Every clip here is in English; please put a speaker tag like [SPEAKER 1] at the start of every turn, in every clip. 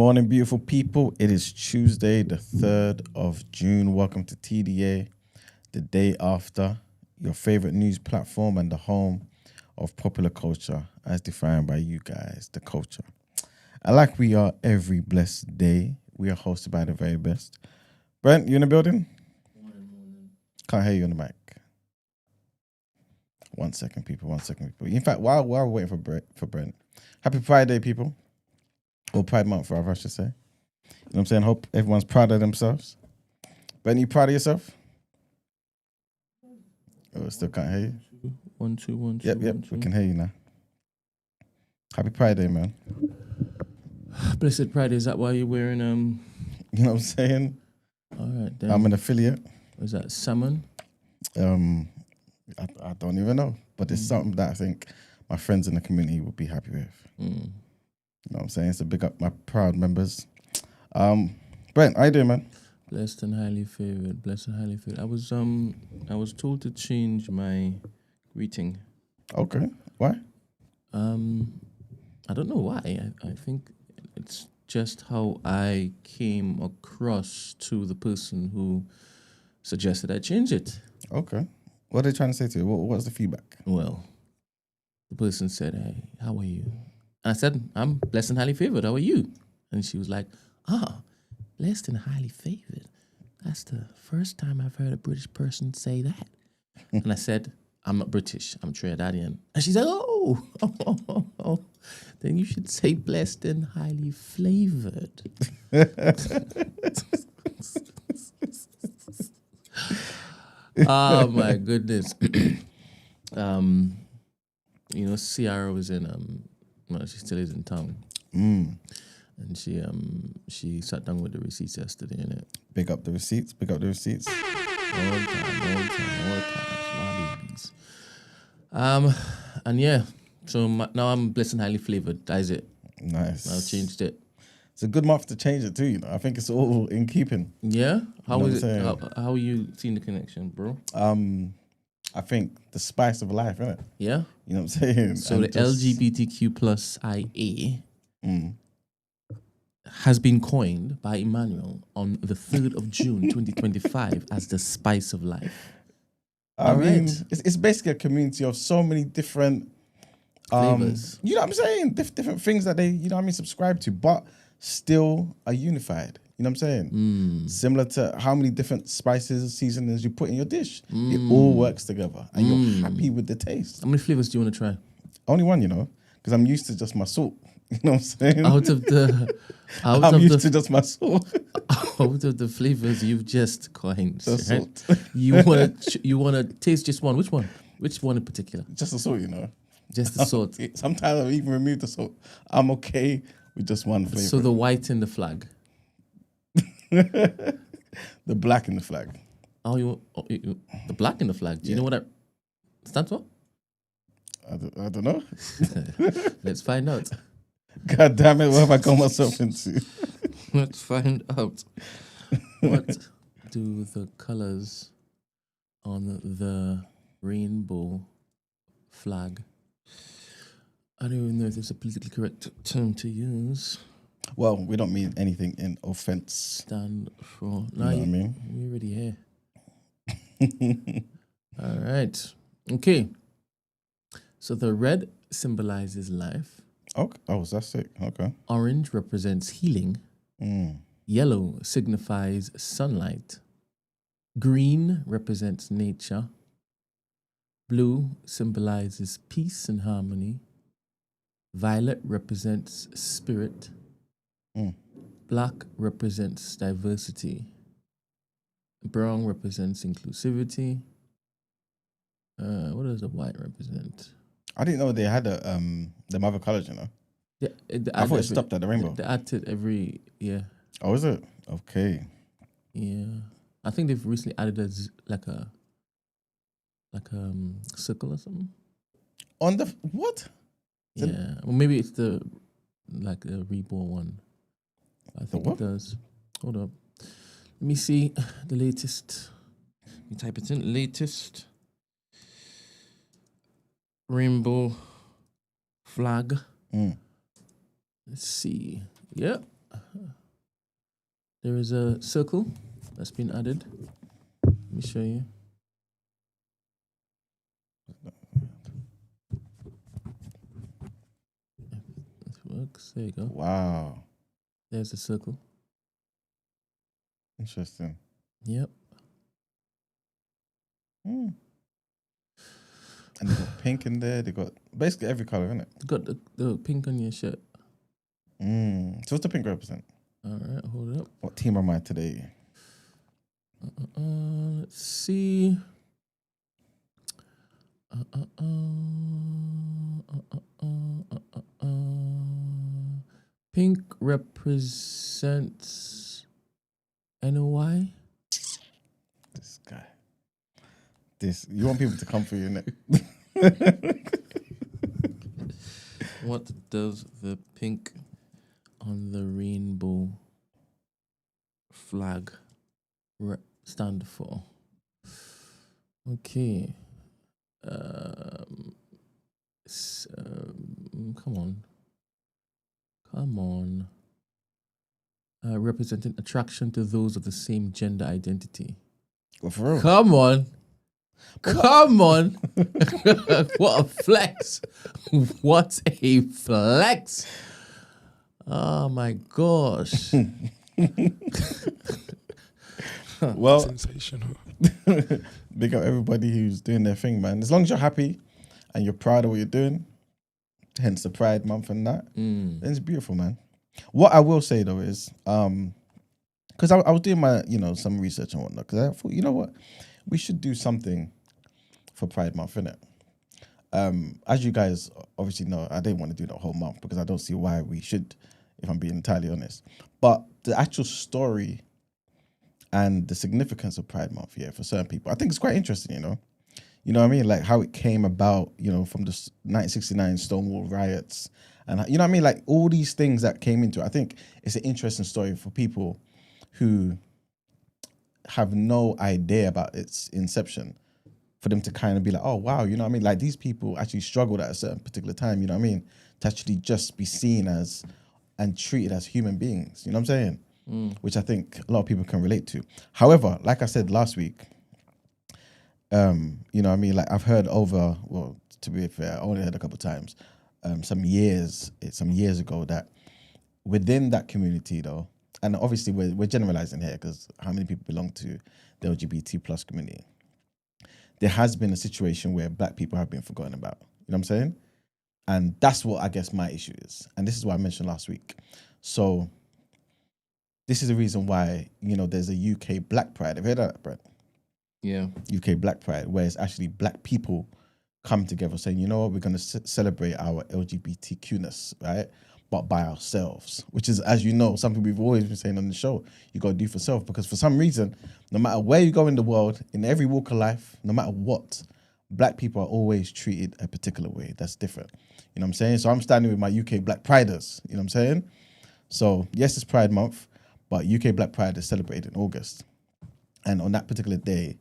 [SPEAKER 1] morning, beautiful people. It is Tuesday, the 3rd of June. Welcome to TDA, the day after, your favorite news platform and the home of popular culture as defined by you guys, the culture. And like we are every blessed day, we are hosted by the very best. Brent, you in the building?
[SPEAKER 2] Morning.
[SPEAKER 1] Can't hear you on the mic. 1 second, people. 1 second, people. In fact, while we're waiting for Brent, happy Pride Day, people. Or Pride Month, rather, I should say. You know what I'm saying? Hope everyone's proud of themselves. Brent, you proud of yourself? Oh, still can't hear you.
[SPEAKER 2] 1 2 1 2.
[SPEAKER 1] Yep,
[SPEAKER 2] 1, 2.
[SPEAKER 1] we can hear you now. Happy Pride Day, man.
[SPEAKER 2] Blessed Pride. Is that why you're wearing
[SPEAKER 1] You know what I'm saying?
[SPEAKER 2] All right, then.
[SPEAKER 1] I'm an affiliate.
[SPEAKER 2] Was that salmon?
[SPEAKER 1] I don't even know, but it's something that I think my friends in the community would be happy with. You know what I'm saying? So big up my proud members. Brent, how you doing, man?
[SPEAKER 2] Blessed and highly favored. Blessed and highly favored. I was told to change my greeting.
[SPEAKER 1] Okay. Why?
[SPEAKER 2] I don't know why. I think it's just how I came across to the person who suggested I change it.
[SPEAKER 1] Okay. What are they trying to say to you? What's the feedback?
[SPEAKER 2] Well, the person said, "Hey, how are you?" And I said, "I'm blessed and highly favored. How are you?" And she was like, "Blessed and highly favored. That's the first time I've heard a British person say that." And I said, "I'm not British. I'm Trinidadian." And she said, "Oh. Then you should say blessed and highly flavored." Oh my goodness. Ciara was in she still is in town. And she sat down with the receipts yesterday, innit?
[SPEAKER 1] Big up the receipts. Big up the receipts.
[SPEAKER 2] All the time, my babies. And yeah, so now I'm blessed and highly flavored. That is it.
[SPEAKER 1] Nice.
[SPEAKER 2] I've changed it.
[SPEAKER 1] It's a good month to change it too, you know. I think it's all in keeping.
[SPEAKER 2] Yeah? How
[SPEAKER 1] You know
[SPEAKER 2] is
[SPEAKER 1] what I'm
[SPEAKER 2] it?
[SPEAKER 1] saying?
[SPEAKER 2] How are you seeing the connection, bro?
[SPEAKER 1] I think the spice of life, innit?
[SPEAKER 2] Yeah?
[SPEAKER 1] You know what I'm saying?
[SPEAKER 2] So
[SPEAKER 1] And
[SPEAKER 2] the
[SPEAKER 1] just-
[SPEAKER 2] LGBTQ plus IA has been coined by Emmanuel on the 3rd of June 2025 as the spice of life.
[SPEAKER 1] I
[SPEAKER 2] All
[SPEAKER 1] mean,
[SPEAKER 2] right.
[SPEAKER 1] it's basically a community of so many different
[SPEAKER 2] Flavors.
[SPEAKER 1] You know what I'm saying? Different things that they, you know what I mean, subscribe to, but still are unified. You know what I'm saying? Similar to how many different spices, seasonings you put in your dish. It all works together and you're happy with the taste.
[SPEAKER 2] How many flavors do you want to try?
[SPEAKER 1] Only one, you know, because I'm used to just my salt. You know what I'm saying?
[SPEAKER 2] Out of
[SPEAKER 1] I'm used to just my salt.
[SPEAKER 2] out of the flavors you've just coined,
[SPEAKER 1] Just
[SPEAKER 2] right?
[SPEAKER 1] salt.
[SPEAKER 2] you wanna taste just one. Which one? Which one in particular?
[SPEAKER 1] Just the salt, you know.
[SPEAKER 2] Just the salt.
[SPEAKER 1] Sometimes I've even removed the salt. I'm okay with just one flavor.
[SPEAKER 2] So the white in the flag.
[SPEAKER 1] The black in the flag.
[SPEAKER 2] The black in the flag. Do you know what that stands for?
[SPEAKER 1] I don't know.
[SPEAKER 2] Let's find out.
[SPEAKER 1] God damn it, what have I got myself into?
[SPEAKER 2] Let's find out. What do the colors on the rainbow flag? I don't even know if it's a politically correct term to use.
[SPEAKER 1] Well, we don't mean anything in offense.
[SPEAKER 2] Stand for.
[SPEAKER 1] You know what I mean?
[SPEAKER 2] We're already here. All right. Okay. So the red symbolizes life.
[SPEAKER 1] Okay. Oh, that's sick. Okay.
[SPEAKER 2] Orange represents healing. Yellow signifies sunlight. Green represents nature. Blue symbolizes peace and harmony. Violet represents spirit. Black represents diversity. Brown represents inclusivity. What does the white represent?
[SPEAKER 1] I didn't know they had the other colors, you know. I thought it stopped at the rainbow.
[SPEAKER 2] They add it every year.
[SPEAKER 1] Oh, is it? Okay.
[SPEAKER 2] Yeah, I think they've recently added like a circle or something.
[SPEAKER 1] On the what?
[SPEAKER 2] Yeah, well, maybe it's the reborn one. I think
[SPEAKER 1] what?
[SPEAKER 2] it does. Hold up, let me see the latest. You type it in. Latest rainbow flag. Let's see. Yep. There is a circle that's been added. Let me show you. This works. There you go.
[SPEAKER 1] Wow.
[SPEAKER 2] There's a circle.
[SPEAKER 1] Interesting.
[SPEAKER 2] Yep.
[SPEAKER 1] And they got pink in there. They got basically every color, isn't it?
[SPEAKER 2] Got the pink on your shirt.
[SPEAKER 1] So what's the pink represent?
[SPEAKER 2] All right, hold it up.
[SPEAKER 1] What team am I today?
[SPEAKER 2] Let's see. Pink represents NOI.
[SPEAKER 1] This guy. You want people to come for you, innit?
[SPEAKER 2] What does the pink on the rainbow flag stand for? Okay. Come on. Representing attraction to those of the same gender identity.
[SPEAKER 1] Well, for real.
[SPEAKER 2] Come on. What a flex. What a flex. Oh my gosh.
[SPEAKER 1] Well,
[SPEAKER 3] sensational.
[SPEAKER 1] big up everybody who's doing their thing, man. As long as you're happy and you're proud of what you're doing, hence the Pride Month and that, then it's beautiful, man. What I will say though is, because I was doing my, some research and whatnot, because I thought, you know what, we should do something for Pride Month, innit? As you guys obviously know, I didn't want to do the whole month because I don't see why we should, if I'm being entirely honest. But the actual story and the significance of Pride Month, for certain people, I think it's quite interesting, You know what I mean? Like how it came about, from the 1969 Stonewall riots, and you know what I mean? Like all these things that came into it. I think it's an interesting story for people who have no idea about its inception, for them to kind of be like, oh wow, you know what I mean? Like these people actually struggled at a certain particular time, you know what I mean? To actually just be seen as and treated as human beings, you know what I'm saying? Which I think a lot of people can relate to. However, like I said last week, you know what I mean? Like I've heard to be fair, I only heard a couple of times, some years ago, that within that community though, and obviously we're generalizing here because how many people belong to the LGBT plus community? There has been a situation where black people have been forgotten about. You know what I'm saying? And that's what I guess my issue is. And this is what I mentioned last week. So this is the reason why, there's a UK Black Pride. Have you heard of that, Brent?
[SPEAKER 2] Yeah.
[SPEAKER 1] UK Black Pride, where it's actually black people come together saying, you know what, we're going to celebrate our LGBTQ-ness, right? But by ourselves, which is, as you know, something we've always been saying on the show, you got to do for self, because for some reason, no matter where you go in the world, in every walk of life, no matter what, black people are always treated a particular way that's different. You know what I'm saying? So I'm standing with my UK Black Priders, you know what I'm saying? So yes, it's Pride Month, but UK Black Pride is celebrated in August. And on that particular day,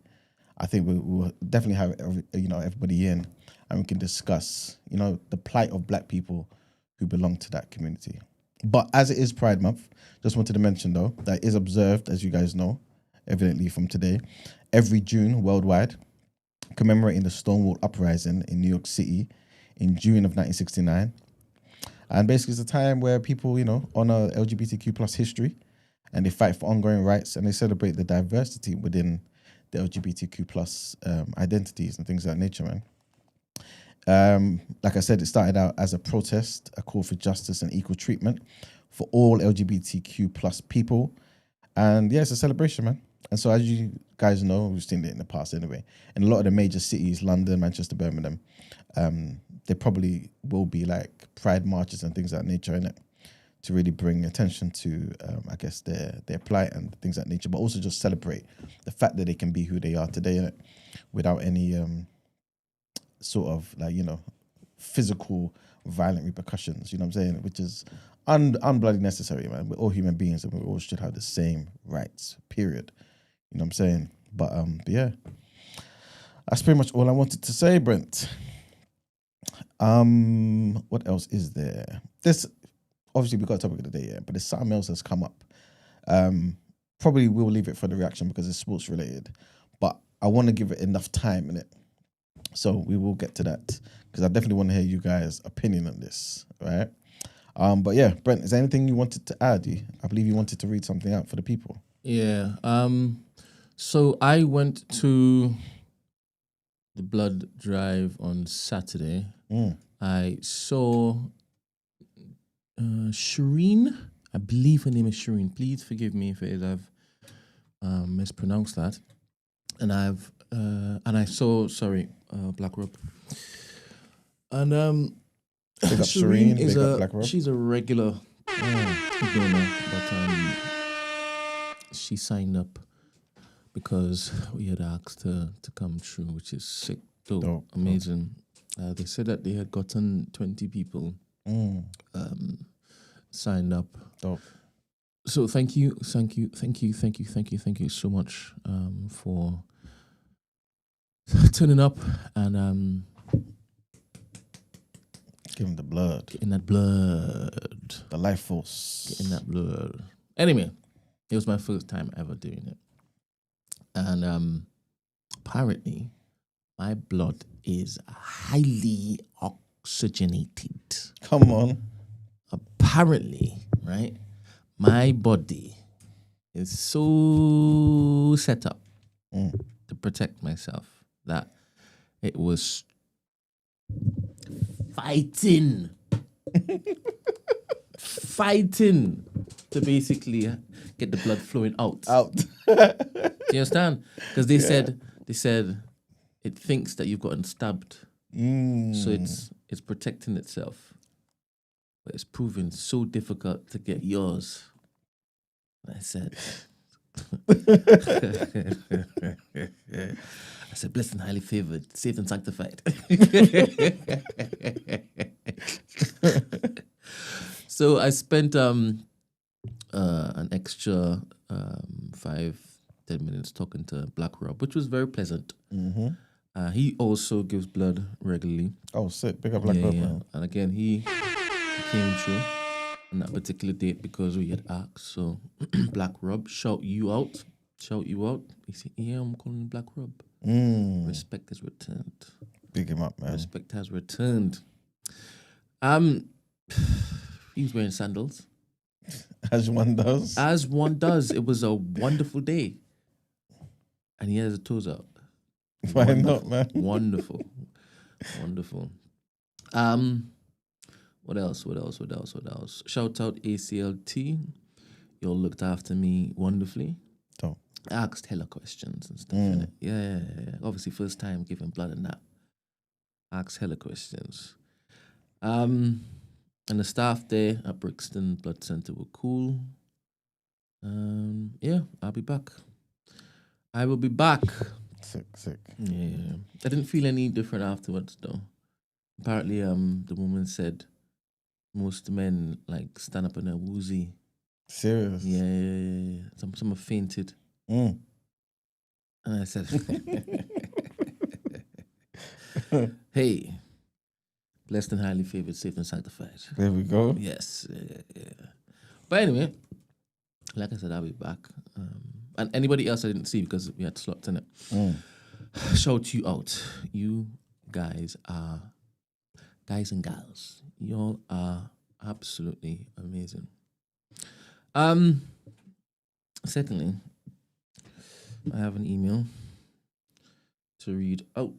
[SPEAKER 1] I think we'll definitely have everybody in, and we can discuss the plight of black people who belong to that community. But as it is Pride Month, just wanted to mention though that is observed, as you guys know, evidently from today, every June worldwide, commemorating the Stonewall Uprising in New York City in June of 1969. And basically it's a time where people honor LGBTQ plus history, and they fight for ongoing rights, and they celebrate the diversity within the LGBTQ plus identities and things of that nature, man. Like I said, it started out as a protest, a call for justice and equal treatment for all LGBTQ plus people. And yeah, it's a celebration, man. And so as you guys know, we've seen it in the past anyway, in a lot of the major cities, London, Manchester, Birmingham, there probably will be like pride marches and things of that nature in it, to really bring attention to, I guess, their plight and things of that nature, but also just celebrate the fact that they can be who they are today, innit? Without any sort of like, physical violent repercussions, you know what I'm saying? Which is unbloody necessary, man. We're all human beings and we all should have the same rights, period. You know what I'm saying? But yeah, that's pretty much all I wanted to say, Brent. What else is there? obviously we got a topic of the day, yeah, but there's something else that's come up. Probably we'll leave it for the reaction because it's sports related, but I want to give it enough time in it. So we will get to that because I definitely want to hear you guys' opinion on this, right? But yeah, Brent, is there anything you wanted to add? I believe you wanted to read something out for the people.
[SPEAKER 2] Yeah. So I went to the blood drive on Saturday. I saw Shireen. I believe her name is Shireen. Please forgive me if it is I've mispronounced that. And I saw Black Rob. And
[SPEAKER 1] Big up
[SPEAKER 2] Shireen
[SPEAKER 1] Shireen,
[SPEAKER 2] is
[SPEAKER 1] big up Black Rob.
[SPEAKER 2] she's a regular donor, but she signed up because we had asked her to come through, which is sick, dope, amazing. They said that they had gotten 20 people signed up.
[SPEAKER 1] Dope.
[SPEAKER 2] So thank you so much for turning up and
[SPEAKER 1] Give him the blood.
[SPEAKER 2] getting that blood.
[SPEAKER 1] The life force.
[SPEAKER 2] Getting that blood. Anyway, it was my first time ever doing it. And apparently my blood is highly oxygenated.
[SPEAKER 1] Come on.
[SPEAKER 2] Apparently, right? My body is so set up to protect myself that it was fighting to basically get the blood flowing out. Do you understand? Because they said it thinks that you've gotten stabbed, so it's protecting itself. But it's proven so difficult to get yours. I said, blessed and highly favored, saved and sanctified. So I spent an extra 5-10 minutes talking to Black Rob, which was very pleasant. He also gives blood regularly.
[SPEAKER 1] Oh, sick. Big up Black Rob, man.
[SPEAKER 2] And again, he came through on that particular date because we had asked. So Black Rob, shout you out. He said, yeah, I'm calling him Black Rob. Respect has returned.
[SPEAKER 1] Big him up, man.
[SPEAKER 2] Respect has returned. He was wearing sandals.
[SPEAKER 1] As one does.
[SPEAKER 2] As one does. It was a wonderful day. And he has his toes out.
[SPEAKER 1] Why not, man?
[SPEAKER 2] Wonderful. What else? Shout out ACLT. You all looked after me wonderfully.
[SPEAKER 1] Dope.
[SPEAKER 2] I asked hella questions and stuff. Innit? Yeah. Obviously, first time giving blood and that. Asked hella questions. And the staff there at Brixton Blood Center were cool. Yeah, I'll be back. I will be back.
[SPEAKER 1] Sick.
[SPEAKER 2] Yeah. I didn't feel any different afterwards though. Apparently, the woman said most men like stand up and they're woozy.
[SPEAKER 1] Serious?
[SPEAKER 2] Yeah. Some have fainted. And I said, hey, blessed and highly favored, saved and sanctified.
[SPEAKER 1] There we go.
[SPEAKER 2] Yes. But anyway, like I said, I'll be back. And anybody else I didn't see because we had slots in it. Shout you out. You guys are, guys and gals, y'all are absolutely amazing. Secondly, I have an email to read out.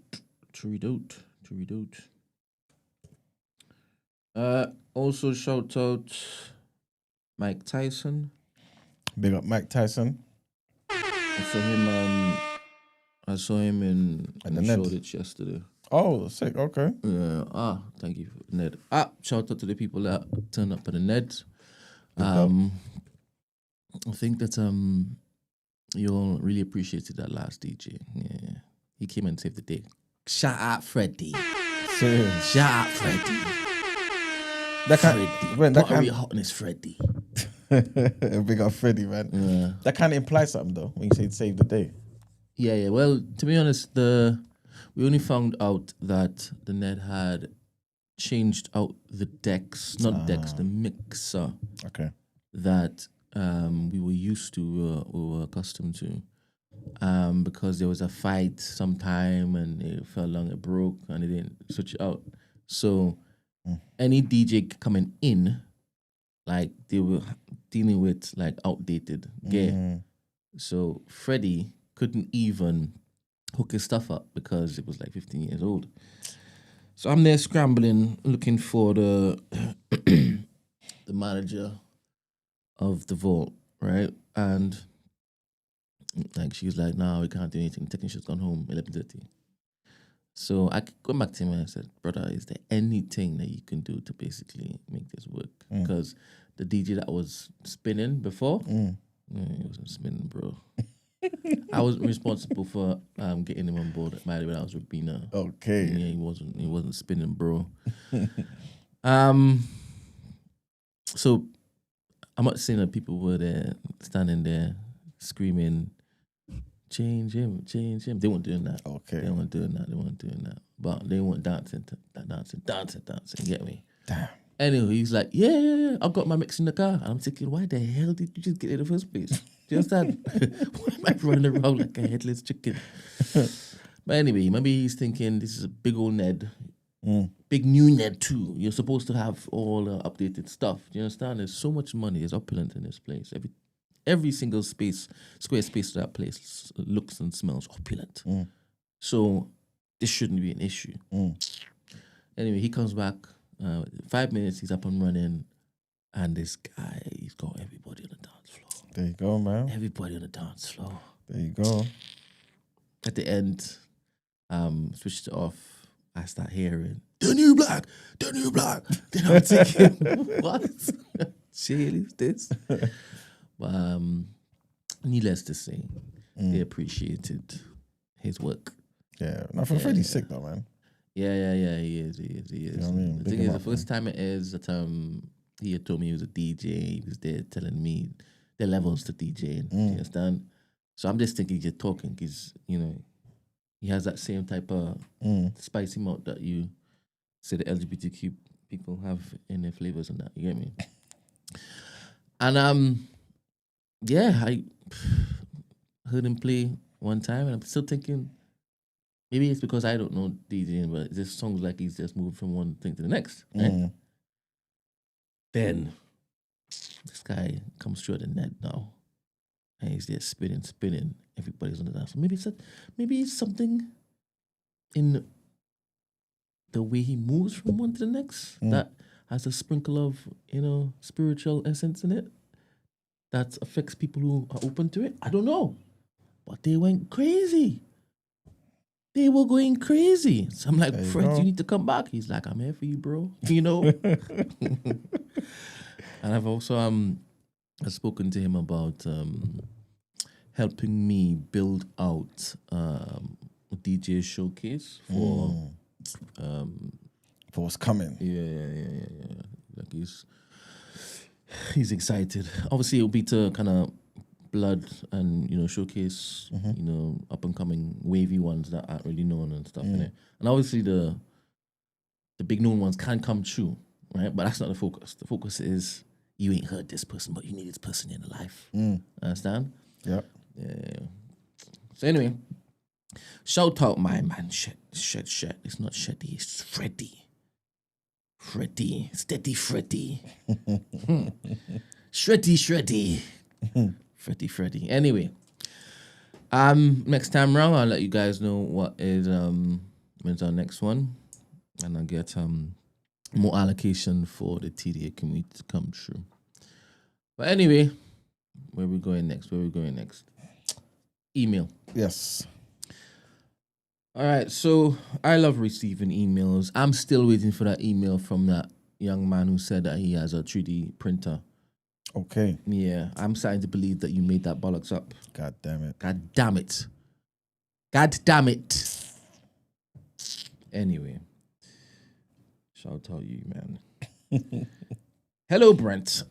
[SPEAKER 2] Also shout out Mike Tyson.
[SPEAKER 1] Big up Mike Tyson.
[SPEAKER 2] I saw him in
[SPEAKER 1] the Ned.
[SPEAKER 2] Shoreditch yesterday.
[SPEAKER 1] Oh, sick. Okay.
[SPEAKER 2] Yeah. Thank you, Ned. Shout out to the people that turned up at the Ned. I think that you all really appreciated that last DJ. Yeah, he came and saved the day. Shout out Freddie.
[SPEAKER 1] Serious.
[SPEAKER 2] Shout out Freddie.
[SPEAKER 1] That
[SPEAKER 2] hotness, Freddie.
[SPEAKER 1] Big up Freddie, man.
[SPEAKER 2] Yeah.
[SPEAKER 1] That kind of implies something though when you say save the day.
[SPEAKER 2] Yeah. Well, to be honest, we only found out that the Ned had changed out the decks, not decks, the mixer
[SPEAKER 1] Okay.
[SPEAKER 2] that we were used to, we were accustomed to. Because there was a fight sometime and it fell long, it broke, and it didn't switch it out. So any DJ coming in, like they were dealing with like outdated gear. So Freddie couldn't even hook his stuff up because it was like 15 years old. So I'm there scrambling, looking for the the manager of the vault, right? And like she's like, no, we can't do anything. The technician's gone home 11:30. So I went back to him and I said, brother, is there anything that you can do to basically make this work? Because the DJ that was spinning before, he wasn't spinning, bro. I was responsible for getting him on board. By the way, I was with Bina.
[SPEAKER 1] Okay.
[SPEAKER 2] Yeah, he wasn't spinning, bro. So I'm not saying that people were there standing there screaming, change him. They weren't doing that.
[SPEAKER 1] Okay.
[SPEAKER 2] They weren't doing that. But they weren't dancing. Get me?
[SPEAKER 1] Damn.
[SPEAKER 2] Anyway, he's like, yeah, I've got my mix in the car. And I'm thinking, why the hell did you just get it in the first place? Do you understand? Why am I running around like a headless chicken? But anyway, maybe he's thinking this is a big old Ned. Big new Ned too. You're supposed to have all the updated stuff. Do you understand? There's so much money. There's opulence in this place. Every single square space of that place looks and smells opulent. So this shouldn't be an issue. Anyway, he comes back. 5 minutes, he's up and running. And this guy, he's got everybody on the dance floor.
[SPEAKER 1] There you go, man.
[SPEAKER 2] Everybody on the dance floor.
[SPEAKER 1] There you go.
[SPEAKER 2] At the end, switched it off. I start hearing, the new black. Then I'm thinking, what? Chill is this? But needless to say, they appreciated his work.
[SPEAKER 1] Yeah. Now, for Freddie's sick, though, man.
[SPEAKER 2] Yeah, he is.
[SPEAKER 1] You know what I mean?
[SPEAKER 2] The
[SPEAKER 1] Big
[SPEAKER 2] thing
[SPEAKER 1] him
[SPEAKER 2] is,
[SPEAKER 1] up,
[SPEAKER 2] the first time it is that he had told me he was a DJ. He was there telling me the levels to DJing. Do you understand? So I'm just thinking he's just talking because, you know, he has that same type of spicy mouth that you say the LGBTQ people have in their flavors and that. You get me? And yeah, I heard him play one time, and I'm still thinking maybe it's because I don't know DJing, but this song's like he's just moved from one thing to the next. Right? Then this guy comes through the net now, and he's there spinning. Everybody's on the dance. Maybe it's something in the way he moves from one to the next that has a sprinkle of, you know, spiritual essence in it that affects people who are open to it. I don't know, but they went crazy. They were going crazy. So I'm like, Fred, you need to come back. He's like, I'm here for you, bro. You know. And I've also I've spoken to him about helping me build out a DJ showcase for
[SPEAKER 1] what's coming.
[SPEAKER 2] Yeah. Like he's excited. Obviously, it'll be to kind of blood and, you know, showcase, you know, up and coming wavy ones that aren't really known and stuff in it. And obviously the big known ones can come true, right? But that's not the focus. The focus is you ain't heard this person, but you need this person in your life. Understand?
[SPEAKER 1] Yeah.
[SPEAKER 2] Yeah. So anyway, shout out my man, Shed. It's not Sheddy, it's Freddy. Steady Freddy. Shreddy. Freddy. Anyway, next time round, I'll let you guys know what is when's our next one, and I'll get more allocation for the TDA community to come true. But anyway, where we going next? Email.
[SPEAKER 1] Yes.
[SPEAKER 2] All right, so I love receiving emails. I'm still waiting for that email from that young man who said that he has a 3D printer.
[SPEAKER 1] Okay.
[SPEAKER 2] Yeah, I'm starting to believe that you made that bollocks up.
[SPEAKER 1] God damn it.
[SPEAKER 2] Anyway, shout out you, man. Hello, Brent.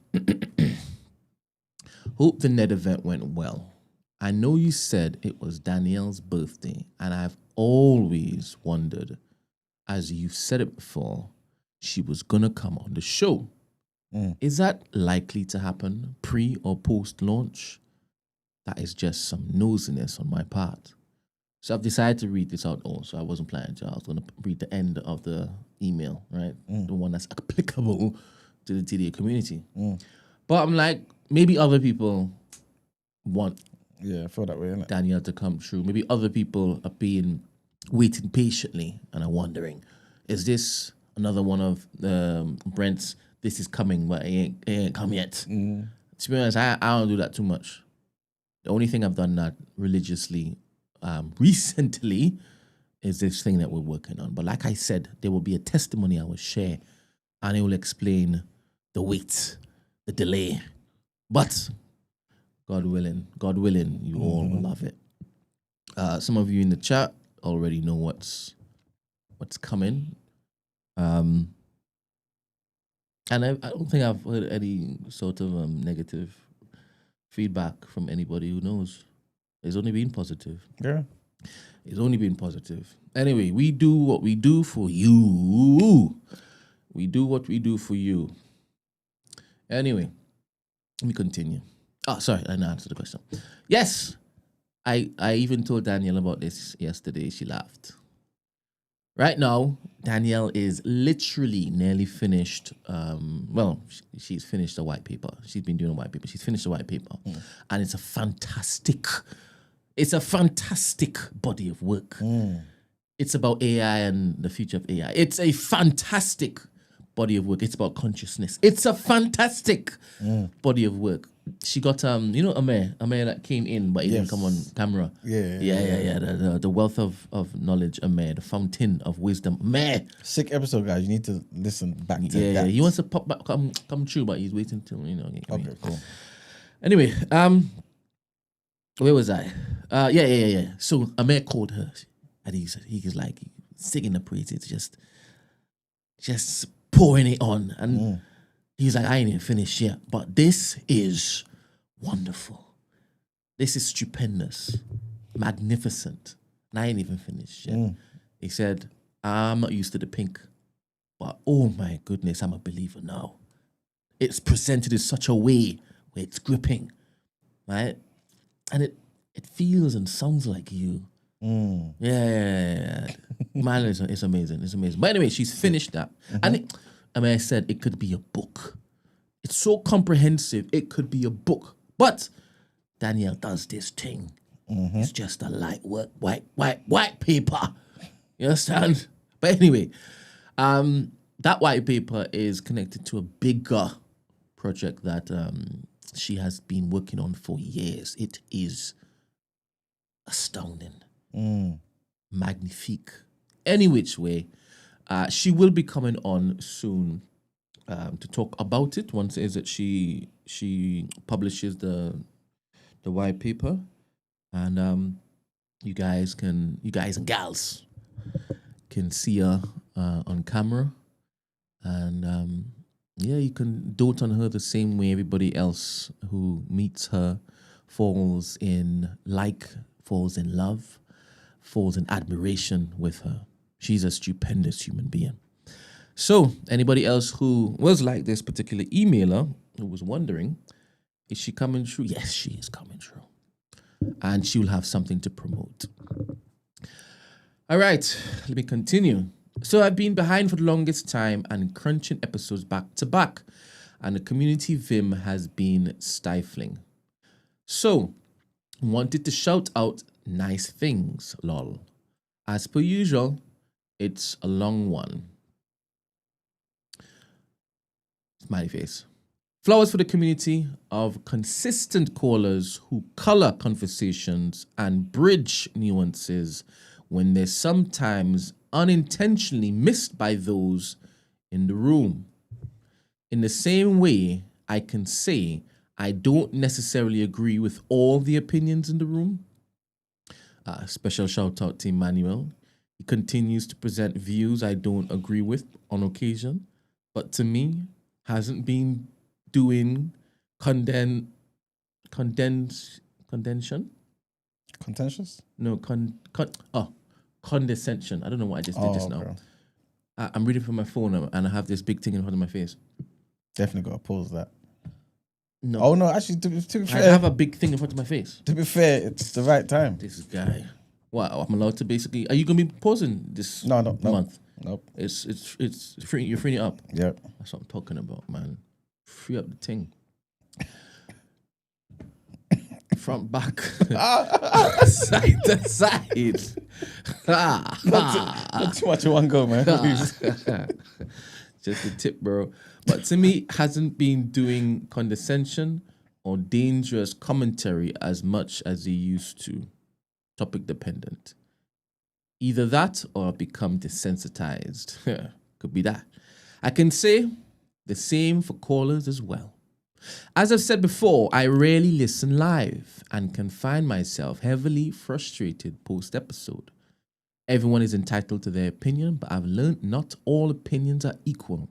[SPEAKER 2] Hope the Ned event went well. I know you said it was Danielle's birthday, and I've always wondered, as you've said it before, she was gonna come on the show. Is that likely to happen pre or post launch? That is just some nosiness on my part. So I've decided to read this out also. I wasn't planning to. I was going to read the end of the email, right? The one that's applicable to the TDA community. But I'm like, maybe other people want
[SPEAKER 1] I feel that way, innit?
[SPEAKER 2] Danielle to come true. Maybe other people are waiting patiently and are wondering, is this another one of Brent's, this is coming, but it ain't come yet? To be honest, I don't do that too much. The only thing I've done that religiously recently is this thing that we're working on. But like I said, there will be a testimony I will share and it will explain the wait, the delay. But God willing, you all will love it. Some of you in the chat already know what's coming. And I don't think I've heard any sort of negative feedback from anybody who knows. It's only been positive.
[SPEAKER 1] Yeah.
[SPEAKER 2] It's only been positive. Anyway, we do what we do for you. We do what we do for you. Anyway, let me continue. Oh, sorry, I didn't answer the question. Yes, I even told Danielle about this yesterday. She laughed. Right now, Danielle is literally nearly finished. She's finished a white paper. She's been doing a white paper. She's finished a white paper. And it's a fantastic body of work. It's about AI and the future of AI. It's a fantastic body of work. It's about consciousness. It's a fantastic body of work. She got Amir that came in, but he didn't come on camera. Yeah. The wealth of knowledge, Amir, the fountain of wisdom, Amir.
[SPEAKER 1] Sick episode, guys. You need to listen back to that.
[SPEAKER 2] Yeah. He wants to pop back, come true, but he's waiting till
[SPEAKER 1] Okay, cool.
[SPEAKER 2] Anyway, where was I? Yeah. So Amir called her, and he's like singing the praises, just pouring it on, and. He's like, I ain't even finished yet, but this is wonderful. This is stupendous, magnificent. And I ain't even finished yet. He said, I'm not used to the pink, but oh my goodness, I'm a believer now. It's presented in such a way where it's gripping, right? And it feels and sounds like you. Yeah. Man, it's amazing. It's amazing. But anyway, she's finished that. And I said it could be a book. It's so comprehensive, it could be a book. But Danielle does this thing. It's just a light work, white paper. You understand? But anyway, that white paper is connected to a bigger project that she has been working on for years. It is astounding. Magnifique. Any which way. She will be coming on soon to talk about it once it is that she publishes the white paper, and you guys and gals can see her on camera, and you can dote on her the same way everybody else who meets her falls in love, falls in admiration with her. She's a stupendous human being. So, anybody else who was like this particular emailer who was wondering, is she coming true? Yes, she is coming true. And she will have something to promote. All right, let me continue. So, I've been behind for the longest time and crunching episodes back to back. And the community vim has been stifling. So, wanted to shout out nice things, lol. As per usual, it's a long one. Smiley face. Flowers for the community of consistent callers who color conversations and bridge nuances when they're sometimes unintentionally missed by those in the room. In the same way, I can say I don't necessarily agree with all the opinions in the room. Special shout out to Emmanuel. He continues to present views I don't agree with on occasion, but to me, hasn't been doing condensation?
[SPEAKER 1] Contentious?
[SPEAKER 2] No, condescension. I don't know what I just did just now. I'm reading from my phone and I have this big thing in front of my face.
[SPEAKER 1] Definitely got to pause that.
[SPEAKER 2] No.
[SPEAKER 1] Oh no, actually, to be
[SPEAKER 2] I
[SPEAKER 1] fair,
[SPEAKER 2] have a big thing in front of my face.
[SPEAKER 1] to be fair, it's the right time.
[SPEAKER 2] This guy. Wow, I'm allowed to basically. Are you gonna be pausing this
[SPEAKER 1] No,
[SPEAKER 2] month?
[SPEAKER 1] nope.
[SPEAKER 2] It's free. You're freeing it up.
[SPEAKER 1] Yeah.
[SPEAKER 2] That's what I'm talking about, man. Free up the thing. Front, back, side to side.
[SPEAKER 1] Not too much in one go, man. Please.
[SPEAKER 2] Just a tip, bro. But to me, hasn't been doing condescension or dangerous commentary as much as he used to. Topic dependent. Either that or become desensitized. Could be that. I can say the same for callers as well. As I've said before, I rarely listen live and can find myself heavily frustrated post-episode. Everyone is entitled to their opinion, but I've learned not all opinions are equal,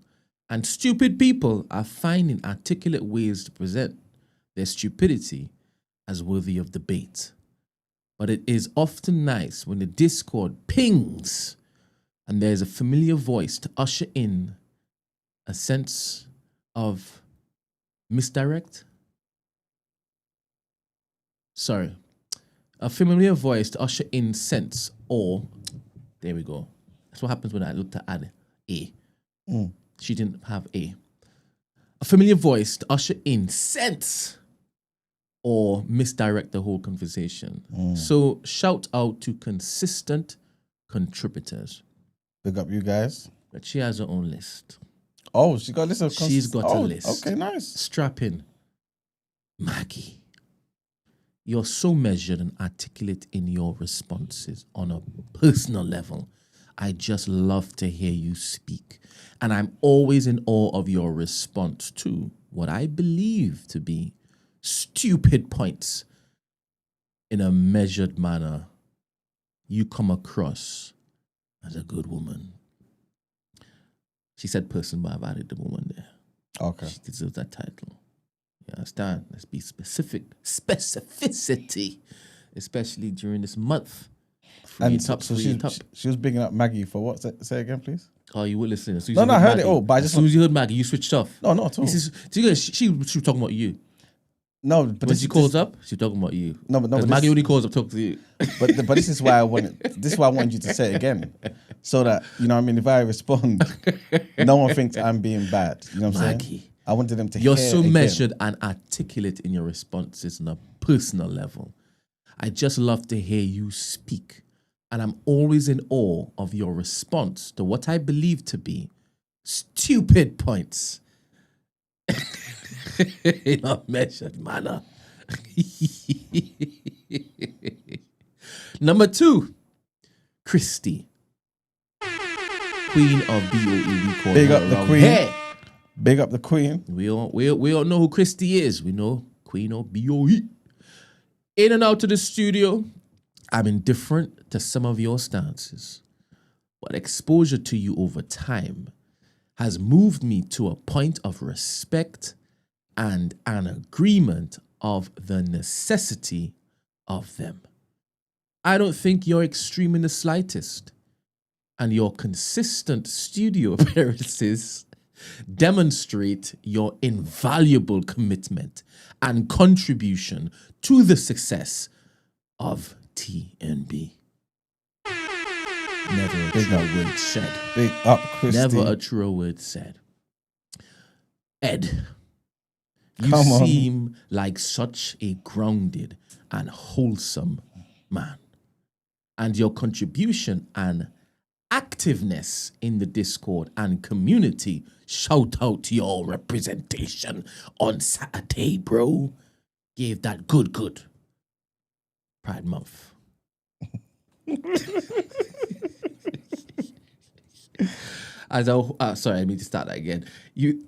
[SPEAKER 2] and stupid people are finding articulate ways to present their stupidity as worthy of debate. But it is often nice when the Discord pings and there's a familiar voice to usher in a sense of misdirect? Sorry. A familiar voice to usher in sense or, there we go. That's what happens when I look to add A. She didn't have A. A familiar voice to usher in sense or misdirect the whole conversation. So shout out to consistent contributors.
[SPEAKER 1] Big up you guys.
[SPEAKER 2] But she has her own list.
[SPEAKER 1] Oh, she got a list of
[SPEAKER 2] She's got a list.
[SPEAKER 1] Okay, nice.
[SPEAKER 2] Strap in. Maggie, you're so measured and articulate in your responses on a personal level. I just love to hear you speak. And I'm always in awe of your response to what I believe to be stupid points in a measured manner. You come across as a good woman. She said person, but I've added the woman there.
[SPEAKER 1] Okay.
[SPEAKER 2] She deserves that title. You understand? Let's be specific. Specificity, especially during this month.
[SPEAKER 1] And so she was bigging up Maggie for what? Say again, please.
[SPEAKER 2] Oh, you were listening.
[SPEAKER 1] No, I heard it all, but I just
[SPEAKER 2] as soon as you heard Maggie, you switched off.
[SPEAKER 1] No, not at all.
[SPEAKER 2] She was talking about you.
[SPEAKER 1] No, but
[SPEAKER 2] when she calls up, she's talking about you.
[SPEAKER 1] No, but
[SPEAKER 2] Maggie only calls up to talk to you.
[SPEAKER 1] But this is why I wanted. This is why I wanted you to say it again, so that you know. What I mean, if I respond, no one thinks I'm being bad. You know what I'm saying? I wanted them to.
[SPEAKER 2] You're so measured and articulate in your responses on a personal level. I just love to hear you speak, and I'm always in awe of your response to what I believe to be stupid points. In a measured manner. Number 2, Christy, Queen of BOE.
[SPEAKER 1] Big up the Queen.
[SPEAKER 2] Here.
[SPEAKER 1] Big up the Queen.
[SPEAKER 2] We all know who Christy is. We know Queen of BOE. In and out of the studio, I'm indifferent to some of your stances, but exposure to you over time has moved me to a point of respect and an agreement of the necessity of them. I don't think you're extreme in the slightest, and your consistent studio appearances demonstrate your invaluable commitment and contribution to the success of TNB. Never a true word said.
[SPEAKER 1] Big up, Christy.
[SPEAKER 2] Never a true word said. Ed, you
[SPEAKER 1] Come on.
[SPEAKER 2] seem like such a grounded and wholesome man. And your contribution and activeness in the Discord and community, shout out your representation on Saturday, bro. Gave that good. Pride Month. Sorry, I need to start that again. I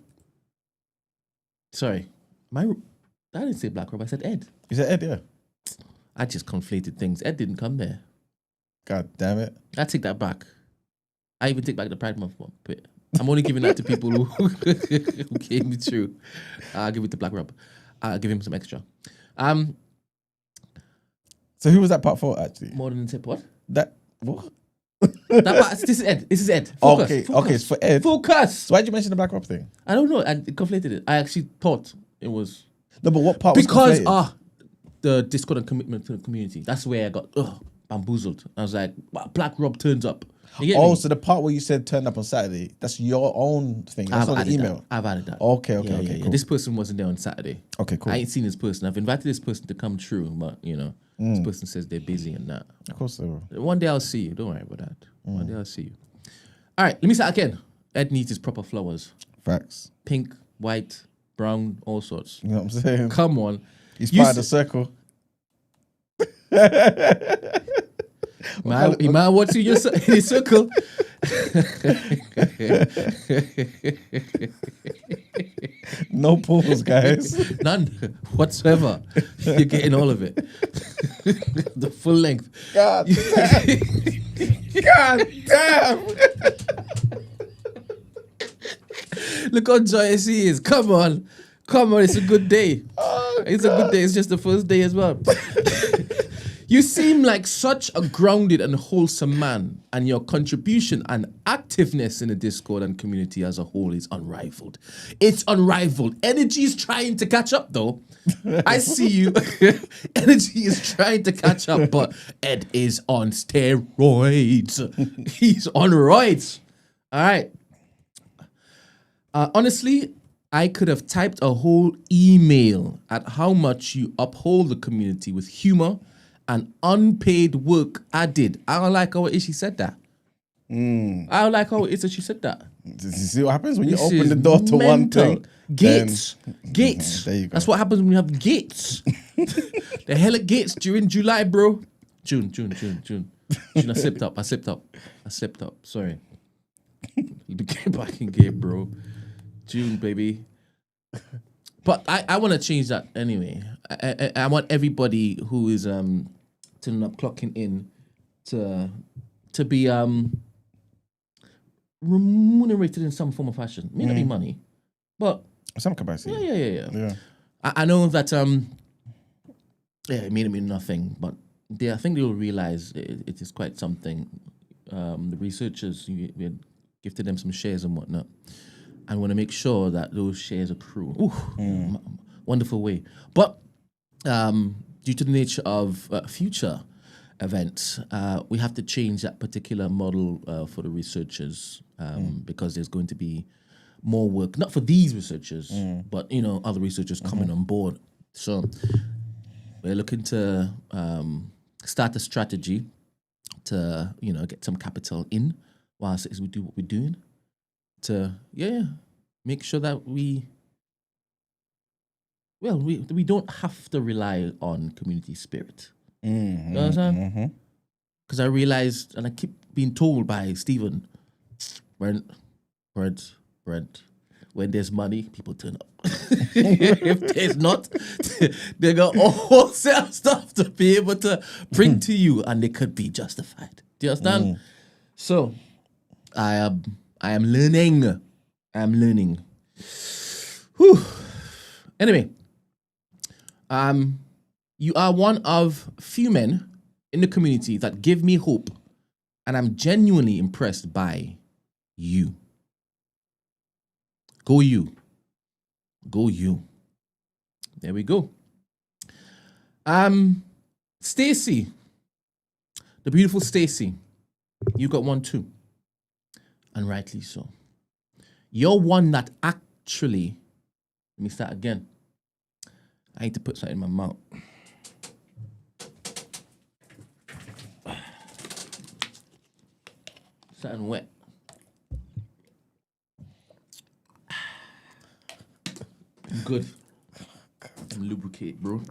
[SPEAKER 2] didn't say Black Rob, I said Ed.
[SPEAKER 1] You said Ed, yeah.
[SPEAKER 2] I just conflated things. Ed didn't come there.
[SPEAKER 1] God damn it.
[SPEAKER 2] I take that back. I even take back the Pride Month one. But I'm only giving that to people who came me through. I'll give it to Black Rob. I'll give him some extra.
[SPEAKER 1] So who was that part for, actually?
[SPEAKER 2] More than a tip, what?
[SPEAKER 1] What?
[SPEAKER 2] This is Ed. This is Ed. Focus,
[SPEAKER 1] Okay,
[SPEAKER 2] focus.
[SPEAKER 1] okay, it's for Ed.
[SPEAKER 2] Focus.
[SPEAKER 1] So why'd you mention the Black Rob thing?
[SPEAKER 2] I don't know. I conflated it. I actually thought it was
[SPEAKER 1] No, but what part was
[SPEAKER 2] because
[SPEAKER 1] conflated?
[SPEAKER 2] the discord and commitment to the community. That's where I got bamboozled. I was like, wow, Black Rob turns up. You get
[SPEAKER 1] Oh,
[SPEAKER 2] me?
[SPEAKER 1] so the part where you said turned up on Saturday, that's your own thing. That's
[SPEAKER 2] I've
[SPEAKER 1] not the
[SPEAKER 2] added
[SPEAKER 1] email.
[SPEAKER 2] that. I've added that.
[SPEAKER 1] Okay,
[SPEAKER 2] Yeah.
[SPEAKER 1] cool.
[SPEAKER 2] This person wasn't there on Saturday.
[SPEAKER 1] Okay, cool.
[SPEAKER 2] I ain't seen this person. I've invited this person to come through, but this person says they're busy and that.
[SPEAKER 1] Of course they will.
[SPEAKER 2] One day I'll see you. Don't worry about that. One day I'll see you. All right, let me start again. Ed needs his proper flowers.
[SPEAKER 1] Facts.
[SPEAKER 2] Pink, white, brown, all sorts.
[SPEAKER 1] You know what I'm saying?
[SPEAKER 2] Come on.
[SPEAKER 1] He's
[SPEAKER 2] You
[SPEAKER 1] part of the
[SPEAKER 2] s-
[SPEAKER 1] circle.
[SPEAKER 2] He might watch you in his circle.
[SPEAKER 1] No pause, guys.
[SPEAKER 2] None whatsoever. You're getting all of it. The full length.
[SPEAKER 1] God damn. God damn.
[SPEAKER 2] Look how joyous he is. Come on. It's a good day.
[SPEAKER 1] Oh,
[SPEAKER 2] It's a good day. It's just the first day as well. You seem like such a grounded and wholesome man, and your contribution and activeness in the Discord and community as a whole is unrivaled. It's unrivaled. Energy is trying to catch up, though. I see you. Energy is trying to catch up, but Ed is on steroids. He's on roids. All right. Honestly, I could have typed a whole email at how much you uphold the community with humor and unpaid work added. I don't like how it is she said that. I don't like how it is that she said that.
[SPEAKER 1] You see what happens when you
[SPEAKER 2] This
[SPEAKER 1] open
[SPEAKER 2] is
[SPEAKER 1] the door to one
[SPEAKER 2] mental.
[SPEAKER 1] thing?
[SPEAKER 2] Gates.
[SPEAKER 1] then-
[SPEAKER 2] Gates.
[SPEAKER 1] There you go.
[SPEAKER 2] That's what happens when you have gates. The hell at gates during July, bro. June. I slipped up. Sorry. Get back in game, bro. June, baby. But I want to change that anyway. I want everybody who is turning up, clocking in to be remunerated in some form of fashion. May not be money, but
[SPEAKER 1] Some capacity.
[SPEAKER 2] yeah. I know that it may not mean nothing, but I think they'll realize it is quite something. The researchers, we had gifted them some shares and whatnot, and want to make sure that those shares accrue. Wonderful way. But due to the nature of future events, we have to change that particular model for the researchers because there's going to be more work, not for these researchers, but other researchers coming on board. So we're looking to start a strategy to get some capital in whilst we do what we're doing to make sure that we don't have to rely on community spirit. You know what I'm saying? Because I realized, and I keep being told by Stephen, Brent, when there's money, people turn up. If there's not, they got a whole set of stuff to be able to bring to you, and they could be justified. Do you understand? So, I am learning. Whew. Anyway, you are one of few men in the community that give me hope, and I'm genuinely impressed by you. Go you. There we go. Stacy, the beautiful Stacy, you got one too, and rightly so. You're one that actually. Let me start again. I need to put something in my mouth. Something wet. Good. And lubricate, bro.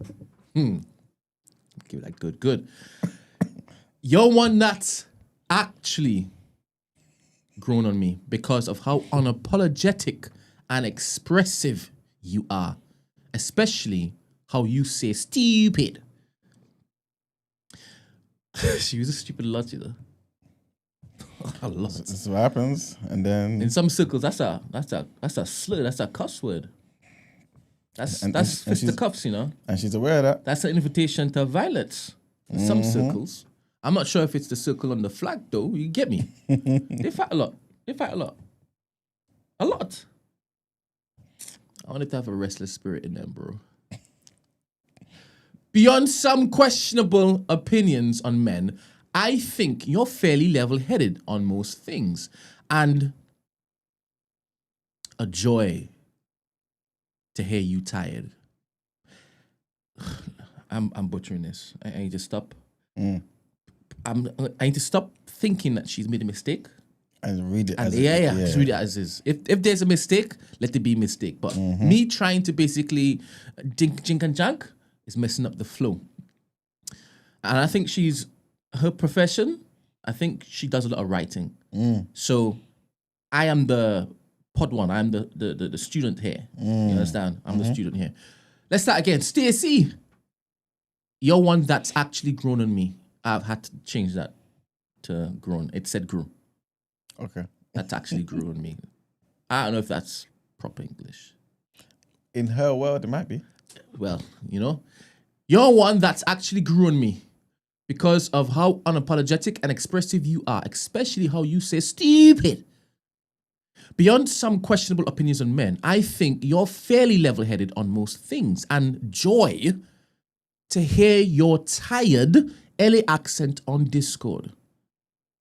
[SPEAKER 2] Give it that good. You're one that's actually grown on me because of how unapologetic and expressive you are, especially how you say stupid. She uses stupid a lot, you know. A lot.
[SPEAKER 1] That's what happens. And then
[SPEAKER 2] In some circles, that's a slur. That's a cuss word. That's fisticuffs, you know.
[SPEAKER 1] and she's aware of that.
[SPEAKER 2] That's an invitation to violence in some circles. I'm not sure if it's the circle on the flag, though. You get me? They fight a lot. A lot. I wanted to have a restless spirit in them, bro. Beyond some questionable opinions on men, I think you're fairly level-headed on most things. And a joy to hear you tired. I'm butchering this. I need to stop. I need to stop thinking that she's made a mistake.
[SPEAKER 1] And read it as
[SPEAKER 2] just read it as is. If there's a mistake, let it be a mistake. But me trying to basically jink and jank is messing up the flow. And I think her profession, I think she does a lot of writing. So I am the pod one. I'm the student here. You understand? I'm the student here. Let's start again. Stacey, you're one that's actually grown on me. I've had to change that to grown. It said grew.
[SPEAKER 1] Okay.
[SPEAKER 2] That's actually grew on me. I don't know if that's proper English.
[SPEAKER 1] In her world, it might be.
[SPEAKER 2] Well, you're one that's actually grew on me because of how unapologetic and expressive you are, especially how you say stupid. Beyond some questionable opinions on men, I think you're fairly level-headed on most things, and joy to hear your tired LA accent on Discord,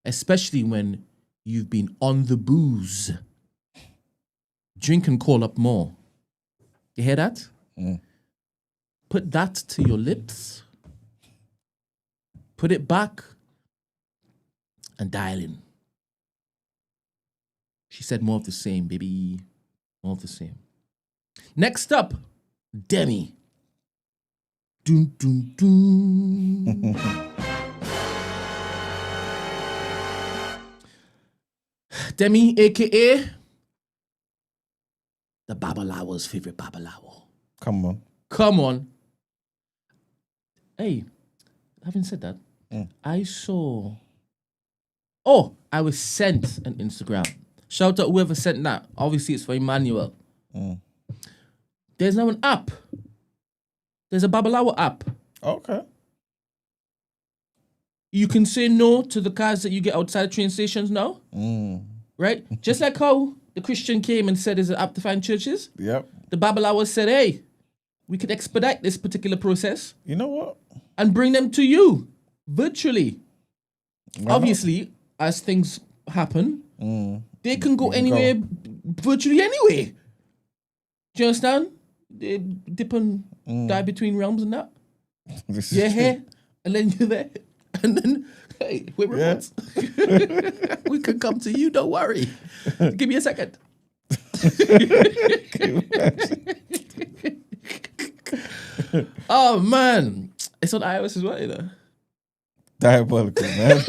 [SPEAKER 2] especially when you've been on the booze. Drink and call up more. You hear that? Put that to your lips. Put it back and dial in. She said more of the same, baby. More of the same. Next up, Demi. Dun, dun, dun. Demi, a.k.a. the Babalawo's favorite Babalawo.
[SPEAKER 1] Come on.
[SPEAKER 2] Hey, having said that, I was sent an Instagram. Shout out whoever sent that. Obviously, it's for Emmanuel. There's now an app. There's a Babalawo app.
[SPEAKER 1] Okay.
[SPEAKER 2] You can say no to the cars that you get outside train stations now. Right? Just like how the Christian came and said there's an app to find churches.
[SPEAKER 1] Yep.
[SPEAKER 2] The Babalawo said, hey, we could expedite this particular process.
[SPEAKER 1] You know what?
[SPEAKER 2] And bring them to you virtually. Obviously, as things happen, they can go anywhere virtually anyway. Do you understand? They dip and dive between realms and that. You're here, and then you're there. And then, hey, we're remote. We can come to you, don't worry. Give me a second. Oh, man. It's on iOS as well,
[SPEAKER 1] Diabolical, man.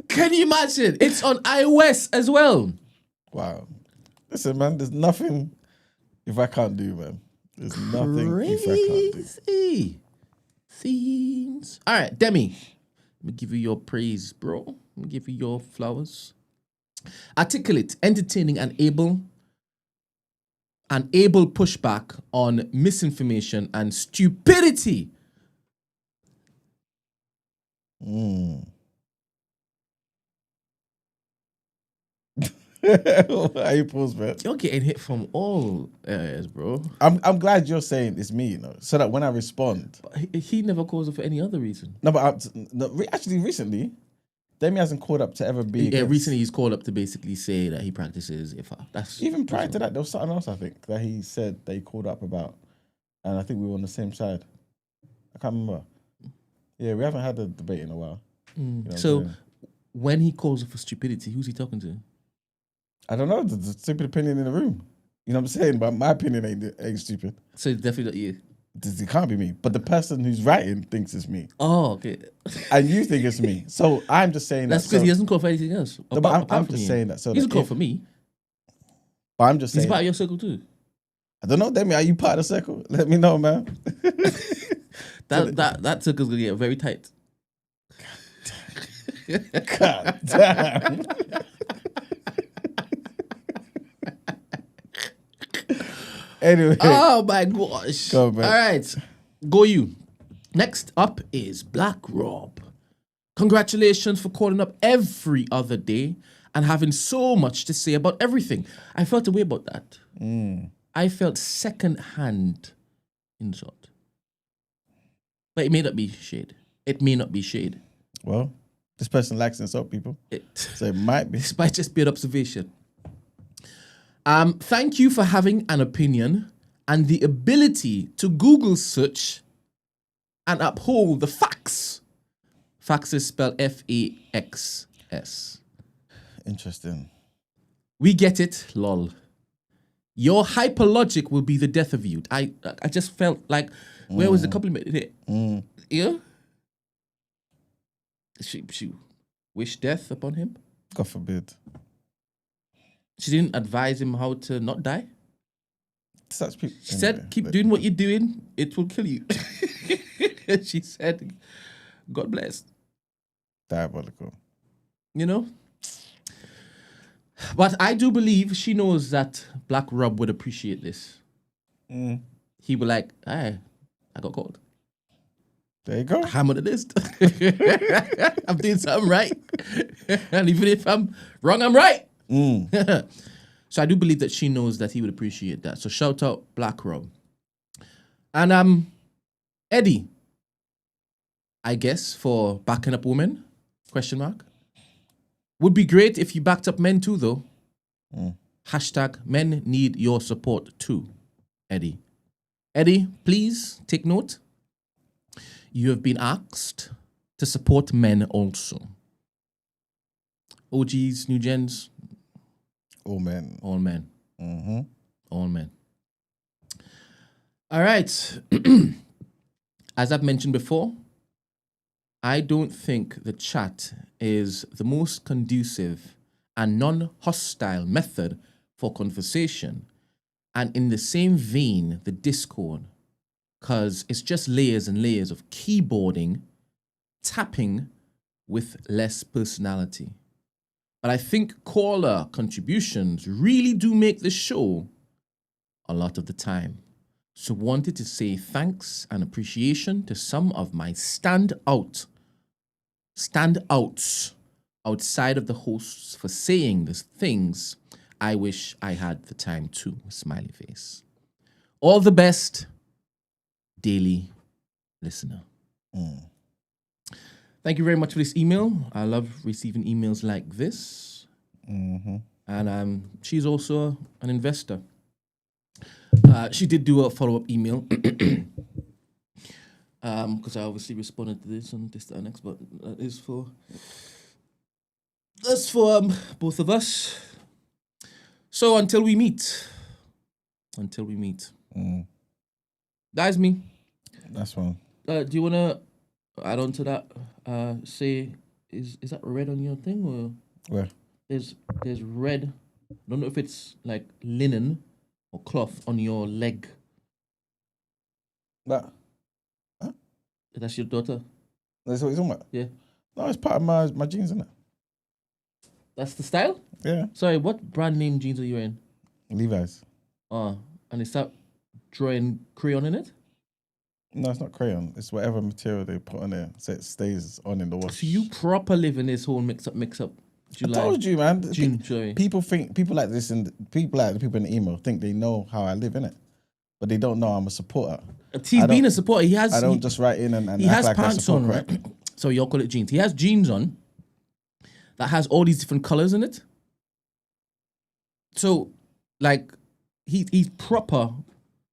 [SPEAKER 2] Can you imagine? It's on iOS as well.
[SPEAKER 1] Wow. Listen, man, there's nothing if I can't do, man. There's nothing if I can't do.
[SPEAKER 2] Scenes. All right, Demi. Let me give you your praise, bro. Let me give you your flowers. Articulate, entertaining, and able pushback on misinformation and stupidity.
[SPEAKER 1] Why you pause, man?
[SPEAKER 2] You're getting hit from all areas, bro.
[SPEAKER 1] I'm glad you're saying it's me, so that when I respond,
[SPEAKER 2] But he never calls it for any other reason.
[SPEAKER 1] no, but actually, recently, Demi hasn't called up to ever be.
[SPEAKER 2] Yeah, recently he's called up to basically say that he practices Ifa. That's
[SPEAKER 1] Even prior to that, there was something else I think that he said that he called up about, and I think we were on the same side. I can't remember. Yeah, we haven't had a debate in a while.
[SPEAKER 2] So when he calls for stupidity, who's he talking to?
[SPEAKER 1] I don't know. The stupid opinion in the room. You know what I'm saying? But my opinion ain't stupid.
[SPEAKER 2] So it's definitely not you.
[SPEAKER 1] It can't be me. But the person who's writing thinks it's me.
[SPEAKER 2] Oh, okay.
[SPEAKER 1] And you think it's me. So I'm just saying
[SPEAKER 2] that's because he doesn't call for anything else.
[SPEAKER 1] No, but I'm just saying that. So
[SPEAKER 2] he doesn't call for me.
[SPEAKER 1] But I'm just saying.
[SPEAKER 2] He's part of your circle too.
[SPEAKER 1] I don't know, Demi. Are you part of the circle? Let me know, man.
[SPEAKER 2] that circle's gonna get very tight.
[SPEAKER 1] God damn. Anyway.
[SPEAKER 2] Oh my gosh.
[SPEAKER 1] Go, man.
[SPEAKER 2] All right. Go you. Next up is Black Rob. Congratulations for calling up every other day and having so much to say about everything. I felt a way about that. I felt second-hand insult. But it may not be shade. It may not be shade.
[SPEAKER 1] Well, this person likes to insult people. So it might be.
[SPEAKER 2] This might just be an observation. Thank you for having an opinion and the ability to Google search and uphold the facts. Facts is spelled F-A-X-S.
[SPEAKER 1] Interesting.
[SPEAKER 2] We get it, lol. Your hyperlogic will be the death of you. I just felt like, where was the compliment in it? Yeah? She wished death upon him?
[SPEAKER 1] God forbid.
[SPEAKER 2] She didn't advise him how to not die?
[SPEAKER 1] Such people.
[SPEAKER 2] She said, keep doing what you're doing, it will kill you. She said, God bless.
[SPEAKER 1] Diabolical.
[SPEAKER 2] You know? But I do believe she knows that Black Rob would appreciate this. He would like, hey, I got called.
[SPEAKER 1] There you go.
[SPEAKER 2] I'm on the list. I'm doing something right. And even if I'm wrong, I'm right. So I do believe that she knows that he would appreciate that. So shout out Black Rob. And Eddie, I guess, for backing up women, ? Would be great if you backed up men too, though. # men need your support too, Eddie. Eddie, please take note. You have been asked to support men also. OGs, new gens.
[SPEAKER 1] All men.
[SPEAKER 2] All men.
[SPEAKER 1] Mm-hmm.
[SPEAKER 2] All men. All right. As I've mentioned before, I don't think the chat is the most conducive and non-hostile method for conversation. And in the same vein, the Discord, because it's just layers and layers of keyboarding, tapping with less personality. But I think caller contributions really do make the show a lot of the time. So wanted to say thanks and appreciation to some of my standouts outside of the hosts for saying the things I wish I had the time to. Smiley face. All the best, daily listener. Thank you very much for this email. I love receiving emails like this. And she's also an investor. She did do a follow-up email because I obviously responded to this and this and next, but that's for both of us. So until we meet, that's me.
[SPEAKER 1] That's one.
[SPEAKER 2] Do you wanna add on to that? Say is that red on your thing or
[SPEAKER 1] Where?
[SPEAKER 2] there's red? I don't know if it's like linen or cloth on your leg.
[SPEAKER 1] That.
[SPEAKER 2] That's your daughter.
[SPEAKER 1] That's what you're talking about?
[SPEAKER 2] Yeah.
[SPEAKER 1] No, it's part of my jeans, isn't it?
[SPEAKER 2] That's the style?
[SPEAKER 1] Yeah.
[SPEAKER 2] Sorry, what brand name jeans are you in?
[SPEAKER 1] Levi's.
[SPEAKER 2] And is that drawing crayon in it?
[SPEAKER 1] No, it's not crayon. It's whatever material they put on there so it stays on in the wash.
[SPEAKER 2] So you proper live in this whole mix up. July.
[SPEAKER 1] I told you, man.
[SPEAKER 2] June, sorry.
[SPEAKER 1] People like this and people like the people in the email think they know how I live in it, but they don't know I'm a supporter.
[SPEAKER 2] He's been a supporter.
[SPEAKER 1] I don't just write in and
[SPEAKER 2] he
[SPEAKER 1] act
[SPEAKER 2] has
[SPEAKER 1] like
[SPEAKER 2] pants on, right? So y'all call it jeans. He has jeans on that has all these different colors in it. So, like, he's proper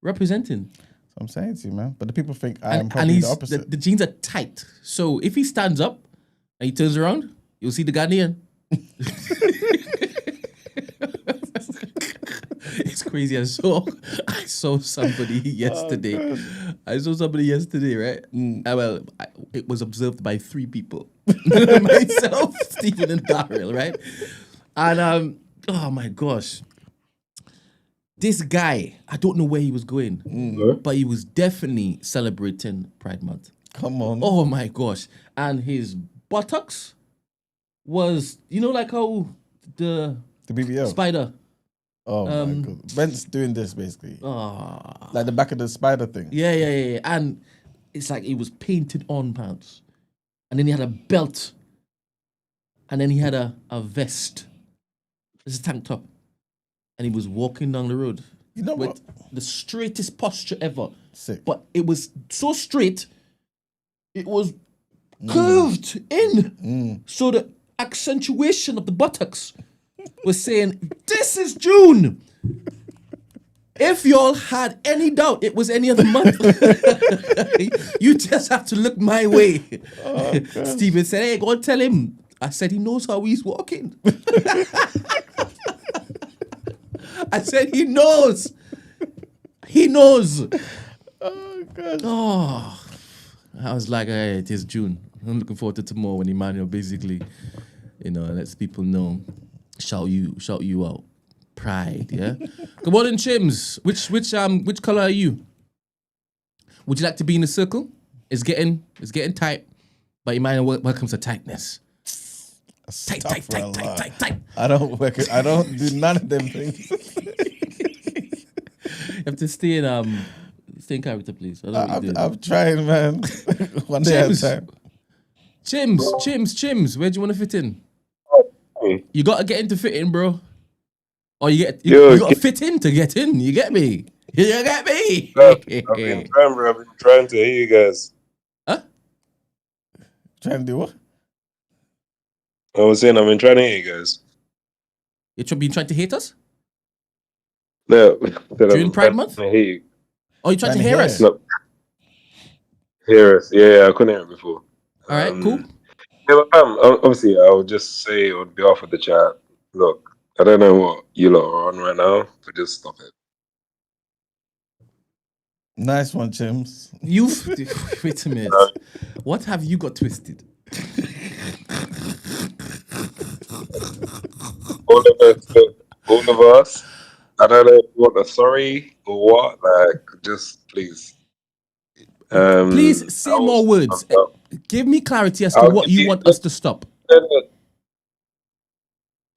[SPEAKER 2] representing.
[SPEAKER 1] So I'm saying to you, man. But the people think I'm probably the opposite.
[SPEAKER 2] The jeans are tight. So if he stands up and he turns around, you'll see the Ghanaian. It's crazy. I saw somebody yesterday. Right? Well, it was observed by 3 people. Myself, Stephen, and Daryl, right? And oh my gosh. This guy, I don't know where he was going, but he was definitely celebrating Pride Month.
[SPEAKER 1] Come on.
[SPEAKER 2] Oh my gosh. And his buttocks was, like how the
[SPEAKER 1] BBL
[SPEAKER 2] spider.
[SPEAKER 1] Oh my god. Brent's doing this basically.
[SPEAKER 2] Oh.
[SPEAKER 1] Like the back of the spider thing.
[SPEAKER 2] Yeah. And it's like it was painted on pants. and then he had a belt, and then he had a vest. This is a tank top, and he was walking down the road
[SPEAKER 1] You know
[SPEAKER 2] with
[SPEAKER 1] what?
[SPEAKER 2] the straightest posture ever.
[SPEAKER 1] Sick.
[SPEAKER 2] But it was so straight, it was curved in. So the accentuation of the buttocks was saying, "This is June." If y'all had any doubt it was any other month, you just have to look my way. Steven said, "Hey, go and tell him." I said, "He knows how he's walking." I said, "He knows. He knows."
[SPEAKER 1] Oh God.
[SPEAKER 2] Oh, I was like, "Hey, it is June. I'm looking forward to tomorrow when Emmanuel basically, lets people know, shout you out. Pride, yeah." Good morning, Chims. Which color are you? Would you like to be in the circle? It's getting tight, but Emmanuel welcomes the tightness. Tight.
[SPEAKER 1] I don't work. I don't do none of them things.
[SPEAKER 2] You have to stay in character, please. I don't know what you're doing.
[SPEAKER 1] I'm trying, man. One day at a time.
[SPEAKER 2] Chims. Where do you want to fit in?
[SPEAKER 3] Hey.
[SPEAKER 2] You gotta get into fitting, bro. Or you
[SPEAKER 3] Yo,
[SPEAKER 2] gotta fit in to get in. You get me? You get me?
[SPEAKER 3] I've been trying, bro. I've been trying to hear you guys.
[SPEAKER 2] Huh?
[SPEAKER 1] Trying to do what?
[SPEAKER 3] I was saying I've been trying to hear you guys.
[SPEAKER 2] You been trying to hate us?
[SPEAKER 3] No,
[SPEAKER 2] During Pride Month?
[SPEAKER 3] I hear you.
[SPEAKER 2] Oh, you trying to
[SPEAKER 1] Trying to
[SPEAKER 2] hear
[SPEAKER 1] hear
[SPEAKER 2] us?
[SPEAKER 1] us.
[SPEAKER 3] No. Hear us. Yeah, I couldn't hear it before.
[SPEAKER 2] All right, cool.
[SPEAKER 3] Yeah, but, obviously, I'll just say on behalf of the chat, look, I don't know what you lot are on right now, but just stop it.
[SPEAKER 1] Nice one, Chims.
[SPEAKER 2] Wait a minute. What have you got twisted?
[SPEAKER 3] All of us. I don't know what the sorry or what. Like, just please.
[SPEAKER 2] Please say more words. Give me clarity as to what you want us to stop.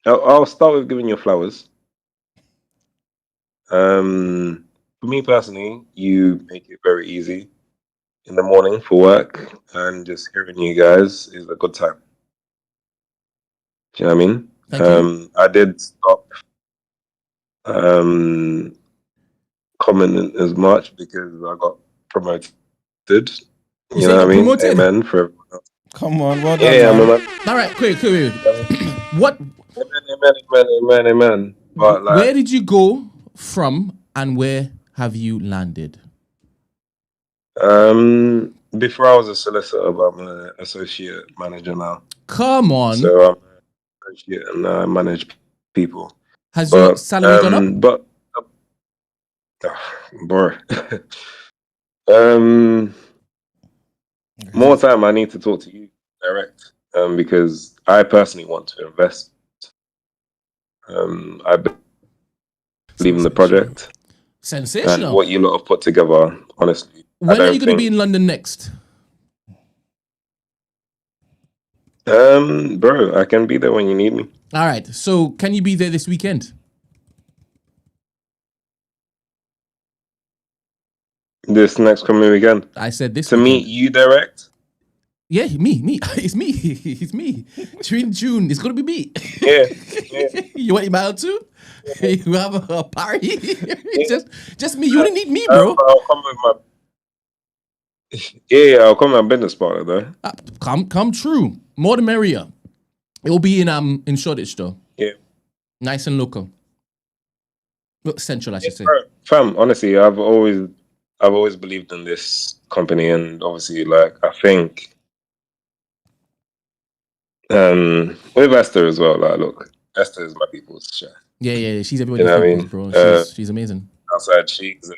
[SPEAKER 3] I'll start with giving you flowers. For me personally, you make it very easy in the morning for work, and just hearing you guys is a good time. Do you know what I mean?
[SPEAKER 2] Thank you.
[SPEAKER 3] I did stop commenting as much because I got promoted.
[SPEAKER 2] You
[SPEAKER 3] You
[SPEAKER 2] say
[SPEAKER 3] know
[SPEAKER 2] you
[SPEAKER 3] what I
[SPEAKER 2] got
[SPEAKER 3] mean?
[SPEAKER 2] promoted?
[SPEAKER 3] Amen for everyone else.
[SPEAKER 1] Come on, well done,
[SPEAKER 3] Yeah, I'm a
[SPEAKER 1] man.
[SPEAKER 3] man.
[SPEAKER 2] All right, quick. What?
[SPEAKER 3] Amen. But like,
[SPEAKER 2] Where did you go from, and where have you landed?
[SPEAKER 3] before I was a solicitor, but I'm an associate manager now.
[SPEAKER 2] Come on.
[SPEAKER 3] So I'm an associate and I manage people.
[SPEAKER 2] Has your salary gone up?
[SPEAKER 3] But bro, more time I need to talk to you direct. Because I personally want to invest. I believe in the project
[SPEAKER 2] Sensational.
[SPEAKER 3] and what you lot have put together. Honestly,
[SPEAKER 2] When are you going to be in London next?
[SPEAKER 3] Bro, I can be there when you need me.
[SPEAKER 2] All right. So can you be there this weekend?
[SPEAKER 3] This next coming weekend.
[SPEAKER 2] I said this
[SPEAKER 3] To
[SPEAKER 2] weekend.
[SPEAKER 3] meet you direct.
[SPEAKER 2] Yeah, me. It's me. It's me. During June, it's gonna be me.
[SPEAKER 3] Yeah.
[SPEAKER 2] You want your out too? You have a party? just me. You didn't need me, bro.
[SPEAKER 3] I'll come with my. Yeah, I'll come with my business partner though.
[SPEAKER 2] Come true. More the merrier. It will be in Shoreditch though.
[SPEAKER 3] Yeah.
[SPEAKER 2] Nice and local. Well, central, I should say.
[SPEAKER 3] Fam, honestly, I've always believed in this company, and obviously, like, I think with Esther as well. Like, look, Esther is my people's chef.
[SPEAKER 2] Yeah. She's everybody's people's, bro. She's amazing.
[SPEAKER 3] Outside, she's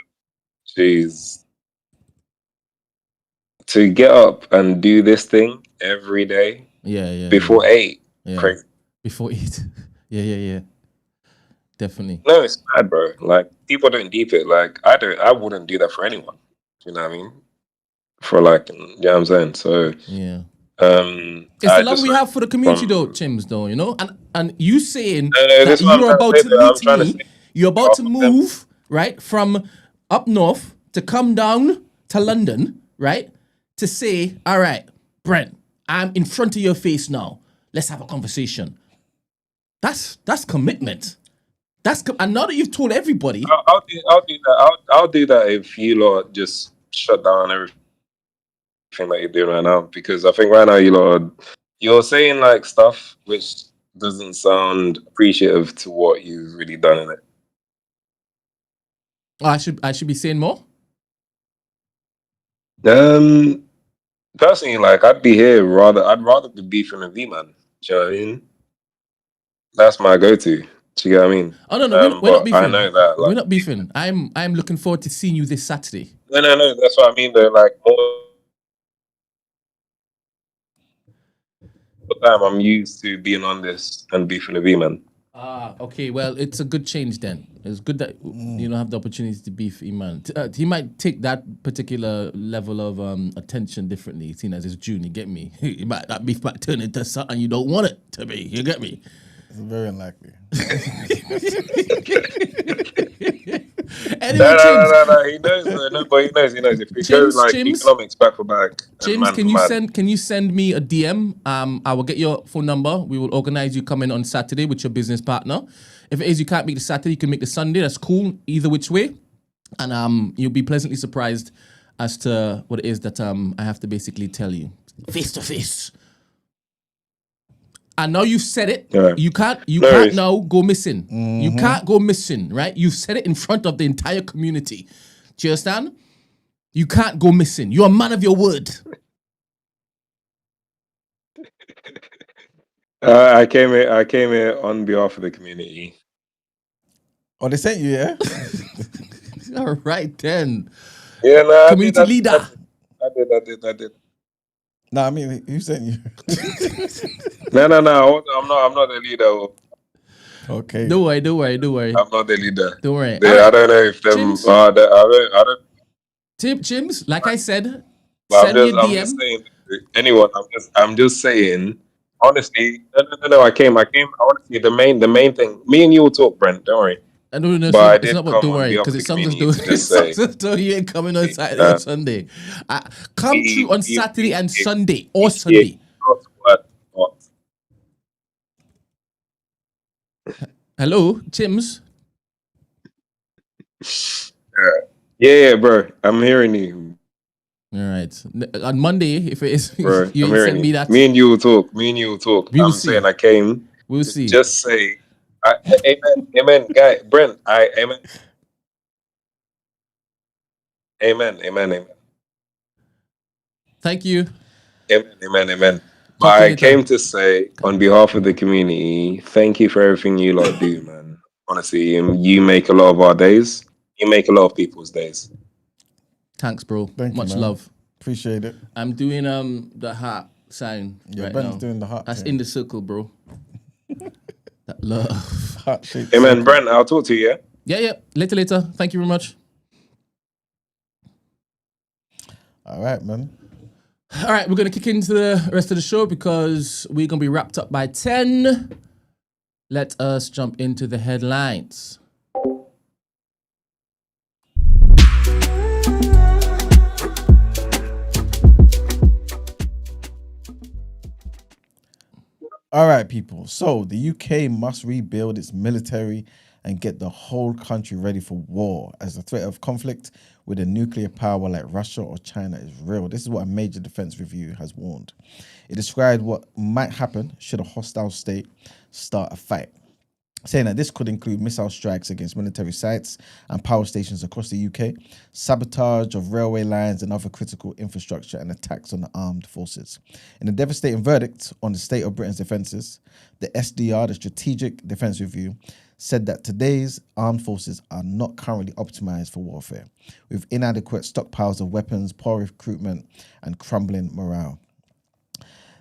[SPEAKER 3] to get up and do this thing every day.
[SPEAKER 2] Yeah.
[SPEAKER 3] Before 8.
[SPEAKER 2] Yeah.
[SPEAKER 3] Crazy.
[SPEAKER 2] Before 8. Yeah. Definitely.
[SPEAKER 3] No, it's bad, bro. Like, people don't deep it. Like, I wouldn't do that for anyone. You know what I mean? For like, you know what I'm saying? So
[SPEAKER 2] yeah.
[SPEAKER 3] It's
[SPEAKER 2] the love we have for the community though, Chims, though, you know? And you saying that you're about to meet me, you're about to move, right, from up north to come down to London, right? To say, all right, Brent, I'm in front of your face now. Let's have a conversation. That's commitment. And now that you've told everybody,
[SPEAKER 3] I'll do that. I'll do that if you lot just shut down everything that you're doing right now. Because I think right now you're saying like stuff which doesn't sound appreciative to what you've really done in it.
[SPEAKER 2] I should be saying more.
[SPEAKER 3] Personally, like I'd rather be beefing with V-Man. Do you know what I mean? That's my go-to. Do you get what I mean?
[SPEAKER 2] Oh no, we're not
[SPEAKER 3] But I
[SPEAKER 2] beefing.
[SPEAKER 3] know that
[SPEAKER 2] We're
[SPEAKER 3] like
[SPEAKER 2] not beefing. I'm looking forward to seeing you this Saturday.
[SPEAKER 3] no. That's what I mean though. Like more of the time, I'm used to being on this and beefing with V-Man.
[SPEAKER 2] Okay. Well, it's a good change then. It's good that you don't have the opportunity to beef Iman. He might take that particular level of attention differently, seeing as it's June. You get me? That beef might turn into something you don't want it to be. You get me?
[SPEAKER 1] It's very unlikely.
[SPEAKER 2] Anyway,
[SPEAKER 3] No. He knows. No, but he knows. If we go like economics back for back, and man
[SPEAKER 2] can
[SPEAKER 3] for
[SPEAKER 2] you
[SPEAKER 3] man.
[SPEAKER 2] can you send me a DM? I will get your phone number. We will organize you coming on Saturday with your business partner. If it is you can't make the Saturday, you can make the Sunday. That's cool. Either which way, and you'll be pleasantly surprised as to what it is that I have to basically tell you face to face. And now you've said it.
[SPEAKER 3] Yeah.
[SPEAKER 2] You can't
[SPEAKER 3] worries.
[SPEAKER 2] now go missing. You can't go missing, right? You've said it in front of the entire community. Do you understand? You can't go missing. You're a man of your word.
[SPEAKER 3] I came here on behalf of the community.
[SPEAKER 1] Oh, they sent you, yeah?
[SPEAKER 2] All right then.
[SPEAKER 3] Yeah, no,
[SPEAKER 2] Community leader.
[SPEAKER 3] I did.
[SPEAKER 1] No, I mean, who sent you?
[SPEAKER 3] No. I'm not the leader.
[SPEAKER 1] Okay.
[SPEAKER 2] Don't worry.
[SPEAKER 3] I'm not the leader.
[SPEAKER 2] Don't worry.
[SPEAKER 3] I don't know if them.
[SPEAKER 2] Chims?
[SPEAKER 3] I don't.
[SPEAKER 2] Chims, like I said,
[SPEAKER 3] But
[SPEAKER 2] send me a
[SPEAKER 3] I'm just
[SPEAKER 2] DM.
[SPEAKER 3] saying. Anyone. I'm just saying. Honestly, no. I came. Honestly, the main thing. Me and you will talk, Brent. Don't worry.
[SPEAKER 2] No,
[SPEAKER 3] But I
[SPEAKER 2] it's
[SPEAKER 3] did
[SPEAKER 2] not about
[SPEAKER 3] come
[SPEAKER 2] don't
[SPEAKER 3] on
[SPEAKER 2] worry,
[SPEAKER 3] behalf
[SPEAKER 2] because
[SPEAKER 3] of
[SPEAKER 2] it
[SPEAKER 3] the
[SPEAKER 2] sounds as
[SPEAKER 3] community
[SPEAKER 2] though
[SPEAKER 3] to just say,
[SPEAKER 2] you ain't coming on Saturday or Sunday. Come through on Saturday and Sunday or Sunday.
[SPEAKER 3] What?
[SPEAKER 2] Hello, Chims.
[SPEAKER 3] Yeah, bro. I'm hearing you,
[SPEAKER 2] All right. On Monday, if it is,
[SPEAKER 3] bro.
[SPEAKER 2] you
[SPEAKER 3] I'm
[SPEAKER 2] ain't
[SPEAKER 3] hearing
[SPEAKER 2] send me
[SPEAKER 3] you.
[SPEAKER 2] that.
[SPEAKER 3] Me and you will talk.
[SPEAKER 2] We will
[SPEAKER 3] I'm
[SPEAKER 2] see.
[SPEAKER 3] saying I came
[SPEAKER 2] We'll
[SPEAKER 3] to
[SPEAKER 2] see.
[SPEAKER 3] just say, amen, guy, Brent. Amen.
[SPEAKER 2] Thank you.
[SPEAKER 3] Amen. But
[SPEAKER 2] Talk to you
[SPEAKER 3] I
[SPEAKER 2] later.
[SPEAKER 3] came to say, on behalf of the community, thank you for everything you lot do, man. Honestly, you make a lot of our days. You make a lot of people's days.
[SPEAKER 2] Thanks, bro.
[SPEAKER 1] Thank you,
[SPEAKER 2] Much
[SPEAKER 1] man.
[SPEAKER 2] love.
[SPEAKER 1] Appreciate it.
[SPEAKER 2] I'm doing the heart sign right
[SPEAKER 1] Ben's
[SPEAKER 2] now.
[SPEAKER 1] doing the heart
[SPEAKER 2] That's
[SPEAKER 1] thing.
[SPEAKER 2] in the circle, bro. That love.
[SPEAKER 1] Heart-shaped
[SPEAKER 3] Amen,
[SPEAKER 1] circle.
[SPEAKER 3] Brent. I'll talk to you. Yeah.
[SPEAKER 2] Yeah. Later. Thank you very much.
[SPEAKER 1] All right, man.
[SPEAKER 2] All right, we're going to kick into the rest of the show because we're going to be wrapped up by 10. Let us jump into the headlines.
[SPEAKER 1] All right, people. So the UK must rebuild its military and get the whole country ready for war as the threat of conflict with a nuclear power like Russia or China is real. This is what a major defense review has warned. It described what might happen should a hostile state start a fight, saying that this could include missile strikes against military sites and power stations across the UK, sabotage of railway lines and other critical infrastructure, and attacks on the armed forces. In a devastating verdict on the state of Britain's defences, the SDR, the Strategic Defence Review, said that today's armed forces are not currently optimised for warfare, with inadequate stockpiles of weapons, poor recruitment, and crumbling morale.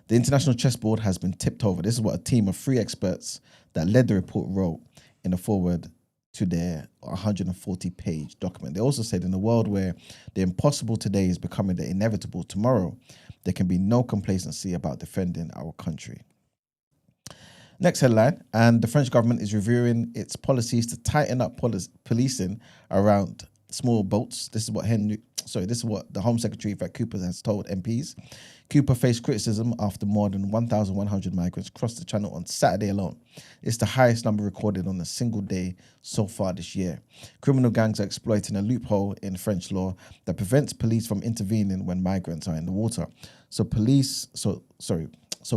[SPEAKER 1] The international chessboard has been tipped over. This is what a team of 3 experts that led the report wrote in the foreword to their 140-page document. They also said in a world where the impossible today is becoming the inevitable tomorrow, there can be no complacency about defending our country. Next headline, and the French government is reviewing its policies to tighten up policing around small boats. This is what the Home Secretary Yvette Cooper has told MPs. Cooper faced criticism after more than 1,100 migrants crossed the channel on Saturday alone. It's the highest number recorded on a single day so far this year. Criminal gangs are exploiting a loophole in French law that prevents police from intervening when migrants are in the water. So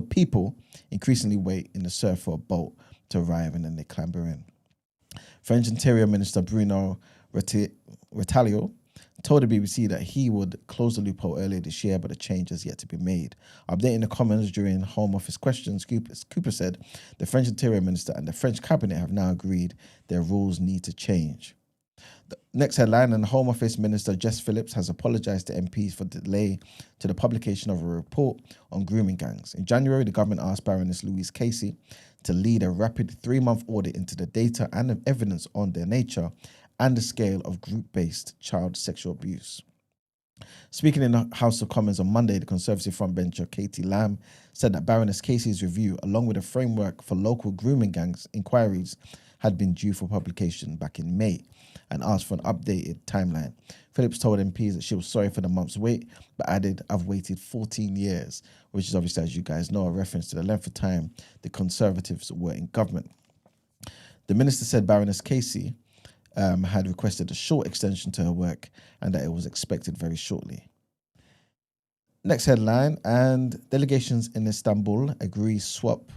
[SPEAKER 1] people increasingly wait in the surf for a boat to arrive and then they clamber in. French Interior Minister Bruno Retailleau told the BBC that he would close the loophole earlier this year, but a change has yet to be made. Updating the Commons during Home Office questions, Cooper said the French Interior Minister and the French Cabinet have now agreed their rules need to change. The next headline, and Home Office Minister Jess Phillips has apologised to MPs for delay to the publication of a report on grooming gangs. In January, the government asked Baroness Louise Casey to lead a rapid 3-month audit into the data and the evidence on their nature and the scale of group-based child sexual abuse. Speaking in the House of Commons on Monday, the Conservative frontbencher Katie Lamb said that Baroness Casey's review, along with a framework for local grooming gangs inquiries, had been due for publication back in May and asked for an updated timeline. Phillips told MPs that she was sorry for the month's wait, but added, "I've waited 14 years, which is obviously, as you guys know, a reference to the length of time the Conservatives were in government. The minister said Baroness Casey had requested a short extension to her work and that it was expected very shortly. Next headline, and delegations in Istanbul agree swap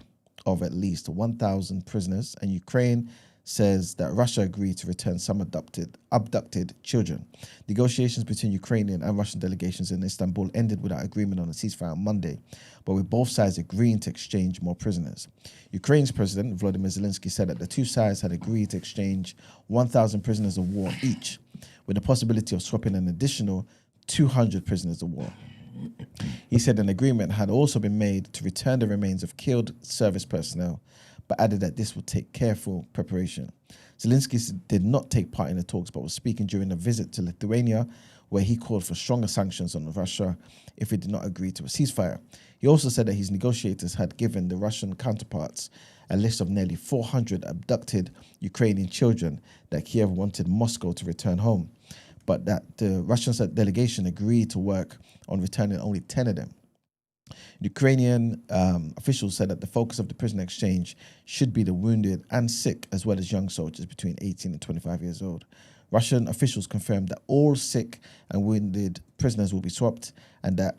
[SPEAKER 1] of at least 1,000 prisoners, and Ukraine says that Russia agreed to return some abducted children. Negotiations between Ukrainian and Russian delegations in Istanbul ended without agreement on a ceasefire on Monday, but with both sides agreeing to exchange more prisoners. Ukraine's President Volodymyr Zelensky said that the two sides had agreed to exchange 1,000 prisoners of war each, with the possibility of swapping an additional 200 prisoners of war. He said an agreement had also been made to return the remains of killed service personnel, but added that this would take careful preparation. Zelensky did not take part in the talks, but was speaking during a visit to Lithuania, where he called for stronger sanctions on Russia if it did not agree to a ceasefire. He also said that his negotiators had given the Russian counterparts a list of nearly 400 abducted Ukrainian children that Kiev wanted Moscow to return home, but that the Russian delegation agreed to work on returning only 10 of them. Ukrainian officials said that the focus of the prison exchange should be the wounded and sick, as well as young soldiers between 18 and 25 years old. Russian officials confirmed that all sick and wounded prisoners will be swapped and that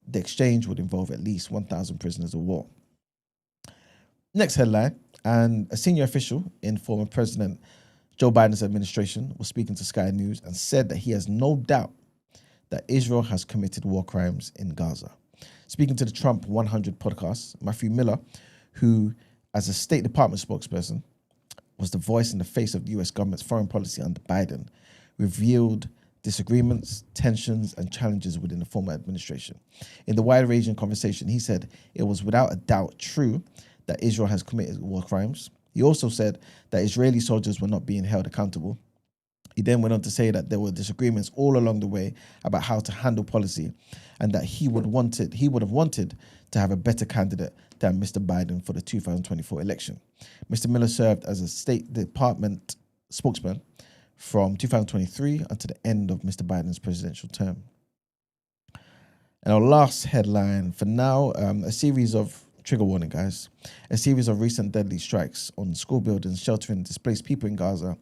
[SPEAKER 1] the exchange would involve at least 1,000 prisoners of war. Next headline, and a senior official in former President Joe Biden's administration was speaking to Sky News and said that he has no doubt that Israel has committed war crimes in Gaza. Speaking to the Trump 100 podcast, Matthew Miller, who, as a State Department spokesperson, was the voice and the face of the US government's foreign policy under Biden, revealed disagreements, tensions, and challenges within the former administration. In the wide-ranging conversation, he said it was without a doubt true that Israel has committed war crimes. He also said that Israeli soldiers were not being held accountable. He then went on to say that there were disagreements all along the way about how to handle policy, and that he would have wanted to have a better candidate than Mr. Biden for the 2024 election. Mr. Miller served as a State Department spokesman from 2023 until the end of Mr. Biden's presidential term. And our last headline for now, a series of, trigger warning guys, a series of recent deadly strikes on school buildings sheltering displaced people in Gaza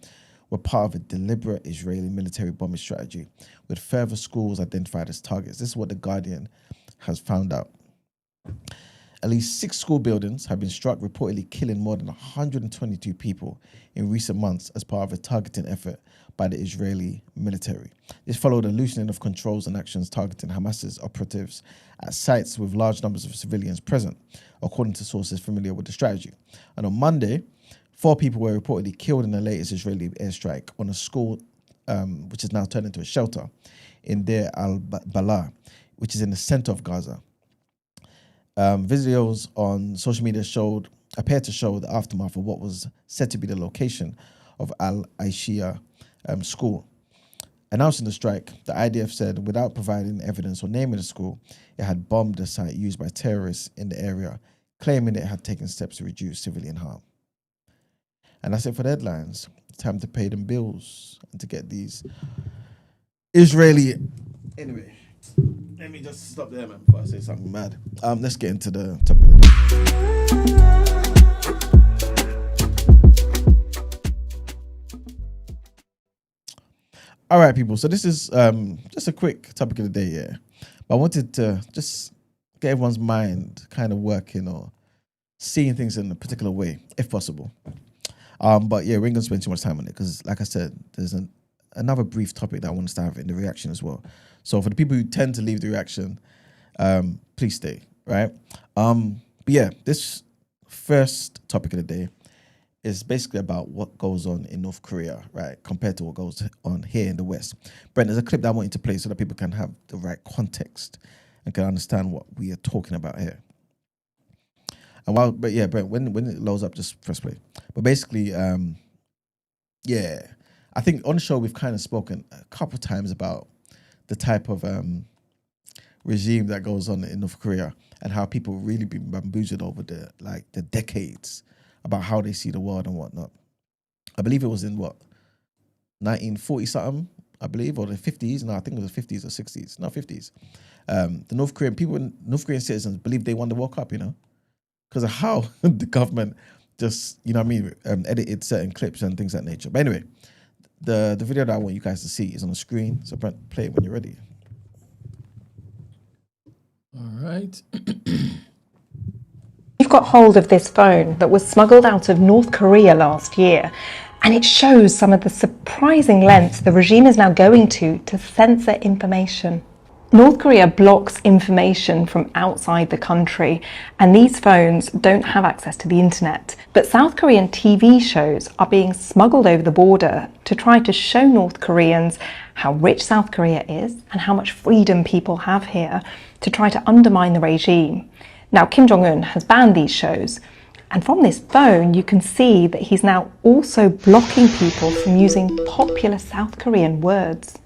[SPEAKER 1] were part of a deliberate Israeli military bombing strategy, with further schools identified as targets. This is what The Guardian has found out. At least 6 school buildings have been struck, reportedly killing more than 122 people in recent months as part of a targeting effort by the Israeli military. This followed a loosening of controls and actions targeting Hamas's operatives at sites with large numbers of civilians present, according to sources familiar with the strategy. And on Monday, 4 people were reportedly killed in the latest Israeli airstrike on a school, which is now turned into a shelter, in Deir al-Balah, which is in the center of Gaza. Videos on social media appeared to show the aftermath of what was said to be the location of Al-Aishia school. Announcing the strike, the IDF said, without providing evidence or naming the school, it had bombed the site used by terrorists in the area, claiming it had taken steps to reduce civilian harm. And that's it for the headlines. time to pay them bills and to get these Israeli. Anyway, let me just stop there, man, before I say something mad. Let's get into the topic of the day. All right, people. So this is just a quick topic of the day, yeah. But I wanted to just get everyone's mind kind of working or seeing things in a particular way, if possible. But yeah, we ain't gonna spend too much time on it because, like I said, there's another brief topic that I want us to have in the reaction as well. So for the people who tend to leave the reaction, please stay, right? But yeah, this first topic of the day is basically about what goes on in North Korea, right, compared to what goes on here in the West. Brent, there's a clip that I want you to play so that people can have the right context and can understand what we are talking about here. And but yeah, Brent, when it loads up, just press play. But basically, yeah, I think on the show we've kind of spoken a couple of times about the type of regime that goes on in North Korea and how people really been bamboozled over the decades about how they see the world and whatnot. I believe it was in 1940 something, I believe, or the 50s. No, I think it was the 50s or 60s. No, 50s. The North Korean citizens believe they won the World Cup, because of how the government just, edited certain clips and things of that nature. But anyway, the video that I want you guys to see is on the screen. So Brent, play it when you're ready.
[SPEAKER 2] All right.
[SPEAKER 4] We've got hold of this phone that was smuggled out of North Korea last year, and it shows some of the surprising lengths the regime is now going to censor information. North Korea blocks information from outside the country, and these phones don't have access to the internet. But South Korean TV shows are being smuggled over the border to try to show North Koreans how rich South Korea is and how much freedom people have here, to try to undermine the regime. Now, Kim Jong-un has banned these shows, and from this phone you can see that he's now also blocking people from using popular South Korean words.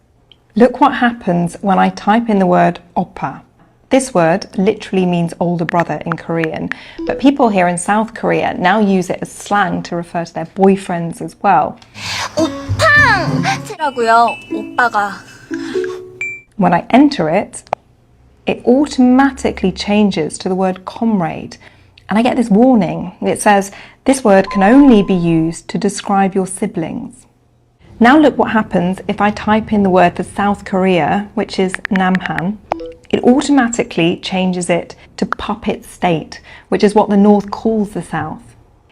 [SPEAKER 4] Look what happens when I type in the word oppa. This word literally means older brother in Korean, but people here in South Korea now use it as slang to refer to their boyfriends as well.
[SPEAKER 5] 오팡이라고요, 오빠가.
[SPEAKER 4] When I enter it, it automatically changes to the word comrade, and I get this warning. It says this word can only be used to describe your siblings. Now look what happens if I type in the word for South Korea, which is Namhan. It automatically changes it to puppet state, which is what the North calls the South.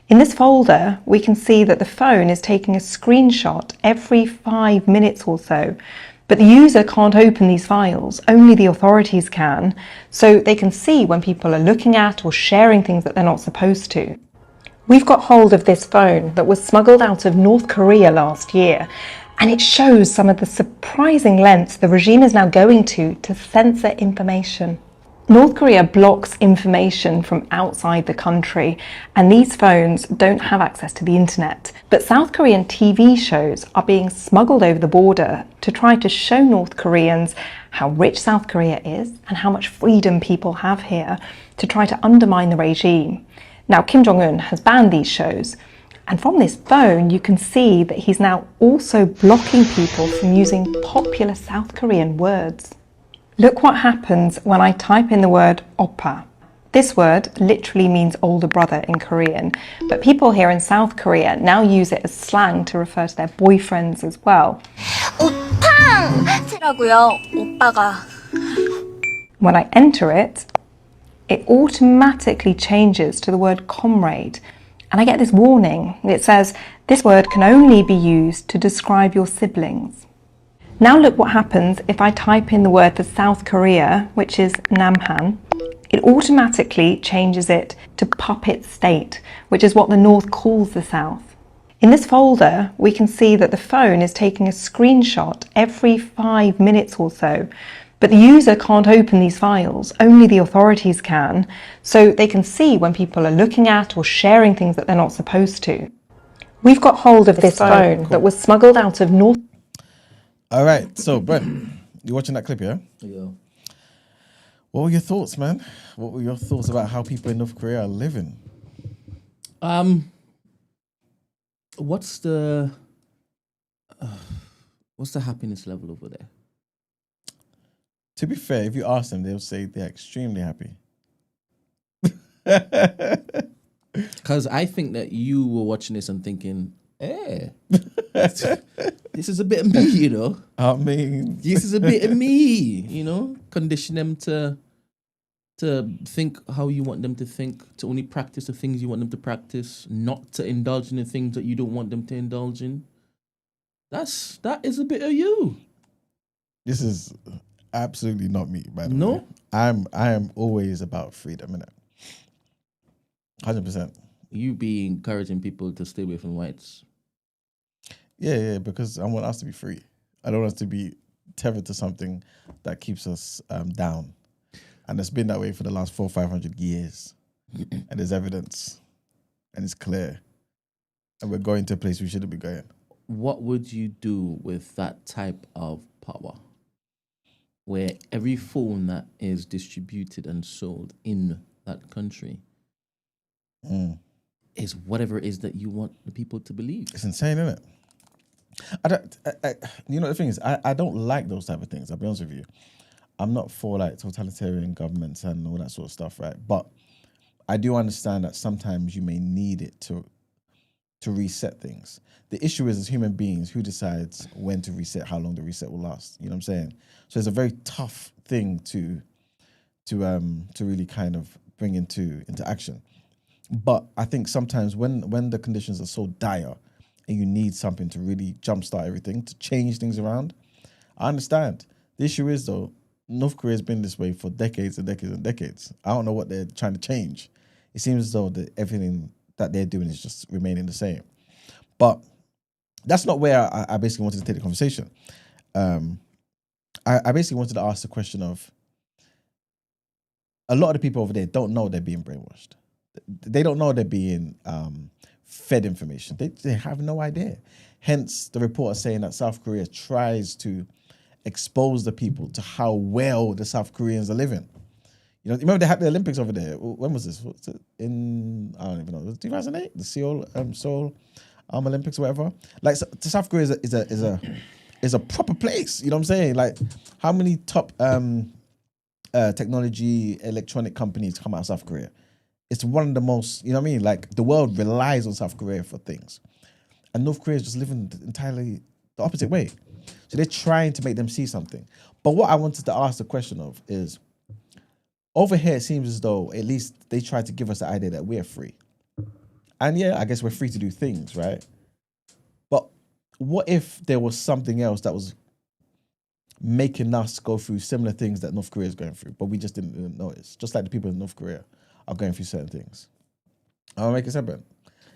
[SPEAKER 4] In this folder, we can see that the phone is taking a screenshot every 5 minutes or so, but the user can't open these files, only the authorities can, so they can see when people are looking at or sharing things that they're not supposed to. We've got hold of this phone that was smuggled out of North Korea last year, and it shows some of the surprising lengths the regime is now going to censor information. North Korea blocks information from outside the country, and these phones don't have access to the internet. But South Korean TV shows are being smuggled over the border to try to show North Koreans how rich South Korea is and how much freedom people have here, to try to undermine the regime. Now, Kim Jong-un has banned these shows, and from this phone you can see that he's now also blocking people from using popular South Korean words. Look what happens when I type in the word oppa. This word literally means older brother in Korean, but people here in South Korea now use it as slang to refer to their boyfriends as well.
[SPEAKER 5] 오팡이라고요, 오빠가.
[SPEAKER 4] When I enter it, it automatically changes to the word comrade, and I get this warning. It says this word can only be used to describe your siblings. Now look what happens if I type in the word for South Korea, which is Namhan. It automatically changes it to puppet state, which is what the North calls the South. In this folder, we can see that the phone is taking a screenshot every 5 minutes or so, but the user can't open these files, only the authorities can, so they can see when people are looking at or sharing things that they're not supposed to. We've got hold of this phone that was smuggled out of North...
[SPEAKER 1] All right, so Brent, you watching that clip, yeah?
[SPEAKER 2] Yeah.
[SPEAKER 1] What were your thoughts, man? What were your thoughts about how people in North Korea are living?
[SPEAKER 2] What's the What's the happiness level over there?
[SPEAKER 1] To be fair, if you ask them, they'll say they're extremely happy.
[SPEAKER 2] Because I think that you were watching this and thinking, this is a bit of me, you know.
[SPEAKER 1] I mean,
[SPEAKER 2] This is a bit of me, you know. Condition them to think how you want them to think, to only practice the things you want them to practice, not to indulge in the things that you don't want them to indulge in. That is a bit of you.
[SPEAKER 1] this is absolutely not me, by the
[SPEAKER 2] No?
[SPEAKER 1] way. I am always about freedom, innit? 100%.
[SPEAKER 2] You be encouraging people to stay away from whites.
[SPEAKER 1] Yeah, because I want us to be free. I don't want us to be tethered to something that keeps us down. And it's been that way for the last 400-500 years. And there's evidence. And it's clear. And we're going to a place we shouldn't be going.
[SPEAKER 2] What would you do with that type of power? Where every phone that is distributed and sold in that country is whatever it is that you want the people to believe.
[SPEAKER 1] It's insane, isn't it? You know, the thing is, I don't like those type of things. I'll be honest with you. I'm not for like totalitarian governments and all that sort of stuff, right? But I do understand that sometimes you may need it to reset things. The issue is, as human beings, who decides when to reset, how long the reset will last? You know what I'm saying? So it's a very tough thing to really kind of bring into action. But I think sometimes when the conditions are so dire and you need something to really jumpstart everything, to change things around, I understand. The issue is, though, North Korea has been this way for decades and decades and decades. I don't know what they're trying to change. It seems as though that everything that they're doing is just remaining the same. But that's not where I basically wanted to take the conversation. I basically wanted to ask the question of, a lot of the people over there don't know they're being brainwashed. They don't know they're being fed information. They have no idea. Hence, the report is saying that South Korea tries to expose the people to how well the South Koreans are living. You know, remember they had the Olympics over there. When was this? Was it in, I don't even know. Was it 2008? The Seoul Olympics, or whatever. Like, so, South Korea is a proper place. You know what I'm saying? Like, how many top technology, electronic companies come out of South Korea? It's one of the most, you know what I mean? Like, the world relies on South Korea for things. And North Korea is just living entirely the opposite way. So they're trying to make them see something. But what I wanted to ask the question of is, over here, it seems as though at least they try to give us the idea that we're free. And yeah, I guess we're free to do things, right? But what if there was something else that was making us go through similar things that North Korea is going through, but we just didn't notice? Just like the people in North Korea are going through certain things. I'll make it simple.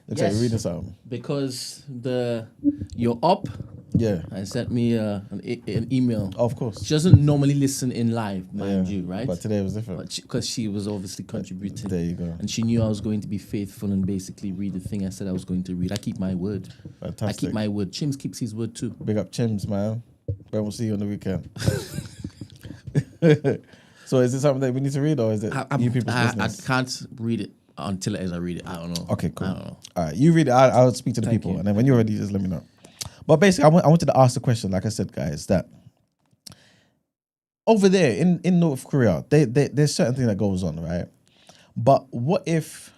[SPEAKER 1] Looks like you're reading something.
[SPEAKER 2] Because you're up.
[SPEAKER 1] Yeah.
[SPEAKER 2] And sent me an email.
[SPEAKER 1] Oh, of course.
[SPEAKER 2] She doesn't normally listen in live, mind you, right?
[SPEAKER 1] But today was different.
[SPEAKER 2] Because she was obviously contributing.
[SPEAKER 1] There you go.
[SPEAKER 2] And she knew I was going to be faithful and basically read the thing I said I was going to read. I keep my word.
[SPEAKER 1] Fantastic.
[SPEAKER 2] I keep my word. Chims keeps his word too.
[SPEAKER 1] Big up Chims, man. But we'll see you on the weekend. So is it something that we need to read, or is it you people's business?
[SPEAKER 2] I can't read it until I read it. I don't know.
[SPEAKER 1] Okay, cool.
[SPEAKER 2] I don't know.
[SPEAKER 1] All right, you read it. I'll speak to the
[SPEAKER 2] Thank
[SPEAKER 1] people,
[SPEAKER 2] you.
[SPEAKER 1] and then when you're ready, just let me know. But basically, I wanted to ask the question, like I said, guys, that over there in North Korea, there's certain thing that goes on, right? But what if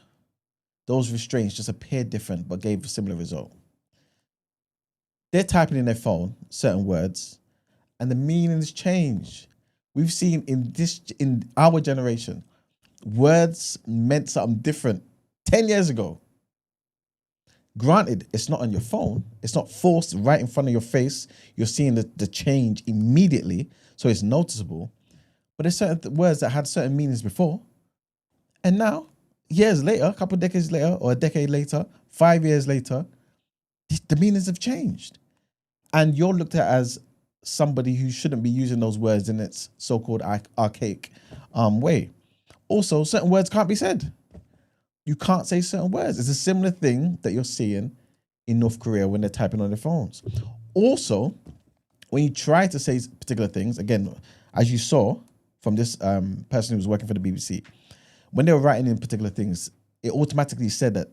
[SPEAKER 1] those restraints just appeared different but gave a similar result? They're typing in their phone certain words, and the meanings change. We've seen in our generation, words meant something different 10 years ago. Granted, it's not on your phone. It's not forced right in front of your face. You're seeing the change immediately, so it's noticeable. But there's certain words that had certain meanings before. And now, years later, a couple of decades later, or a decade later, 5 years later, the meanings have changed. And you're looked at as somebody who shouldn't be using those words in its so-called archaic way. Also, certain words can't be said. You can't say certain words. It's a similar thing that you're seeing in North Korea when they're typing on their phones. Also, when you try to say particular things, again, as you saw from this person who was working for the BBC, when they were writing in particular things, it automatically said that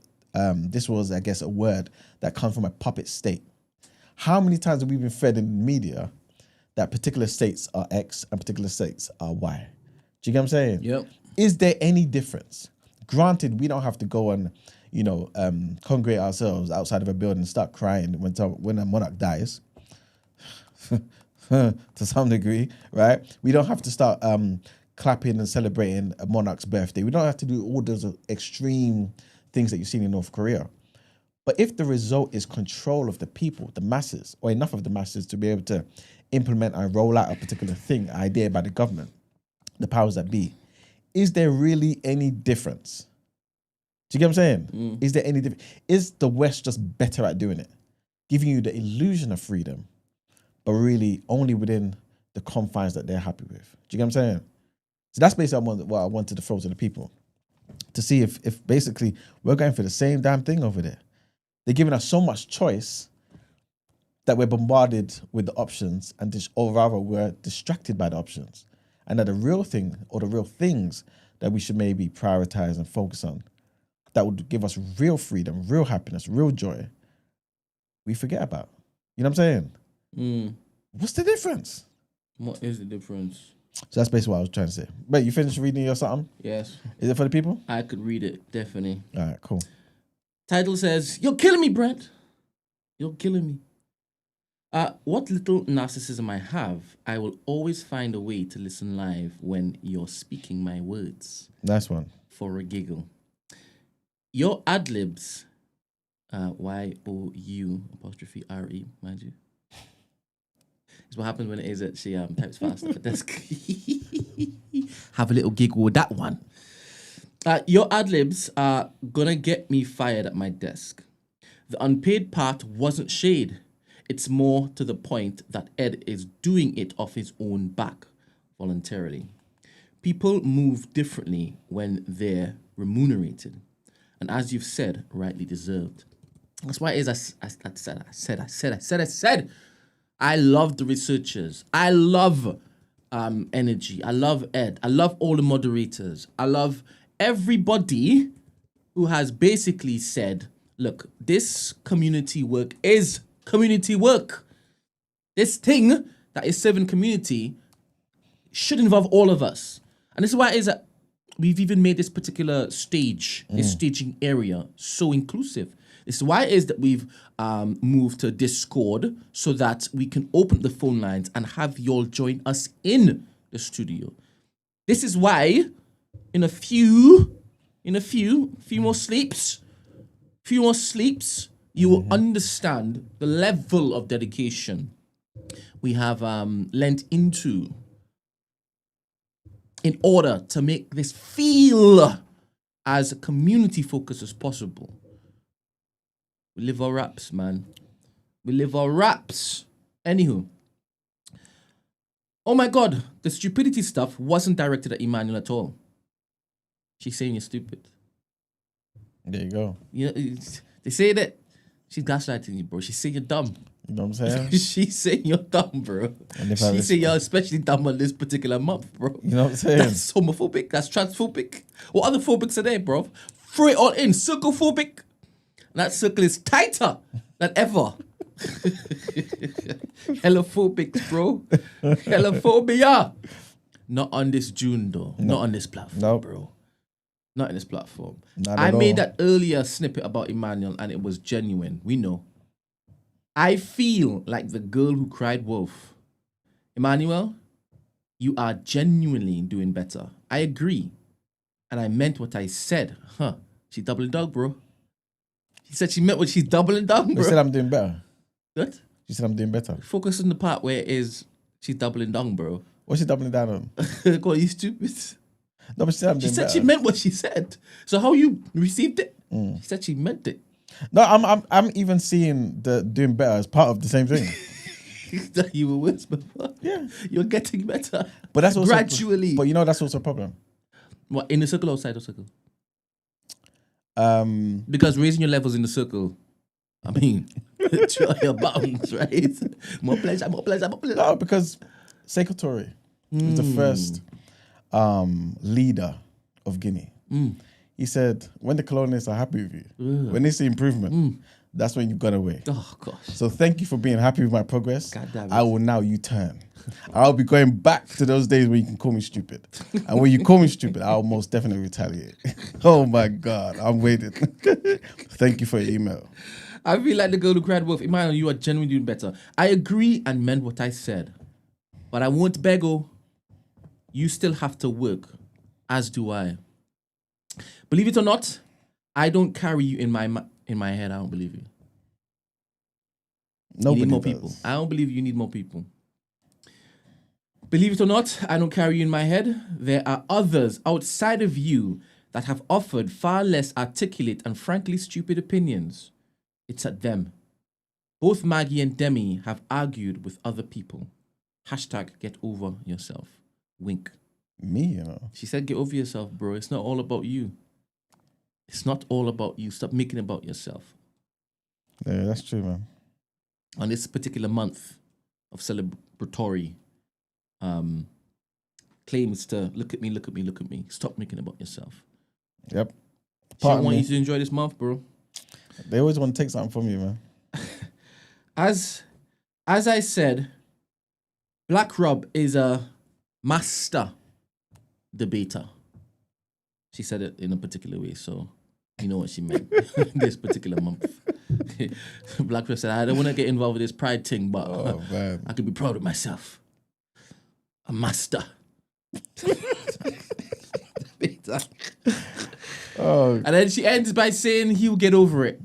[SPEAKER 1] this was, I guess, a word that comes from a puppet state. How many times have we been fed in the media that particular states are X and particular states are Y? Do you get what I'm saying?
[SPEAKER 2] Yep.
[SPEAKER 1] Is there any difference? Granted, we don't have to go and, congregate ourselves outside of a building and start crying when a monarch dies. To some degree, right? We don't have to start clapping and celebrating a monarch's birthday. We don't have to do all those extreme things that you've seen in North Korea. But if the result is control of the people, the masses, or enough of the masses to be able to implement and roll out a particular idea by the government, the powers that be, is there really any difference? Do you get what I'm saying? Is there any difference? Is the West just better at doing it? Giving you the illusion of freedom, but really only within the confines that they're happy with. Do you get what I'm saying? So that's basically what I wanted to throw to the people, to see if basically we're going for the same damn thing over there. They're giving us so much choice that we're bombarded with the options, or rather we're distracted by the options. And that the real thing, or the real things that we should maybe prioritize and focus on, that would give us real freedom, real happiness, real joy, we forget about. You know what I'm saying? What's the difference?
[SPEAKER 2] What is the difference?
[SPEAKER 1] So that's basically what I was trying to say. Wait, you finished reading your something?
[SPEAKER 2] Yes.
[SPEAKER 1] Is it for the people?
[SPEAKER 2] I could read it, definitely.
[SPEAKER 1] All right, cool.
[SPEAKER 2] Title says, "You're killing me, Brent. You're killing me. What little narcissism I have, I will always find a way to listen live when you're speaking my words."
[SPEAKER 1] Nice one.
[SPEAKER 2] For a giggle. Your ad-libs, Y-O-U''re, mind you. It's what happens when it is that she types fast at the desk. Have a little giggle with that one. Your ad-libs are gonna get me fired at my desk. The unpaid part wasn't shade. It's more to the point that Ed is doing it off his own back, voluntarily. People move differently when they're remunerated. And as you've said, rightly deserved. That's why it is I said. I love the researchers. I love Energy. I love Ed. I love all the moderators. I love everybody who has basically said, look, this community work is community work. This thing that is serving community should involve all of us. And this is why it is that we've even made this particular stage, this staging area, so inclusive. This is why it is that we've moved to Discord so that we can open the phone lines and have y'all join us in the studio. This is why in a few more sleeps, you will understand the level of dedication we have lent into in order to make this feel as community focused as possible. We live our raps, man. We live our raps. Anywho. Oh my God, the stupidity stuff wasn't directed at Emmanuel at all. She's saying you're stupid.
[SPEAKER 1] There you go.
[SPEAKER 2] You know, they say that she's gaslighting you, bro. She's saying you're dumb.
[SPEAKER 1] You know what I'm saying?
[SPEAKER 2] She's saying you're dumb, bro. She's saying you're especially dumb on this particular month, bro.
[SPEAKER 1] You know what I'm saying?
[SPEAKER 2] That's homophobic. That's transphobic. What other phobics are there, bro? Throw it all in. Circlephobic. That circle is tighter than ever. Hellophobics, bro. Hellophobia. Not on this June, though. No. Not on this platform, bro. Not in this platform. I made that earlier snippet about Emmanuel and it was genuine. We know. I feel like the girl who cried wolf. Emmanuel, you are genuinely doing better. I agree. And I meant what I said. She doubling dog, bro. She said she meant what she's doubling down, bro.
[SPEAKER 1] You said I'm doing better.
[SPEAKER 2] What?
[SPEAKER 1] She said I'm doing better.
[SPEAKER 2] Focus on the part where it is she's doubling down, bro.
[SPEAKER 1] What's she doubling down on?
[SPEAKER 2] God, you stupid.
[SPEAKER 1] No, but she said I'm doing better.
[SPEAKER 2] She said she meant what she said. So how you received it? She said she meant it.
[SPEAKER 1] No, I'm even seeing the doing better as part of the same thing.
[SPEAKER 2] You were worse before.
[SPEAKER 1] Yeah.
[SPEAKER 2] You're getting better.
[SPEAKER 1] But that's also
[SPEAKER 2] gradually.
[SPEAKER 1] But you know that's also a problem.
[SPEAKER 2] What, in the circle or outside the circle? Because raising your levels in the circle, I mean, try your bounds, right? More pleasure.
[SPEAKER 1] No, because Sekou Touré was the first leader of Guinea. He said, when the colonialists are happy with you, when they see improvement, that's when you've gone away.
[SPEAKER 2] Oh gosh.
[SPEAKER 1] So thank you for being happy with my progress.
[SPEAKER 2] God damn it.
[SPEAKER 1] I will now U-turn. I'll be going back to those days where you can call me stupid. And when you call me stupid, I'll most definitely retaliate. Oh my God, I'm waiting. Thank you for your email.
[SPEAKER 2] I feel like the girl who cried wolf. Emmanuel, you are genuinely doing better. I agree and meant what I said. But I won't beg. You still have to work, as do I. Believe it or not, I don't carry you in my head. I don't believe you.
[SPEAKER 1] Nobody
[SPEAKER 2] you need more
[SPEAKER 1] does.
[SPEAKER 2] people. I don't believe you need more people. Believe it or not, I don't carry you in my head. There are others outside of you that have offered far less articulate and frankly stupid opinions. It's at them. Both Maggie and Demi have argued with other people. Hashtag get over yourself. Wink.
[SPEAKER 1] Me, you know.
[SPEAKER 2] She said get over yourself, bro. It's not all about you. It's not all about you. Stop making it about yourself.
[SPEAKER 1] Yeah, that's true, man.
[SPEAKER 2] On this particular month of celebratory claims to look at me. Stop making it about yourself.
[SPEAKER 1] Yep.
[SPEAKER 2] She don't want you to enjoy this month, bro.
[SPEAKER 1] They always want to take something from you, man.
[SPEAKER 2] As I said, Black Rob is a master debater. She said it in a particular way, so you know what she meant this particular month. Black Rob said, I don't want to get involved with this pride thing, but I could be proud of myself. A master. And then she ends by saying he'll get over it.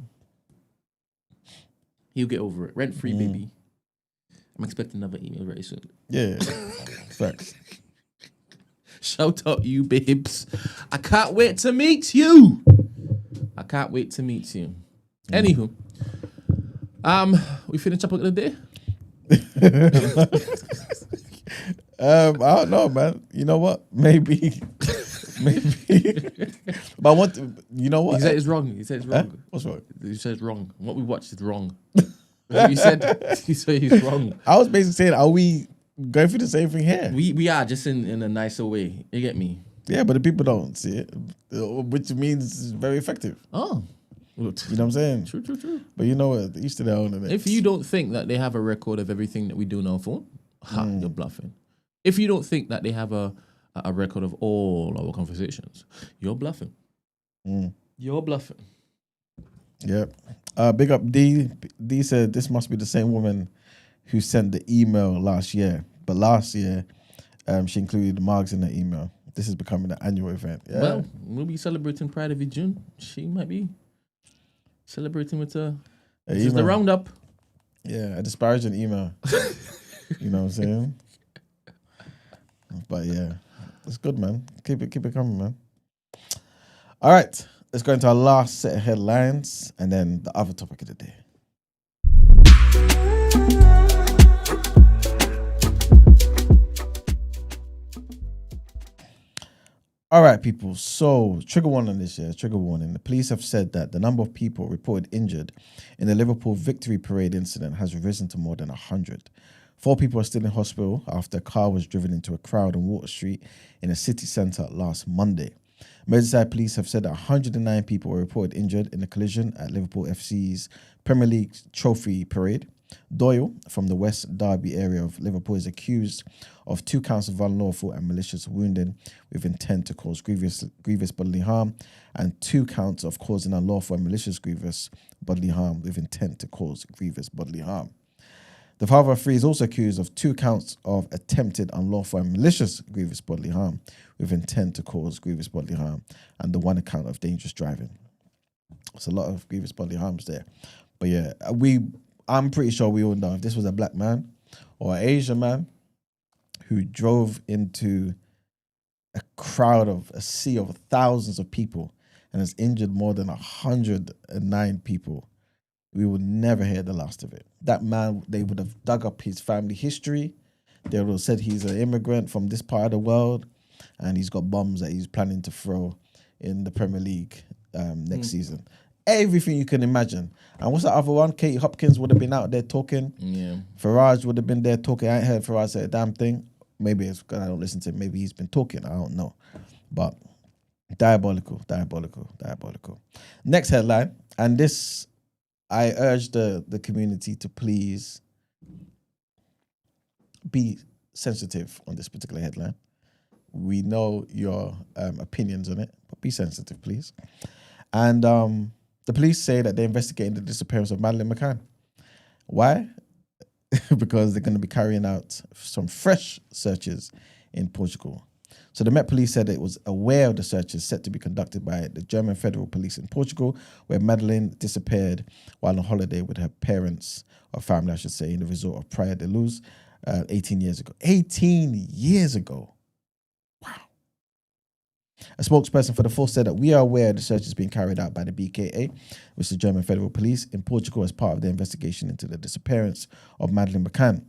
[SPEAKER 2] He'll get over it. Rent free, baby. I'm expecting another email very soon.
[SPEAKER 1] Yeah. Facts.
[SPEAKER 2] Shout out you, babes. I can't wait to meet you. Anywho, we finished up at the day.
[SPEAKER 1] I don't know, man. You know what? Maybe. But I want to, you know what?
[SPEAKER 2] He said it's wrong.
[SPEAKER 1] Huh? What's wrong?
[SPEAKER 2] He said it's wrong. What we watched is wrong. You said he's wrong.
[SPEAKER 1] I was basically saying, are we going through the same thing here?
[SPEAKER 2] We are just in a nicer way. You get me?
[SPEAKER 1] Yeah, but the people don't see it, which means it's very effective.
[SPEAKER 2] Oh.
[SPEAKER 1] You know what I'm saying?
[SPEAKER 2] True.
[SPEAKER 1] But you know what? Each to their own.
[SPEAKER 2] If you don't think that they have a record of everything that we do on our phone, you're bluffing. If you don't think that they have a record of all our conversations, you're bluffing. You're bluffing.
[SPEAKER 1] Yep. Big up D. D said this must be the same woman who sent the email last year. But last year, she included Margs in the email. This is becoming an annual event. Yeah.
[SPEAKER 2] Well, we'll be celebrating Pride of June. She might be celebrating with this is the roundup.
[SPEAKER 1] Yeah, a disparaging email. You know what I'm saying? But yeah, it's good, man. Keep it coming, man. All right, let's go into our last set of headlines and then the other topic of the day. All right, people. So, trigger warning on this year. Trigger warning. The police have said that the number of people reported injured in the Liverpool Victory Parade incident has risen to more than 100. 4 people are still in hospital after a car was driven into a crowd on Water Street in a city centre last Monday. Merseyside police have said that 109 people were reported injured in the collision at Liverpool FC's Premier League Trophy Parade. Doyle, from the West Derby area of Liverpool, is accused of 2 counts of unlawful and malicious wounding with intent to cause grievous bodily harm and 2 counts of causing unlawful and malicious grievous bodily harm with intent to cause grievous bodily harm. The father of 3 is also accused of 2 counts of attempted unlawful and malicious grievous bodily harm with intent to cause grievous bodily harm and the 1 count of dangerous driving. It's a lot of grievous bodily harms there. But yeah, I'm pretty sure we all know if this was a black man or an Asian man who drove into a crowd of a sea of thousands of people and has injured more than 109 people, we would never hear the last of it. That man, they would have dug up his family history. They would have said he's an immigrant from this part of the world and he's got bombs that he's planning to throw in the Premier League next season. Everything you can imagine. And what's that other one? Katie Hopkins would have been out there talking. Yeah. Farage would have been there talking. I ain't heard Farage say a damn thing. Maybe it's because I don't listen to him. Maybe he's been talking. I don't know. But diabolical. Next headline. And this I urge the community to please be sensitive on this particular headline. We know your opinions on it, but be sensitive, please. And the police say that they're investigating the disappearance of Madeleine McCann. Why? Because they're going to be carrying out some fresh searches in Portugal. So the Met Police said it was aware of the searches set to be conducted by the German Federal Police in Portugal, where Madeleine disappeared while on holiday with her parents, or family, I should say, in the resort of Praia de Luz 18 years ago. 18 years ago. Wow. A spokesperson for the force said that we are aware the search is being carried out by the BKA, which is the German Federal Police in Portugal, as part of their investigation into the disappearance of Madeleine McCann.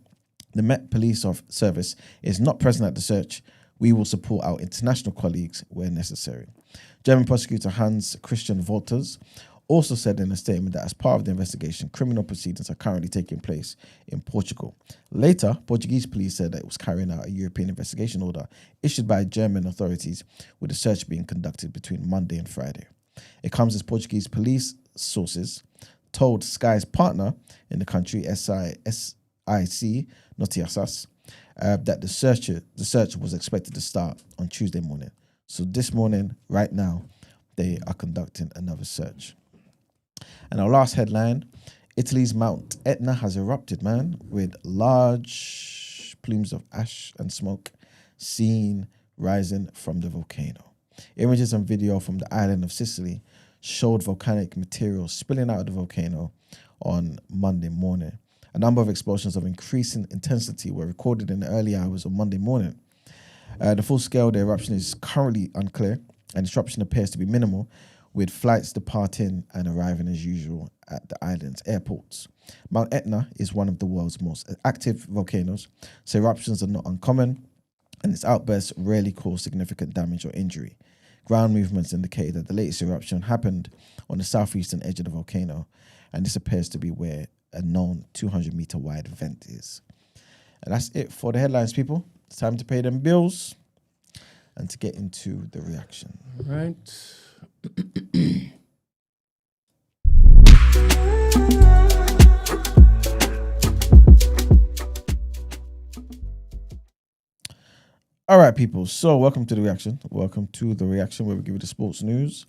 [SPEAKER 1] The Met Police Service is not present at the search. We will support our international colleagues where necessary. German prosecutor Hans Christian Wolters also said in a statement that as part of the investigation, criminal proceedings are currently taking place in Portugal. Later, Portuguese police said that it was carrying out a European investigation order issued by German authorities, with the search being conducted between Monday and Friday. It comes as Portuguese police sources told Sky's partner in the country, SIC Noticias, that the search was expected to start on Tuesday morning. So this morning, right now, they are conducting another search. And our last headline, Italy's Mount Etna has erupted, man, with large plumes of ash and smoke seen rising from the volcano. Images and video from the island of Sicily showed volcanic material spilling out of the volcano on Monday morning. A number of explosions of increasing intensity were recorded in the early hours of Monday morning. The full scale of the eruption is currently unclear, and disruption appears to be minimal, with flights departing and arriving as usual at the island's airports. Mount Etna is one of the world's most active volcanoes, so eruptions are not uncommon, and its outbursts rarely cause significant damage or injury. Ground movements indicate that the latest eruption happened on the southeastern edge of the volcano, and this appears to be where a known 200-meter wide vent is. And that's it for the headlines, people. It's time to pay them bills and to get into the reaction.
[SPEAKER 2] Right.
[SPEAKER 1] All right, people. So welcome to the reaction. Welcome to the reaction where we give you the sports news.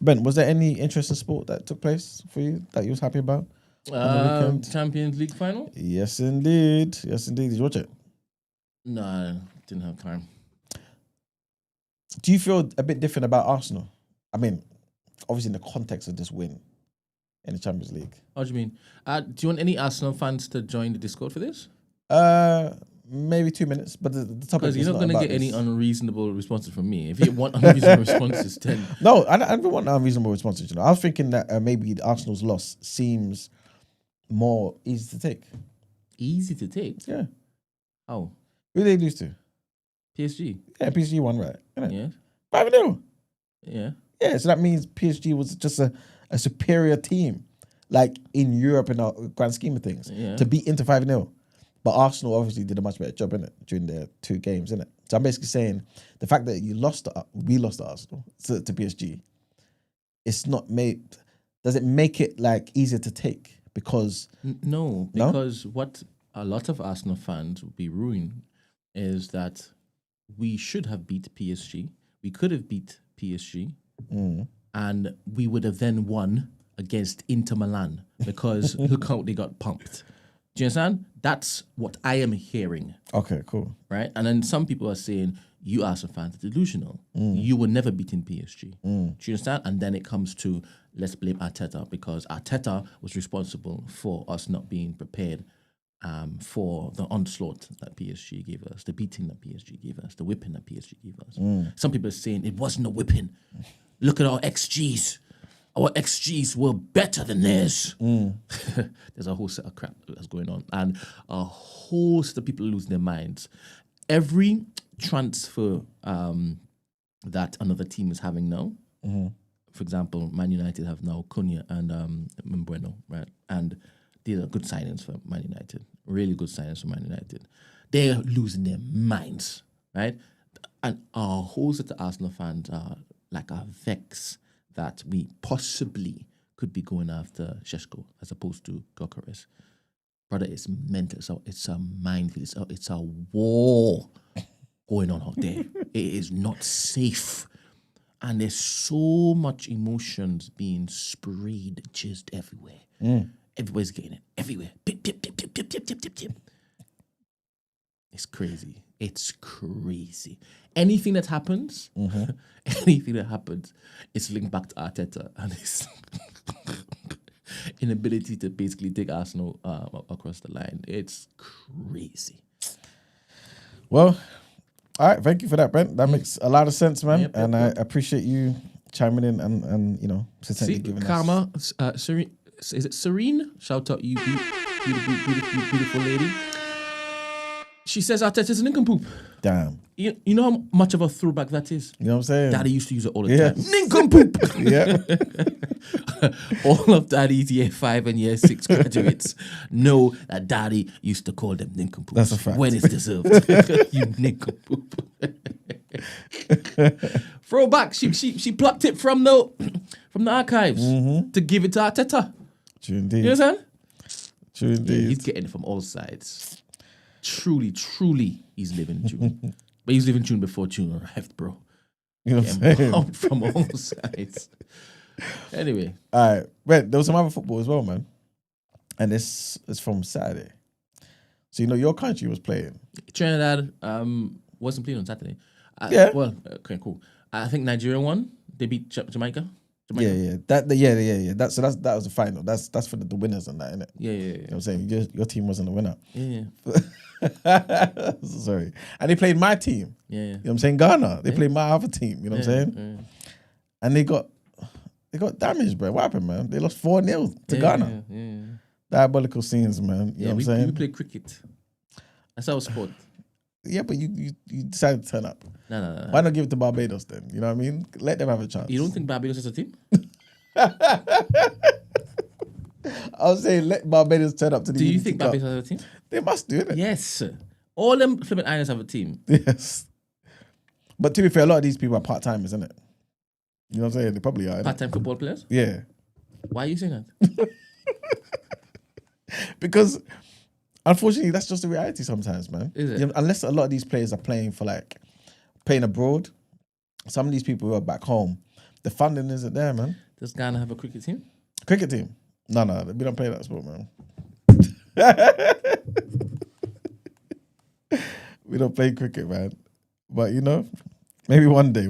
[SPEAKER 1] Ben, was there any interesting sport that took place for you that you was happy about on the weekend?
[SPEAKER 2] Champions League final?
[SPEAKER 1] Yes, indeed. Yes, indeed. Did you watch it?
[SPEAKER 2] No, I didn't have time.
[SPEAKER 1] Do you feel a bit different about Arsenal? I mean, obviously in the context of this win in the Champions League.
[SPEAKER 2] What do you mean? Do you want any Arsenal fans to join the Discord for this?
[SPEAKER 1] Maybe 2 minutes, but the topic
[SPEAKER 2] Because
[SPEAKER 1] is
[SPEAKER 2] you're not going to
[SPEAKER 1] about
[SPEAKER 2] get any
[SPEAKER 1] this.
[SPEAKER 2] unreasonable responses from me. If you want unreasonable responses, then
[SPEAKER 1] No, I don't want unreasonable responses. You know, I was thinking that maybe Arsenal's loss seems more easy to take.
[SPEAKER 2] easy to take.
[SPEAKER 1] Yeah.
[SPEAKER 2] Oh,
[SPEAKER 1] Who did they lose to?
[SPEAKER 2] PSG.
[SPEAKER 1] Yeah, PSG won, right?
[SPEAKER 2] Yeah,
[SPEAKER 1] 5-0.
[SPEAKER 2] yeah.
[SPEAKER 1] Yeah, so that means PSG was just a superior team, like in Europe in the grand scheme of things,
[SPEAKER 2] Yeah.
[SPEAKER 1] to beat Inter 5-0. But Arsenal obviously did a much better job, innit, during their 2 games, innit? So I'm basically saying the fact that we lost to Arsenal, to PSG, it's not made, does it make it like easier to take? Because
[SPEAKER 2] No,
[SPEAKER 1] No?
[SPEAKER 2] because what a lot of Arsenal fans would be ruined is that we should have beat PSG. We could have beat PSG, and we would have then won against Inter Milan because look how they got pumped. Do you understand? That's what I am hearing,
[SPEAKER 1] okay, cool.
[SPEAKER 2] right? And then some people are saying, you Arsenal fans are delusional. You were never beating PSG. Do you understand? And then it comes to, let's blame Arteta because Arteta was responsible for us not being prepared for the onslaught that PSG gave us, the beating that PSG gave us, the whipping that PSG gave us. Some people are saying it wasn't a whipping. Look at our XGs. Our XGs were better than theirs. There's a whole set of crap that's going on. And a whole set of people losing their minds. Every transfer that another team is having now, for example, Man United have now Cunha and Mbeumo, right? And these are good signings for Man United. Really good signings for Man United. They're losing their minds, right? And a whole set of Arsenal fans are like a vex that we possibly could be going after Sheshko as opposed to Gokares. Brother, it's mental. So it's a minefield. It's a war going on out there. It is not safe. And there's so much emotions being sprayed just everywhere. Everybody's getting it. Everywhere. Pip, pip, pip, pip, pip, pip, pip, pip, pip. It's crazy. It's crazy. Anything that happens, it's linked back to Arteta and his inability to basically take Arsenal across the line. It's crazy.
[SPEAKER 1] Well, all right. Thank you for that, Brent. That makes a lot of sense, man.
[SPEAKER 2] Yep,
[SPEAKER 1] and I appreciate you chiming in and
[SPEAKER 2] See,
[SPEAKER 1] giving
[SPEAKER 2] Karma, Serene, is it Serene? Shout out you, beautiful lady. She says Arteta's a nincompoop.
[SPEAKER 1] Damn.
[SPEAKER 2] You know how much of a throwback that is?
[SPEAKER 1] You know what I'm saying?
[SPEAKER 2] Daddy used to use it all the
[SPEAKER 1] Yeah.
[SPEAKER 2] time. Nincompoop!
[SPEAKER 1] Yeah.
[SPEAKER 2] All of Daddy's year 5 and year 6 graduates know that Daddy used to call them nincompoops.
[SPEAKER 1] That's a fact.
[SPEAKER 2] When it's deserved. You nincompoop. Throwback. She plucked it from the archives to give it to Arteta.
[SPEAKER 1] True indeed.
[SPEAKER 2] You know what I'm saying?
[SPEAKER 1] True indeed.
[SPEAKER 2] He's getting it from all sides. Truly, he's living June. But he's living June before June arrived, bro.
[SPEAKER 1] You know what I'm saying?
[SPEAKER 2] Out from all sides. Anyway.
[SPEAKER 1] All right. Brent, there was some other football as well, man. And this is from Saturday. So, your country was playing.
[SPEAKER 2] Trinidad wasn't playing on Saturday.
[SPEAKER 1] Yeah.
[SPEAKER 2] Well, okay, cool. I think Nigeria won. They beat Jamaica.
[SPEAKER 1] Yeah. That was the final. That's for the winners and that, innit?
[SPEAKER 2] Yeah.
[SPEAKER 1] You know what I'm saying? Your team wasn't the winner.
[SPEAKER 2] Yeah.
[SPEAKER 1] Sorry. And they played my team.
[SPEAKER 2] Yeah.
[SPEAKER 1] You know what I'm saying? Ghana. They played my other team. You know what I'm saying?
[SPEAKER 2] Yeah.
[SPEAKER 1] And they got damaged, bro. What happened, man? They lost 4-0 to Ghana.
[SPEAKER 2] Yeah.
[SPEAKER 1] Diabolical scenes, man. You know what I'm saying?
[SPEAKER 2] We play cricket. That's our sport.
[SPEAKER 1] Yeah, but you decided to turn up.
[SPEAKER 2] No.
[SPEAKER 1] Why not give it to Barbados then? You know what I mean? Let them have a chance.
[SPEAKER 2] You don't think Barbados is a team?
[SPEAKER 1] I was saying let Barbados turn up to the
[SPEAKER 2] Do you
[SPEAKER 1] Unity
[SPEAKER 2] think
[SPEAKER 1] Cup.
[SPEAKER 2] Barbados has a team?
[SPEAKER 1] They must do it.
[SPEAKER 2] Yes. All them flipping islands have a team.
[SPEAKER 1] Yes. But to be fair, a lot of these people are part-timers, isn't it? You know what I'm saying? They probably are. innit?
[SPEAKER 2] Part-time football players?
[SPEAKER 1] Yeah.
[SPEAKER 2] Why are you saying that?
[SPEAKER 1] Because unfortunately, that's just the reality sometimes, man.
[SPEAKER 2] Is it?
[SPEAKER 1] You know, unless a lot of these players are playing abroad, some of these people who are back home, the funding isn't there, man.
[SPEAKER 2] Does Ghana have a cricket team?
[SPEAKER 1] Cricket team? No, we don't play that sport, man. We don't play cricket, man. But maybe one day.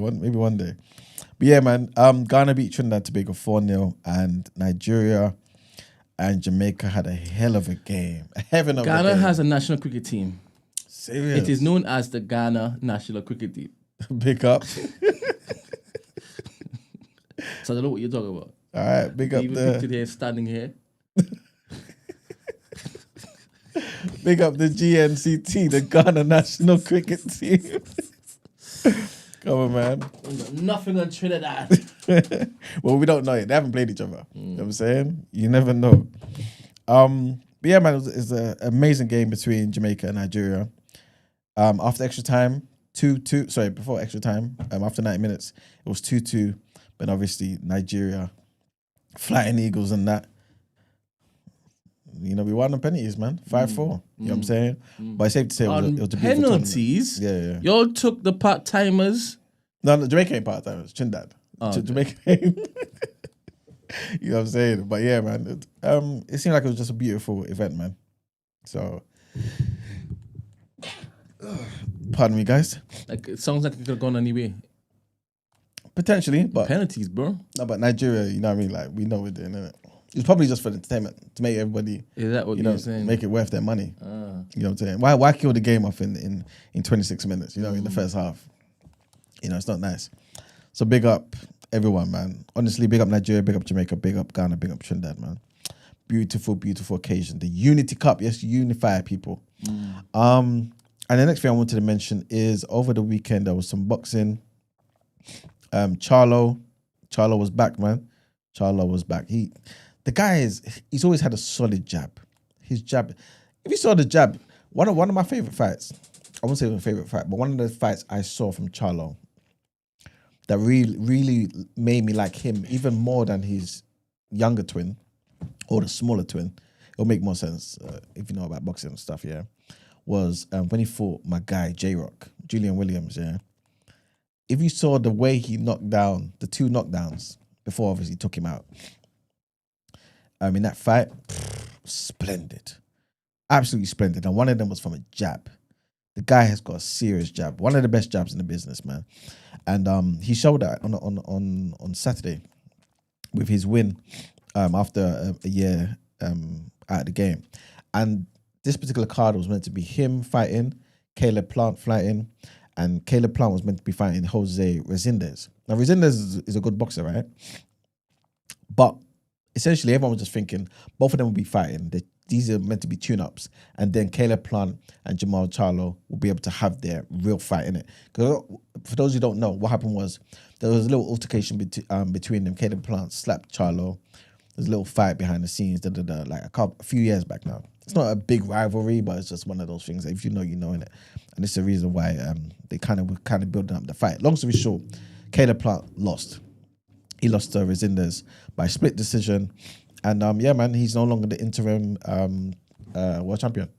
[SPEAKER 1] But yeah, man. Ghana beat Trinidad and Tobago 4-0, and Nigeria and Jamaica had a hell of a game.
[SPEAKER 2] Ghana has a national cricket team.
[SPEAKER 1] Serious.
[SPEAKER 2] It is known as the Ghana national cricket team.
[SPEAKER 1] Big up.
[SPEAKER 2] So I don't know what you're talking about.
[SPEAKER 1] All right, big up
[SPEAKER 2] Even pictured here, standing here.
[SPEAKER 1] Big up the GNCT, the Ghana national cricket team. Come on, man.
[SPEAKER 2] Nothing on Trinidad.
[SPEAKER 1] Well, we don't know yet. They haven't played each other. You know what I'm saying? You never know. But yeah, man, it was an amazing game between Jamaica and Nigeria. After extra time, 2-2. Sorry, before extra time, after 90 minutes, it was 2-2. But obviously, Nigeria, Flying Eagles and that. We won on penalties, man. 5-4. You know what I'm saying? But it's safe to say it was a beautiful
[SPEAKER 2] penalties.
[SPEAKER 1] Yeah.
[SPEAKER 2] Y'all took the part timers.
[SPEAKER 1] No, Jamaica ain't part-timers. Trinidad. Jamaica ain't. You know what I'm saying? But yeah, man. It seemed like it was just a beautiful event, man. So, pardon me, guys.
[SPEAKER 2] Like it sounds like it could have gone anyway.
[SPEAKER 1] Potentially, but
[SPEAKER 2] Penalties, bro.
[SPEAKER 1] no, but Nigeria, you know what I mean? Like we know we're doing it. It's probably just for entertainment to make everybody,
[SPEAKER 2] Is that what you're saying?
[SPEAKER 1] make it worth their money. You know what I'm saying? Why kill the game off in 26 minutes? You know, in the first half. It's not nice. So big up everyone, man. Honestly, big up Nigeria, big up Jamaica, big up Ghana, big up Trinidad, man. Beautiful, beautiful occasion. The Unity Cup, yes, unify people. And the next thing I wanted to mention is over the weekend there was some boxing. Charlo was back, man. Charlo was back. The guy he's always had a solid jab. His jab. If you saw the jab, one of my favorite fights. I won't say my favorite fight, but one of the fights I saw from Charlo. that really made me like him even more than his younger twin or the smaller twin. It'll make more sense if you know about boxing and stuff, yeah. Was when he fought my guy J-Rock, Julian Williams, yeah. If you saw the way he knocked down the 2 knockdowns before obviously took him out, in that fight, splendid. Absolutely splendid. And one of them was from a jab. The guy has got a serious jab. One of the best jabs in the business, man. And he showed that on Saturday with his win after a year out of the game. And this particular card was meant to be him fighting, Caleb Plant fighting, and Caleb Plant was meant to be fighting Jose Resendez. Now, Resendez is a good boxer, right? But essentially, everyone was just thinking both of them will be fighting. These are meant to be tune-ups. And then Caleb Plant and Jamal Charlo will be able to have their real fight in it. Because for those who don't know, what happened was there was a little altercation between them. Caleb Plant slapped Charlo. There's a little fight behind the scenes, like a few years back now. It's not a big rivalry, but it's just one of those things that if you know, you know, innit? And this is the reason why they kind of building up the fight. Long story short, Caleb Plant lost. He lost to Resendez by split decision. And yeah, man, he's no longer the interim world champion.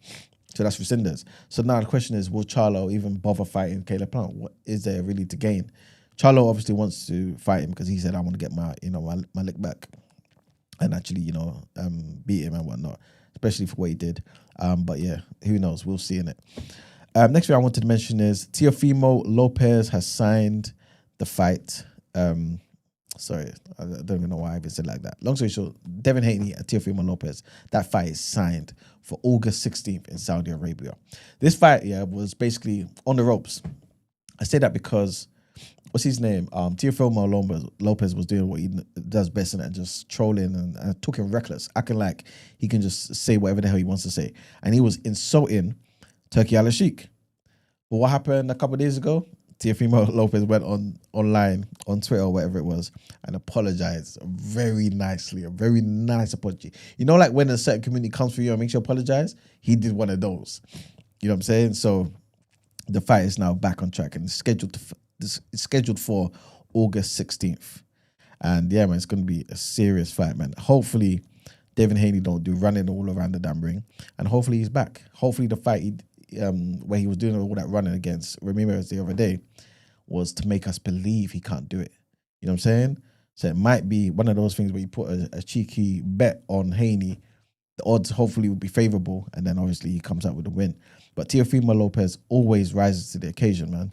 [SPEAKER 1] So that's Resendez. So now the question is, will Charlo even bother fighting Caleb Plant? What is there really to gain? Charlo obviously wants to fight him because he said, I want to get my lick back and actually, beat him and whatnot, especially for what he did. But yeah, who knows? We'll see in it. Next thing I wanted to mention is Teofimo Lopez has signed the fight. Sorry, I don't even know why I even said it like that. Long story short, Devin Haney and Teofimo Lopez, that fight is signed for August 16th in Saudi Arabia. This fight, was basically on the ropes. I say that because, what's his name? Teofimo Lopez was doing what he does best in it, just trolling and talking reckless, acting like he can just say whatever the hell he wants to say. And he was insulting Turki Al Sheikh. But what happened a couple of days ago? Teofimo Lopez went online on Twitter or whatever it was and apologized very nicely, a very nice apology. You know, like when a certain community comes for you and makes you apologize, he did one of those. You know what I'm saying? So the fight is now back on track and it's scheduled for August 16th. And yeah, man, it's going to be a serious fight, man. Hopefully, Devin Haney don't do running all around the damn ring, and hopefully he's back. Hopefully the fight where he was doing all that running against Ramirez the other day was to make us believe he can't do it. You know what I'm saying? So it might be one of those things where you put a cheeky bet on Haney. The odds hopefully would be favorable, and then obviously he comes out with a win. But Teofimo Lopez always rises to the occasion, man.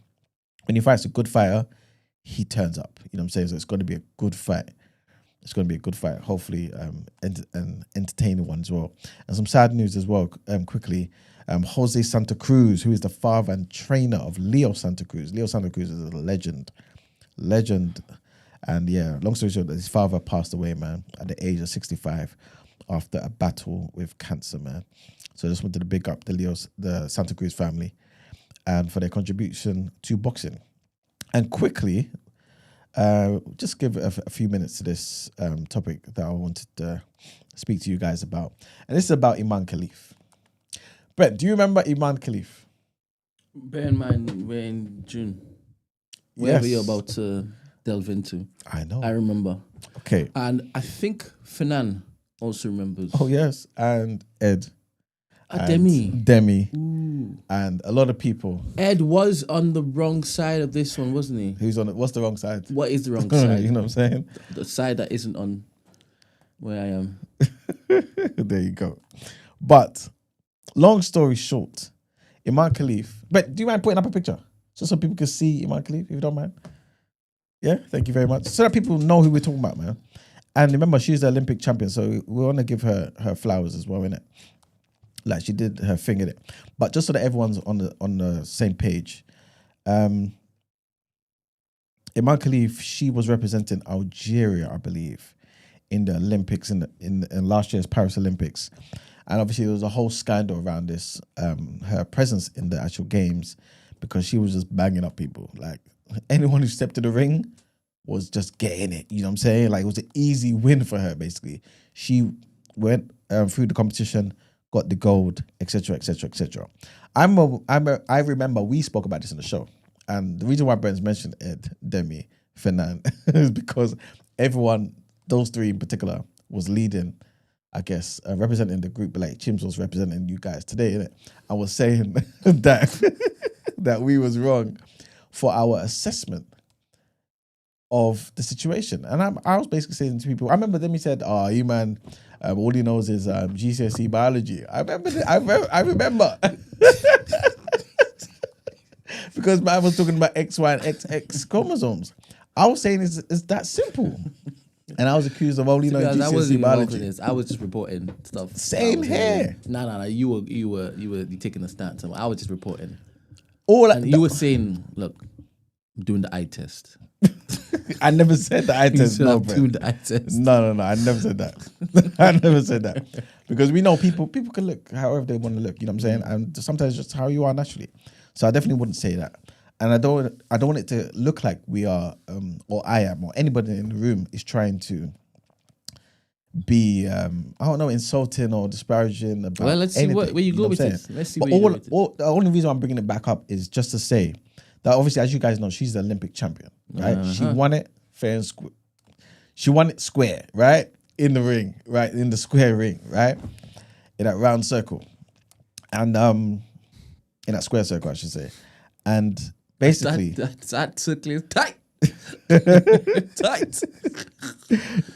[SPEAKER 1] When he fights a good fighter, he turns up. You know what I'm saying? So it's going to be a good fight. It's going to be a good fight. Hopefully an entertaining one as well. And some sad news as well, quickly. Jose Santa Cruz, who is the father and trainer of Leo Santa Cruz. Leo Santa Cruz is a legend. And yeah, long story short, his father passed away, man, at the age of 65 after a battle with cancer, man. So I just wanted to big up the Santa Cruz family and for their contribution to boxing. And quickly, just give a few minutes to this topic that I wanted to speak to you guys about. And this is about Imam Khalif. Brent, do you remember Imam Khalif?
[SPEAKER 2] Bear in mind, we're in June. Whatever you're about to delve into.
[SPEAKER 1] I know.
[SPEAKER 2] I remember.
[SPEAKER 1] Okay.
[SPEAKER 2] And I think Fanan also remembers.
[SPEAKER 1] Oh, yes. And Ed.
[SPEAKER 2] Demi.
[SPEAKER 1] Ooh. And a lot of people.
[SPEAKER 2] Ed was on the wrong side of this one, wasn't he?
[SPEAKER 1] Who's on it? What's the wrong side?
[SPEAKER 2] What is the wrong side?
[SPEAKER 1] You know what I'm saying?
[SPEAKER 2] The side that isn't on where I am.
[SPEAKER 1] There you go. But long story short, Imam Khalif. But do you mind putting up a picture? So people can see Imam Khalif, if you don't mind. Yeah, thank you very much. So that people know who we're talking about, man. And remember, she's the Olympic champion, so we want to give her flowers as well, innit? Like she did her thing in it. But just so that everyone's on the same page, Imam Khalif, she was representing Algeria, I believe, in the Olympics, in last year's Paris Olympics. And obviously there was a whole scandal around this, her presence in the actual games, because she was just banging up people. Like anyone who stepped in the ring was just getting it. You know what I'm saying? Like it was an easy win for her, basically. She went through the competition, got the gold, etc., etc., etc. I remember we spoke about this in the show, and the reason why Brent's mentioned Ed Demi Fernand, is because everyone, those three in particular, was leading, I guess, representing the group, like Chims was representing you guys today, innit? I was saying that we was wrong for our assessment of the situation. And I was basically saying to people, I remember them, he said, oh, you man, all he knows is GCSE biology. I remember. Because man was talking about X, Y, and XX chromosomes. I was saying it's that simple. And I was accused of only knowing GCSE biology.
[SPEAKER 2] I was just reporting stuff.
[SPEAKER 1] Same here.
[SPEAKER 2] No. You were taking a stance. I was just reporting.
[SPEAKER 1] You
[SPEAKER 2] were saying, look, I'm doing the eye test.
[SPEAKER 1] I never said the eye test.
[SPEAKER 2] No, doing the eye test.
[SPEAKER 1] No. I never said that. I never said that. Because we know people can look however they want to look. You know what I'm saying? And sometimes just how you are naturally. So I definitely wouldn't say that. And I don't want it to look like we are, or I am, or anybody in the room is trying to be, I don't know, insulting or disparaging about.
[SPEAKER 2] Well, let's see where you go with this. Let's see where you go with it.
[SPEAKER 1] The only reason I'm bringing it back up is just to say that obviously, as you guys know, she's the Olympic champion, right? She won it fair and square. She won it square, right? In the ring, right? In the square ring, right? In that round circle. And in that square circle, I should say. And basically,
[SPEAKER 2] that circle is tight. Tight.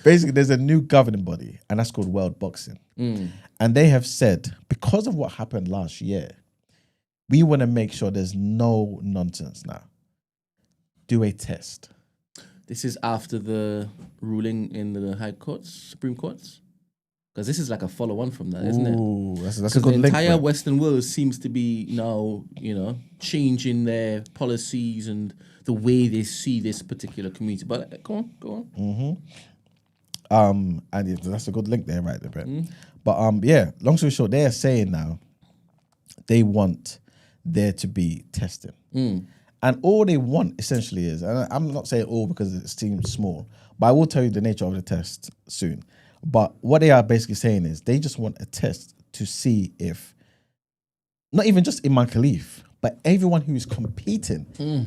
[SPEAKER 1] Basically, there's a new governing body, and that's called World Boxing. And they have said, because of what happened last year, we want to make sure there's no nonsense now. Do a test.
[SPEAKER 2] This is after the ruling in the High Courts, Supreme Courts? Because this is like a follow-on from that, isn't it?
[SPEAKER 1] Ooh, that's a good link.
[SPEAKER 2] The entire Western world seems to be now, changing their policies and the way they see this particular community. But go on.
[SPEAKER 1] And that's a good link there, right there, Brent. But yeah, long story short, they are saying now they want there to be testing. And all they want essentially is, and I'm not saying all because it seems small, but I will tell you the nature of the test soon. But what they are basically saying is they just want a test to see if, not even just Imam Khalif, but everyone who is competing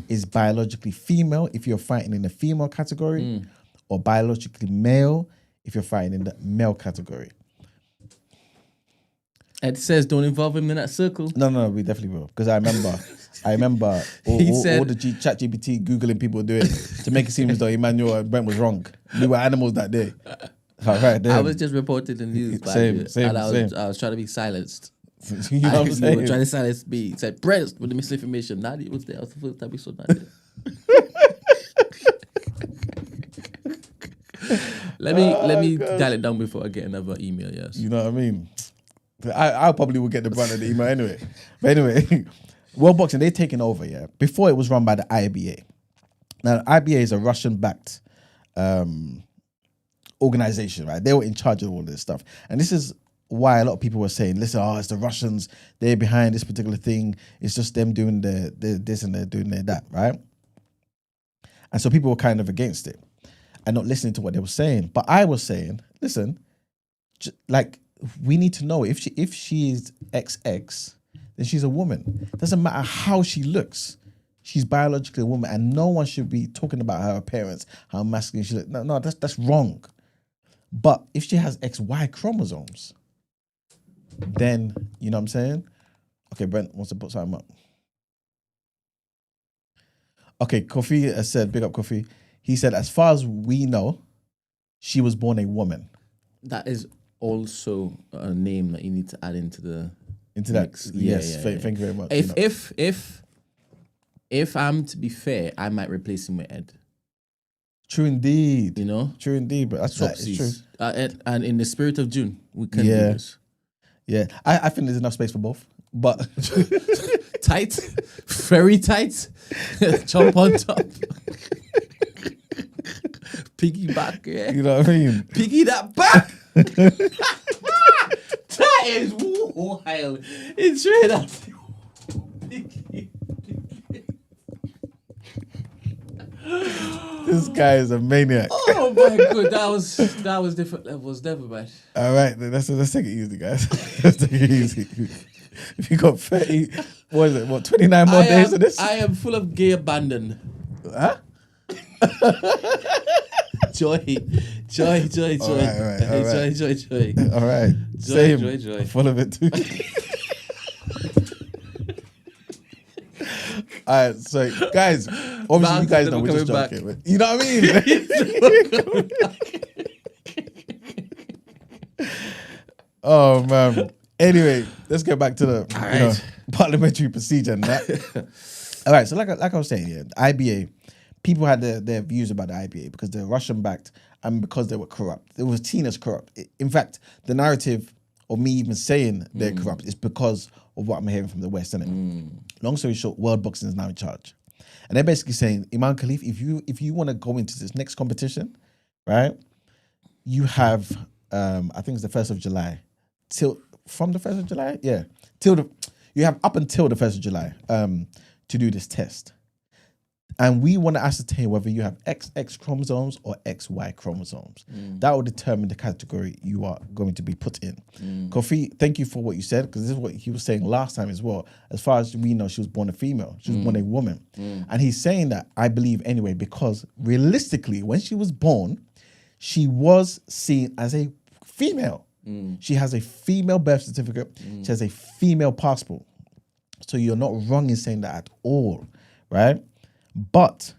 [SPEAKER 1] is biologically female if you're fighting in the female category, or biologically male if you're fighting in the male category.
[SPEAKER 2] Ed says don't involve him in that circle.
[SPEAKER 1] No, we definitely will. Because I remember all the chat GPT Googling people doing to make it seem as though Emmanuel and Brent was wrong. We were animals that day. Right,
[SPEAKER 2] I was just reporting the news.
[SPEAKER 1] Same.
[SPEAKER 2] I was trying to be silenced.
[SPEAKER 1] You know what I'm saying?
[SPEAKER 2] You were trying to silence me. He said, Brent, with the misinformation. Nadia was there. I was the first time we saw Nadia. Let me dial it down before I get another email, yes.
[SPEAKER 1] You know what I mean? I probably will get the brunt of the email anyway. But anyway, World Boxing, they're taking over, yeah. Before it was run by the IBA. Now, the IBA is a Russian-backed organization, right? They were in charge of all this stuff. And this is why a lot of people were saying, listen, it's the Russians, they're behind this particular thing. It's just them doing this and they're doing that, right? And so people were kind of against it and not listening to what they were saying. But I was saying, listen, we need to know if she is XX, then she's a woman. Doesn't matter how she looks. She's biologically a woman, and no one should be talking about her appearance, how masculine she looks. No, that's wrong. But if she has XY chromosomes, then, you know what I'm saying? Okay, Brent wants to put something up. Okay, Kofi has said, big up Kofi. He said, as far as we know, she was born a woman.
[SPEAKER 2] That is also a name that you need to add into the
[SPEAKER 1] mix. Yes, thank you very much.
[SPEAKER 2] If I'm to be fair, I might replace him with Ed.
[SPEAKER 1] True indeed.
[SPEAKER 2] You know?
[SPEAKER 1] True indeed, but that's true.
[SPEAKER 2] And in the spirit of June, we can do this.
[SPEAKER 1] Yeah, I think there's enough space for both, but...
[SPEAKER 2] Tight, very tight, jump on top. Piggyback, yeah.
[SPEAKER 1] You know what I mean?
[SPEAKER 2] Piggy that back. That is wild. It's straight up. Piggy.
[SPEAKER 1] This guy is a maniac.
[SPEAKER 2] Oh my god, that was different levels. Never mind.
[SPEAKER 1] All right, let's take it easy, guys. Let's take it easy. If you got 30, 29 more days of this?
[SPEAKER 2] I am full of gay abandon.
[SPEAKER 1] Huh?
[SPEAKER 2] Joy.
[SPEAKER 1] All right.
[SPEAKER 2] Joy.
[SPEAKER 1] All right.
[SPEAKER 2] Joy,
[SPEAKER 1] Same.
[SPEAKER 2] joy.
[SPEAKER 1] I'm full of it too. All right, so guys, obviously
[SPEAKER 2] Man's
[SPEAKER 1] you guys
[SPEAKER 2] never
[SPEAKER 1] know we're just
[SPEAKER 2] coming back.
[SPEAKER 1] joking. But you know what I mean? Oh man. Anyway, let's get back to the parliamentary procedure and that. All right, so like I was saying, yeah, the IBA, people had their views about the IBA because they're Russian backed and because they were corrupt. They were seen as corrupt. In fact, the narrative of me even saying they're corrupt is because of what I'm hearing from the West, innit? Long story short, World Boxing is now in charge. And they're basically saying, Imam Khalif, if you want to go into this next competition, right, you have, I think it's the 1st of July, from the 1st of July? Yeah. You have up until the 1st of July to do this test. And we want to ascertain whether you have XX chromosomes or XY chromosomes. That will determine the category you are going to be put in. Kofi, thank you for what you said, because this is what he was saying last time as well. As far as we know, she was born a female. She was born a woman. And he's saying that, I believe anyway, because realistically, when she was born, she was seen as a female. She has a female birth certificate. She has a female passport. So you're not wrong in saying that at all, right? But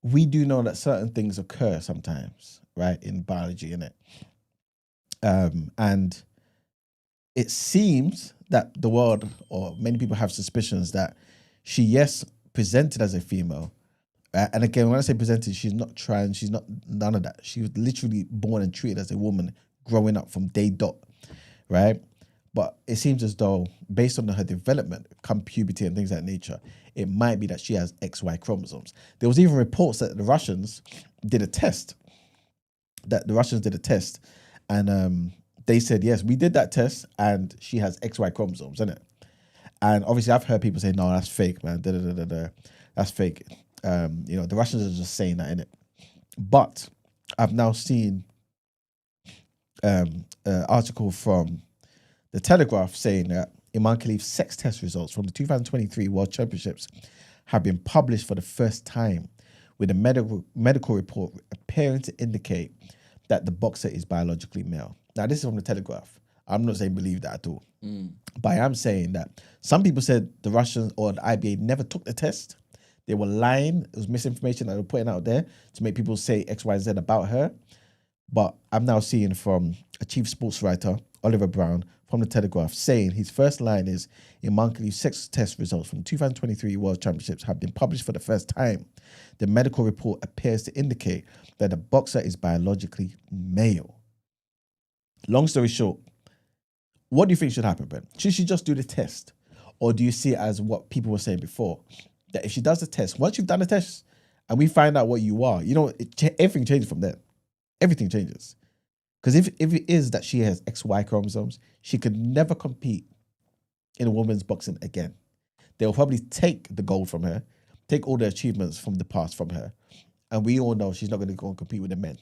[SPEAKER 1] we do know that certain things occur sometimes, right, in biology, innit? And it seems that the world, or many people have suspicions that she, yes, presented as a female. And again, when I say presented, she's not trans, she's not none of that. She was literally born and treated as a woman growing up from day dot, right? But it seems as though, based on her development, come puberty and things of that nature, it might be that she has XY chromosomes. There was even reports that the Russians did a test. And they said, yes, we did that test, and she has XY chromosomes, isn't it? And obviously, I've heard people say, no, that's fake, man. That's fake. The Russians are just saying that, innit? But I've now seen an article from The Telegraph saying that Imam Khalif's sex test results from the 2023 World Championships have been published for the first time, with a medical report appearing to indicate that the boxer is biologically male. Now, this is from The Telegraph. I'm not saying believe that at all. But I am saying that some people said the Russians or the IBA never took the test. They were lying. It was misinformation that they were putting out there to make people say X, Y, Z about her. But I'm now seeing from a chief sports writer, Oliver Brown, from The Telegraph, saying his first line is, Imam Khalif's sex test results from 2023 World Championships have been published for the first time. The medical report appears to indicate that the boxer is biologically male. Long story short, what do you think should happen, Brent? Should she just do the test? Or do you see it as what people were saying before? That if she does the test, once you've done the test and we find out what you are, everything changes from there. Everything changes. Because if it is that she has XY chromosomes, she could never compete in a women's boxing again. They'll probably take the gold from her, take all the achievements from the past from her, and we all know she's not going to go and compete with the men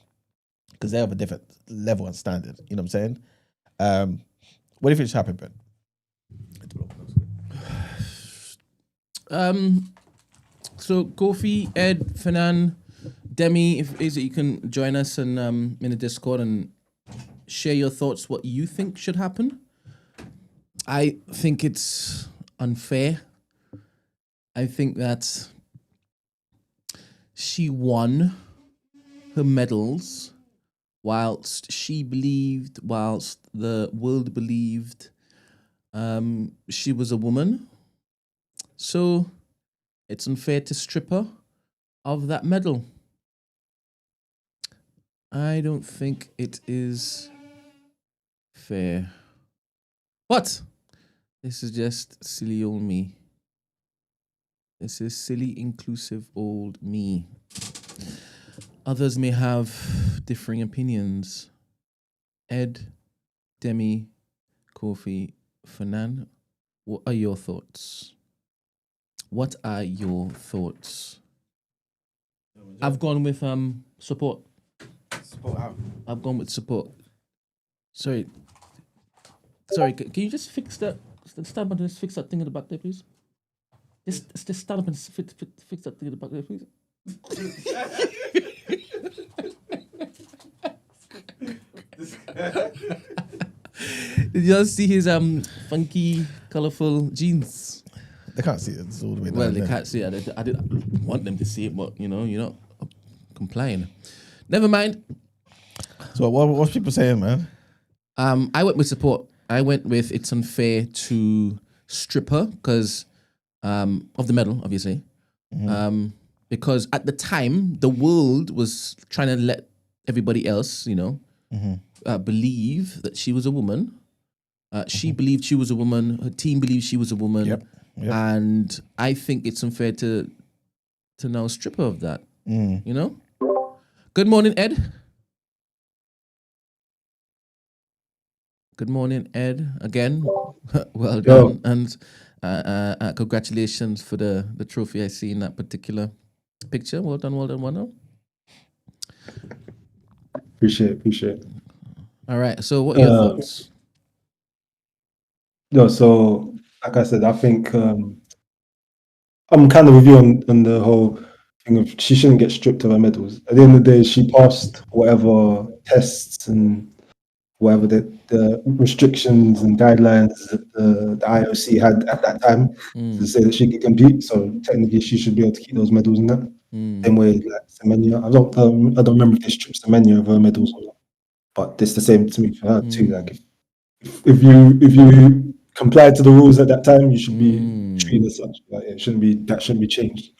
[SPEAKER 1] because they have a different level and standard. You know what I'm saying? What do you think should happen, Ben?
[SPEAKER 2] So Kofi, Ed, Fanan, Demi, if is it you can join us and in the Discord and share your thoughts, what you think should happen. I think it's unfair. I think that she won her medals whilst the world believed she was a woman. So it's unfair to strip her of that medal. I don't think it is fair. But this is just silly old me. This is silly, inclusive old me. Others may have differing opinions. Ed, Demi, Kofi, Fanan, what are your thoughts? What are your thoughts? I've gone with support.
[SPEAKER 1] Support how?
[SPEAKER 2] I've gone with support. Sorry, can you just fix that? Stand up and just fix that thing in the back there, please. Just stand up and fix that thing in the back there, please. Did you all see his funky, colorful jeans?
[SPEAKER 1] They can't see it. It's all the way down
[SPEAKER 2] Well, they
[SPEAKER 1] there.
[SPEAKER 2] can't see it. I didn't want them to see it, but you're not complying. Never mind.
[SPEAKER 1] So what's people saying, man?
[SPEAKER 2] I went with support. I went with it's unfair to strip her because of the medal, obviously. Because at the time, the world was trying to let everybody else, believe that she was a woman. She believed she was a woman. Her team believed she was a woman.
[SPEAKER 1] Yep.
[SPEAKER 2] And I think it's unfair to now strip her of that. Good morning, Ed. Good morning, Ed. Again, well done, and congratulations for the trophy I see in that particular picture. Well done, well done.
[SPEAKER 6] Appreciate it.
[SPEAKER 2] All right. So, what are your thoughts?
[SPEAKER 6] No, so like I said, I think I'm kind of with you on the whole thing of she shouldn't get stripped of her medals. At the end of the day, she passed whatever tests and whatever the restrictions and guidelines that the IOC had at that time to say that she could compete. So technically, she should be able to keep those medals in that. Same way like Semenya. I don't remember if they stripped Semenya of her medals or not, but it's the same to me for her too. Like if you comply to the rules at that time, you should be treated as such. Like that shouldn't be changed.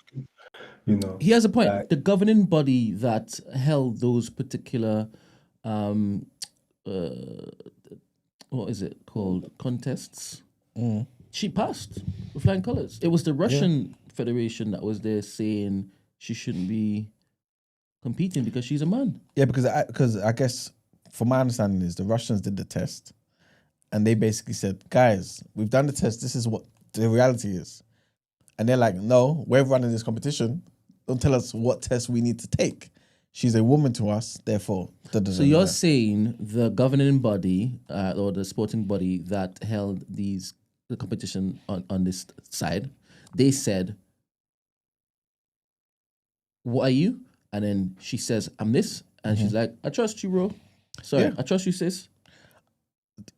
[SPEAKER 2] He has a point.
[SPEAKER 6] like-
[SPEAKER 2] The governing body that held those particular, what is it called, contests, she passed with flying colors. It was the Russian Federation that was there saying she shouldn't be competing because she's a man.
[SPEAKER 1] Yeah, because I guess from my understanding is the Russians did the test, and they basically said, guys, we've done the test. This is what the reality is, and they're like, no, we're running this competition. Don't tell us what test we need to take. She's a woman to us, therefore.
[SPEAKER 2] So you're saying the governing body or the sporting body that held the competition on this side, they said, what are you? And then she says, I'm this. And she's like, I trust you, bro. Sorry, I trust you, sis.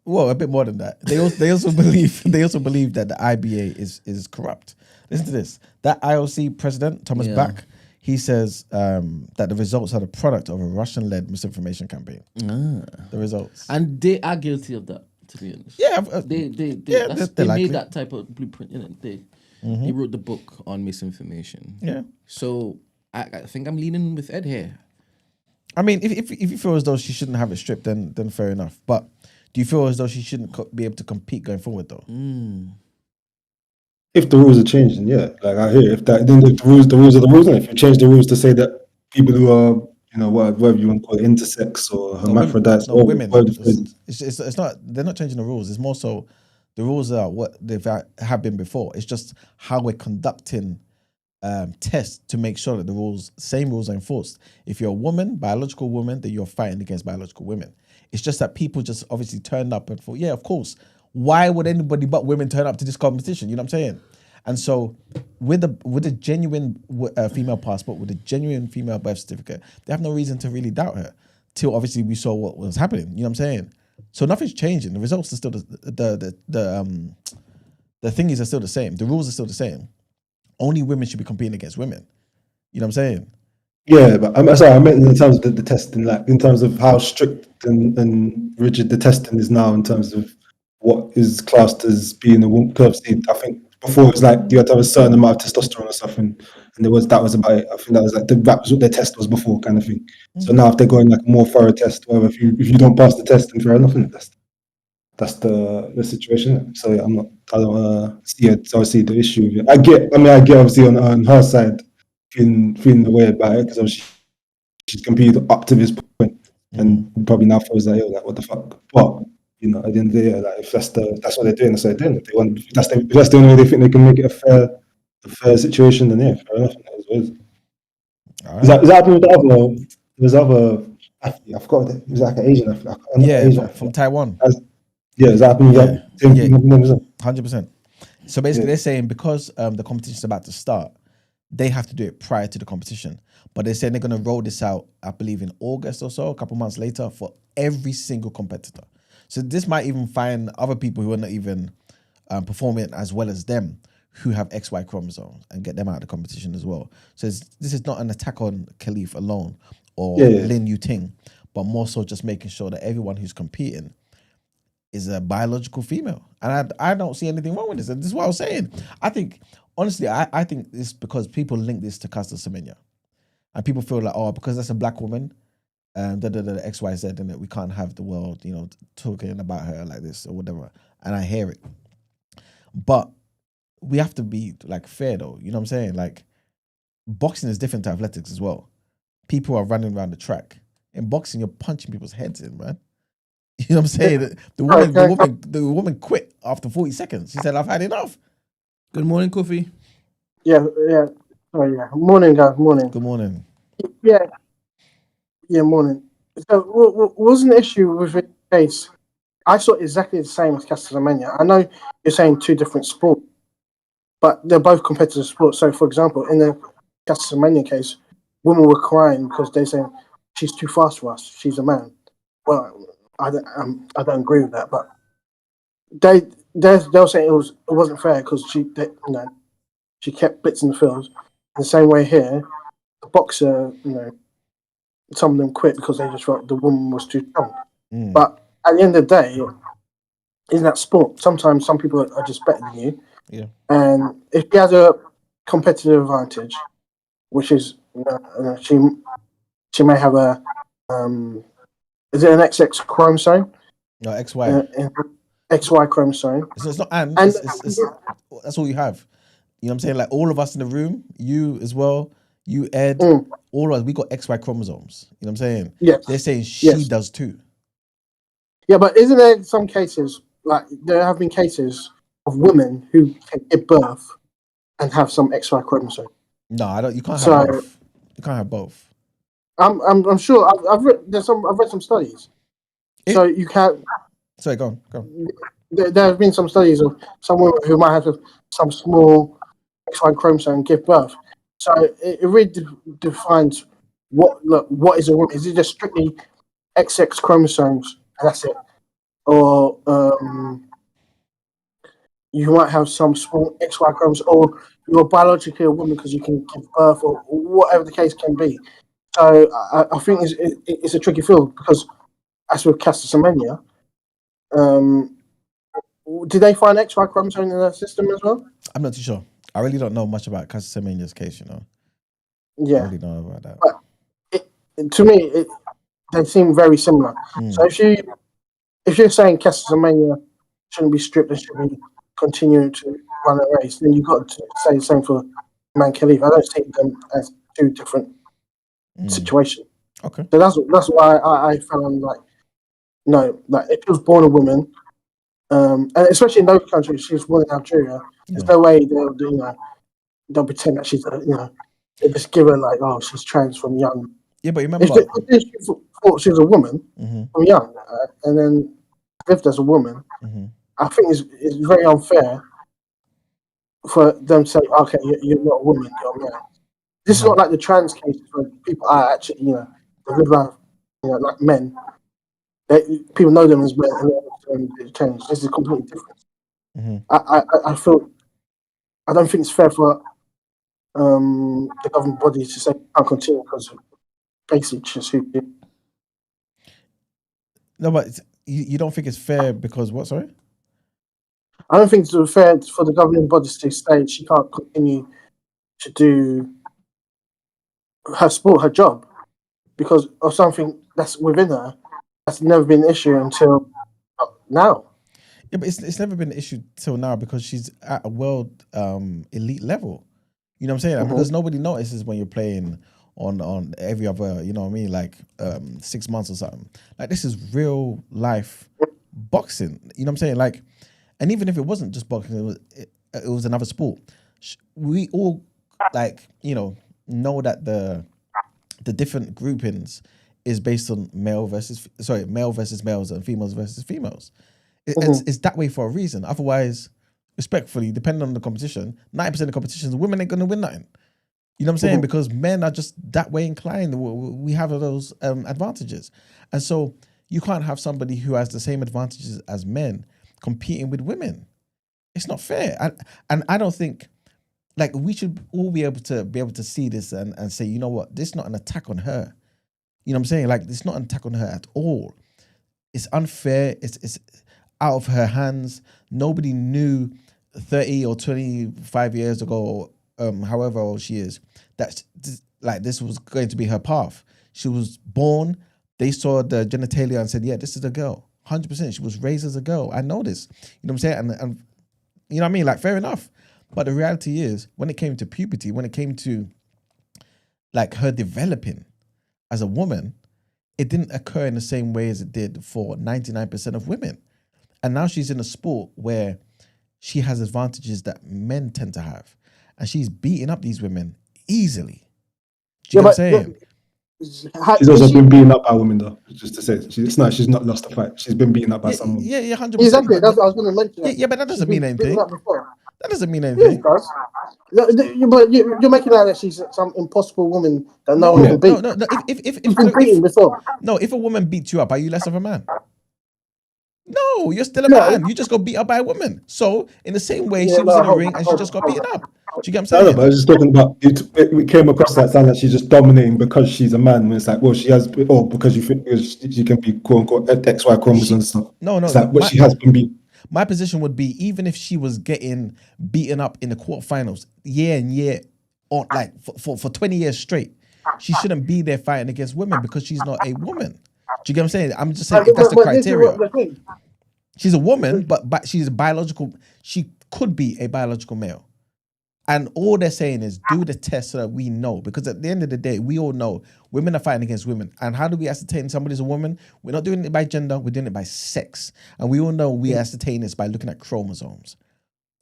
[SPEAKER 1] Well, a bit more than that. They also believe that the IBA is corrupt. Listen to this. That IOC president, Thomas Bach, he says that the results are the product of a Russian-led misinformation campaign. The results.
[SPEAKER 2] And they are guilty of that, to be honest.
[SPEAKER 1] Yeah.
[SPEAKER 2] They
[SPEAKER 1] likely.
[SPEAKER 2] made that type of blueprint. They wrote the book on misinformation.
[SPEAKER 1] Yeah.
[SPEAKER 2] So I think I'm leaning with Ed here.
[SPEAKER 1] I mean, if you feel as though she shouldn't have it stripped, then fair enough. But do you feel as though she shouldn't be able to compete going forward, though?
[SPEAKER 6] If the rules are changed, then yeah, like I hear. If that, then the rules are the rules. And if you change the rules to say that people who are, whatever you want to call it, intersex or hermaphrodites, or
[SPEAKER 1] women.
[SPEAKER 6] whatever,
[SPEAKER 1] It's not. They're not changing the rules. It's more so the rules are what they have been before. It's just how we're conducting tests to make sure that the same rules are enforced. If you're a woman, biological woman, then you're fighting against biological women. It's just that people just obviously turned up and thought, yeah, of course. Why would anybody but women turn up to this competition? You know what I'm saying? And so with a genuine female passport, with a genuine female birth certificate, they have no reason to really doubt her till obviously we saw what was happening. You know what I'm saying? So nothing's changing. The results are still the thingies are still the same. The rules are still the same. Only women should be competing against women. You know what I'm saying?
[SPEAKER 6] Yeah, but I'm sorry, I meant in terms of the testing, like in terms of how strict and rigid the testing is now in terms of what is classed as being a woman. I think before it was like you had to have a certain amount of testosterone or something, and that was about it. I think that was like that was what their test was before, kind of thing. So now if they're going like a more thorough test, whatever, if you don't pass the test, then fair enough, that's the situation. So yeah, I don't see the issue with it. I get obviously on her side feeling the way about it because obviously she's competed up to this point and probably now feels like what the fuck. But at the end of the day, like if that's what they're doing, that's what they're doing. If that's the only way they think they can make it a fair situation, then yeah, fair enough. That is
[SPEAKER 1] All right.
[SPEAKER 6] Is that happening with the other? There's other. I forgot. It was like an Asian.
[SPEAKER 1] Yeah, from Taiwan.
[SPEAKER 6] Yeah, is that happening?
[SPEAKER 1] Yeah. 100%. So basically, they're saying because the competition is about to start, they have to do it prior to the competition. But they're saying they're going to roll this out, I believe, in August or so, a couple months later, for every single competitor. So this might even find other people who are not even performing as well as them, who have XY chromosomes, and get them out of the competition as well. So this is not an attack on Khalif alone or Lin Yuting, but more so just making sure that everyone who's competing is a biological female. And I don't see anything wrong with this. And this is what I was saying. I think, honestly, I think it's because people link this to Caster Semenya. And people feel like, oh, because that's a black woman, XYZ, and we can't have the world, talking about her like this or whatever. And I hear it. But we have to be like fair though. You know what I'm saying? Like, boxing is different to athletics as well. People are running around the track. In boxing, you're punching people's heads in, man. You know what I'm saying? The woman quit after 40 seconds. She said, I've had enough.
[SPEAKER 2] Good morning, Kofi.
[SPEAKER 7] Yeah. Oh, yeah. Morning, guys. Morning.
[SPEAKER 1] Good morning.
[SPEAKER 7] Yeah, morning. So, what was an issue with this case? I saw exactly the same as Caster Semenya. I know you're saying two different sports, but they're both competitive sports. So, for example, in the Caster Semenya case, women were crying because they're saying she's too fast for us. She's a man. Well, I don't agree with that, but they'll say it wasn't fair because she kept blitzing the field. In the same way here, the boxer, some of them quit because they just felt the woman was too strong. But at the end of the day, isn't that sport? Sometimes some people are just better than you.
[SPEAKER 1] Yeah.
[SPEAKER 7] And if she has a competitive advantage, which is she may have a is it an XX chromosome?
[SPEAKER 1] No, XY.
[SPEAKER 7] XY chromosome.
[SPEAKER 1] So it's not it's that's all you have. You know what I'm saying? Like all of us in the room, you as well, you Ed, all of us, we got XY chromosomes. You know what I'm saying?
[SPEAKER 7] Yes.
[SPEAKER 1] They're saying she does too.
[SPEAKER 7] Yeah, but isn't there some cases, like there have been cases of women who can give birth and have some XY chromosome?
[SPEAKER 1] No, I don't. You can't have both. You can't have both.
[SPEAKER 7] I'm sure. I've read some studies. So you can't.
[SPEAKER 1] Sorry, go on.
[SPEAKER 7] There have been some studies of some women who might have some small XY chromosome and give birth. So it really defines what is a woman. Is it just strictly XX chromosomes and that's it, or you might have some small XY chromosomes, or you're biologically a woman because you can give birth, or whatever the case can be. So I think it's a tricky field because, as with Caster Semenya, did they find XY chromosome in their system as well?
[SPEAKER 1] I'm not too sure. I really don't know much about Caster Semenya's case.
[SPEAKER 7] Yeah,
[SPEAKER 1] I really don't know about that.
[SPEAKER 7] But to me, they seem very similar. So if you're saying Caster Semenya shouldn't be stripped and should be continuing to run a race, then you've got to say the same for Man Khalif. I don't see them as two different situations.
[SPEAKER 1] Okay.
[SPEAKER 7] So that's why I found like if she was born a woman, and especially in those countries, she was born in Algeria. There's no way they'll pretend that she's they just give her like, oh, she's trans from young.
[SPEAKER 1] Yeah, but remember,
[SPEAKER 7] if she thought she was a woman from young, and then lived as a woman, I think it's very unfair for them to say, okay, you're not a woman, you're a man. This is not like the trans cases where people are actually, they live life, like men. People know them as men and they change. This is completely different. I feel, I don't think it's fair for the government bodies to say can't continue because of basic issues.
[SPEAKER 1] No, but you don't think it's fair because what? Sorry.
[SPEAKER 7] I don't think it's fair for the governing bodies to say she can't continue to do her sport, her job, because of something that's within her that's never been an issue until now.
[SPEAKER 1] Yeah, but it's never been an issue till now because she's at a world elite level. You know what I'm saying? Because nobody notices when you're playing on every other, you know what I mean, like 6 months or something. Like this is real life boxing. You know what I'm saying? Like, and even if it wasn't just boxing, it was another sport. We all know that the different groupings is based on male versus males and females versus females. It's that way for a reason. Otherwise, respectfully, depending on the competition, 90% of the competitions, women ain't gonna win nothing. You know what I'm saying? Because men are just that way inclined. We have those advantages. And so you can't have somebody who has the same advantages as men competing with women. It's not fair. And I don't think, like, we should all be able to see this and say, you know what, this is not an attack on her. You know what I'm saying? Like, it's not an attack on her at all. It's unfair. It's out of her hands. Nobody knew 30 or 25 years ago, however old she is, that this was going to be her path. She was born, they saw the genitalia and said, yeah, this is a girl. 100%. She was raised as a girl. I know this. You know what I'm saying? And you know what I mean? Like, fair enough. But the reality is, when it came to puberty, when it came to like her developing as a woman, it didn't occur in the same way as it did for 99% of women. And now she's in a sport where she has advantages that men tend to have. And she's beating up these women easily. Do you know what I'm saying?
[SPEAKER 6] She's also been beaten up by women, though. Just to say, she's not lost a fight. She's been beaten up by some women.
[SPEAKER 1] Yeah, 100%.
[SPEAKER 7] Exactly. That's what I was going to mention.
[SPEAKER 1] Yeah, but that doesn't mean anything. That doesn't mean
[SPEAKER 7] Yeah,
[SPEAKER 1] anything.
[SPEAKER 7] it does. But you're making out that she's some impossible woman that no one can beat.
[SPEAKER 1] No. If
[SPEAKER 7] She's been beaten before.
[SPEAKER 1] No, if a woman beats you up, are you less of a man? No, you're still a man. You just got beat up by a woman. So in the same way, she was in the ring and she just got beaten up. Do you get what I'm saying?
[SPEAKER 6] No, but I was just talking about we came across that sound that she's just dominating because she's a man. When it's like, well, she has, or because you think she can be quote unquote XY chromosomes and stuff.
[SPEAKER 1] No.
[SPEAKER 6] It's like what she has been beat.
[SPEAKER 1] My position would be, even if she was getting beaten up in the quarterfinals year and year, on like for 20 years straight, she shouldn't be there fighting against women because she's not a woman. Do you get what I'm saying? I'm just saying, if that's the criteria. She's a woman, but she's a biological. She could be a biological male. And all they're saying is do the test so that we know. Because at the end of the day, we all know women are fighting against women. And how do we ascertain somebody's a woman? We're not doing it by gender, we're doing it by sex. And we all know we ascertain this by looking at chromosomes.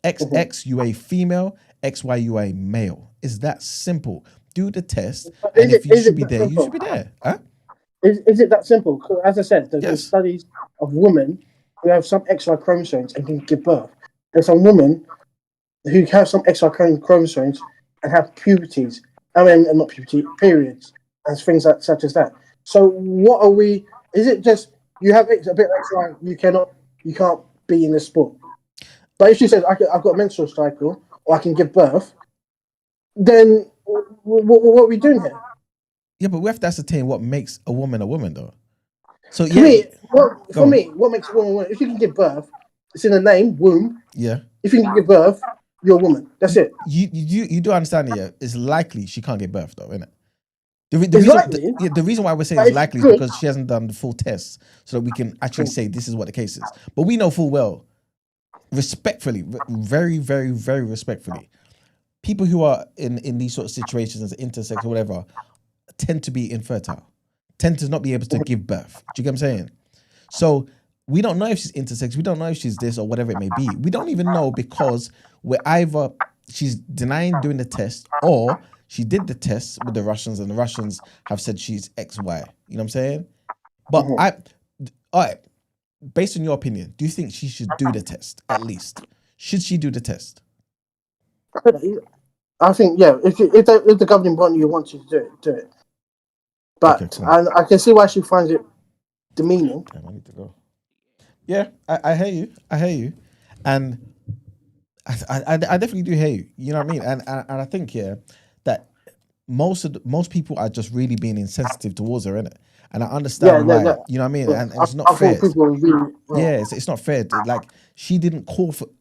[SPEAKER 1] XX, you a female, XY, you a male. It's that simple. Do the test, and if you should be there, you should be there. Huh?
[SPEAKER 7] Is it that simple? 'Cause as I said, there's studies of women who have some XY chromosomes and can give birth. There's some women who have some XY chromosomes and have puberties. I mean, not puberty, periods and things such as that. So what are we? Is it just you have a bit of XY, you can't be in the sport? But if she says I've got a menstrual cycle or I can give birth, then what are we doing here?
[SPEAKER 1] Yeah, but we have to ascertain what makes a woman, though. So
[SPEAKER 7] For me, what makes a woman? If you can give birth, it's in the name, womb.
[SPEAKER 1] Yeah.
[SPEAKER 7] If you can give birth, you're a woman. That's it.
[SPEAKER 1] You do understand it, yeah? It's likely she can't give birth, though, isn't it? The reason why we're saying it's likely is because she hasn't done the full tests so that we can actually say this is what the case is. But we know full well, respectfully, very, very, very respectfully, people who are in these sort of situations as intersex or whatever tend to be infertile, tend to not be able to give birth. Do you get what I'm saying? So we don't know if she's intersex. We don't know if she's this or whatever it may be. We don't even know because we're either she's denying doing the test or she did the test with the Russians and the Russians have said she's XY. You know what I'm saying? But all right, based on your opinion, do you think she should do the test at least? Should she do the test?
[SPEAKER 7] I think, yeah, if the governing body wants you to do it. But okay, cool. And I can see why she finds it demeaning.
[SPEAKER 1] I need to go. Yeah, I hear you. And I definitely do hear you. You know what I mean? And I think, yeah, that most people are just really being insensitive towards her, innit? And I understand why. Yeah. You know what I mean? Yeah. And it's not fair. It's not fair. Like, she didn't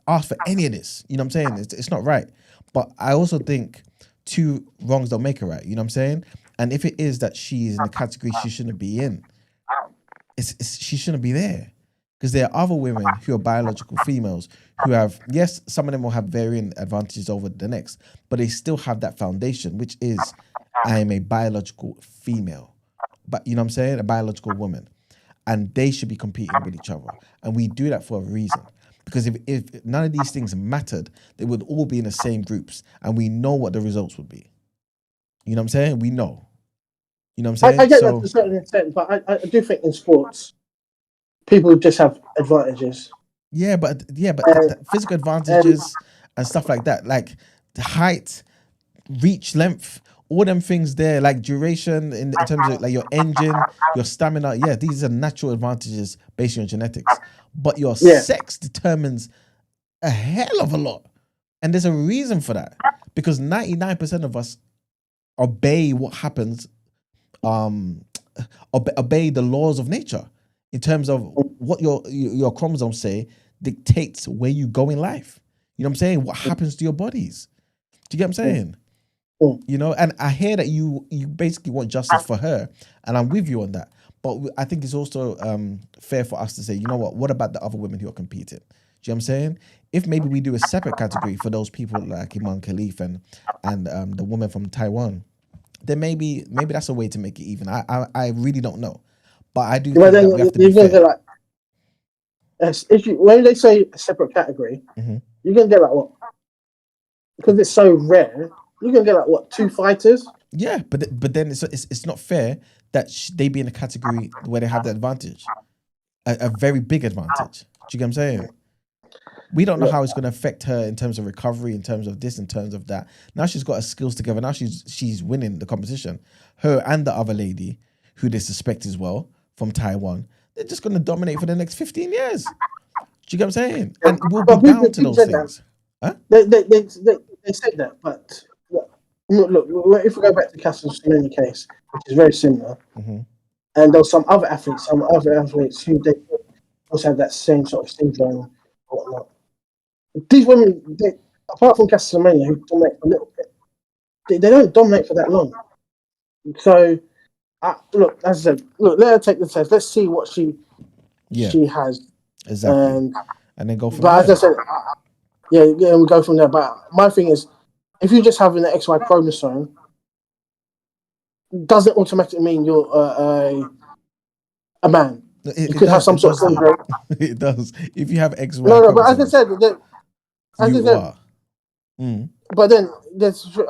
[SPEAKER 1] ask for any of this. You know what I'm saying? It's not right. But I also think two wrongs don't make a right. You know what I'm saying? And if it is that she is in a category she shouldn't be in, she shouldn't be there. Because there are other women who are biological females who have, yes, some of them will have varying advantages over the next, but they still have that foundation, which is I am a biological female. But you know what I'm saying? A biological woman. And they should be competing with each other. And we do that for a reason. Because if none of these things mattered, they would all be in the same groups. And we know what the results would be. You know what I'm saying? We know. You know what I'm saying?
[SPEAKER 7] I get that to a certain extent, but I do think in sports, people just have advantages.
[SPEAKER 1] Yeah, but physical advantages and stuff like that. Like the height, reach length, all them things there, like duration in terms of like your engine, your stamina. Yeah, these are natural advantages based on your genetics. But your sex determines a hell of a lot. And there's a reason for that. Because 99% of us obey what happens, obey the laws of nature in terms of what your chromosomes say dictates where you go in life. You know what I'm saying? What happens to your bodies? Do you get what I'm saying? You know, and I hear that you basically want justice for her, and I'm with you on that. But I think it's also fair for us to say, you know what about the other women who are competing? Do you know what I'm saying? If maybe we do a separate category for those people like Iman Khalif and the woman from Taiwan, then maybe that's a way to make it even. I really don't know, but I do think that we have to be fair.
[SPEAKER 7] Like, when they say a separate category, you're gonna get like what? Because it's so rare, you're gonna get like what, 2 fighters?
[SPEAKER 1] Yeah, but then it's not fair that they be in a category where they have the advantage, a very big advantage. Do you get what I'm saying? We don't know how it's going to affect her in terms of recovery, in terms of this, in terms of that. Now she's got her skills together. Now she's winning the competition. Her and the other lady, who they suspect as well, from Taiwan, they're just going to dominate for the next 15 years. Do you get what I'm saying? And we'll be down to those things. Huh?
[SPEAKER 7] They said that, but look, if we go back to Cassius Semenya case, which is very similar, and there were some other athletes who they also had that same sort of syndrome and whatnot. These women, apart from Cassius Semenya, who dominate for a little bit, they don't dominate for that long. So, look, as I said, let her take the test. Let's see what she has.
[SPEAKER 1] Exactly. And then go from
[SPEAKER 7] there.
[SPEAKER 1] But
[SPEAKER 7] as I said, and we go from there. But my thing is, if you're just having an XY chromosome, doesn't automatically mean you're a man. You could have some sort of syndrome.
[SPEAKER 1] It does. If you have XY
[SPEAKER 7] no, but as I said, but then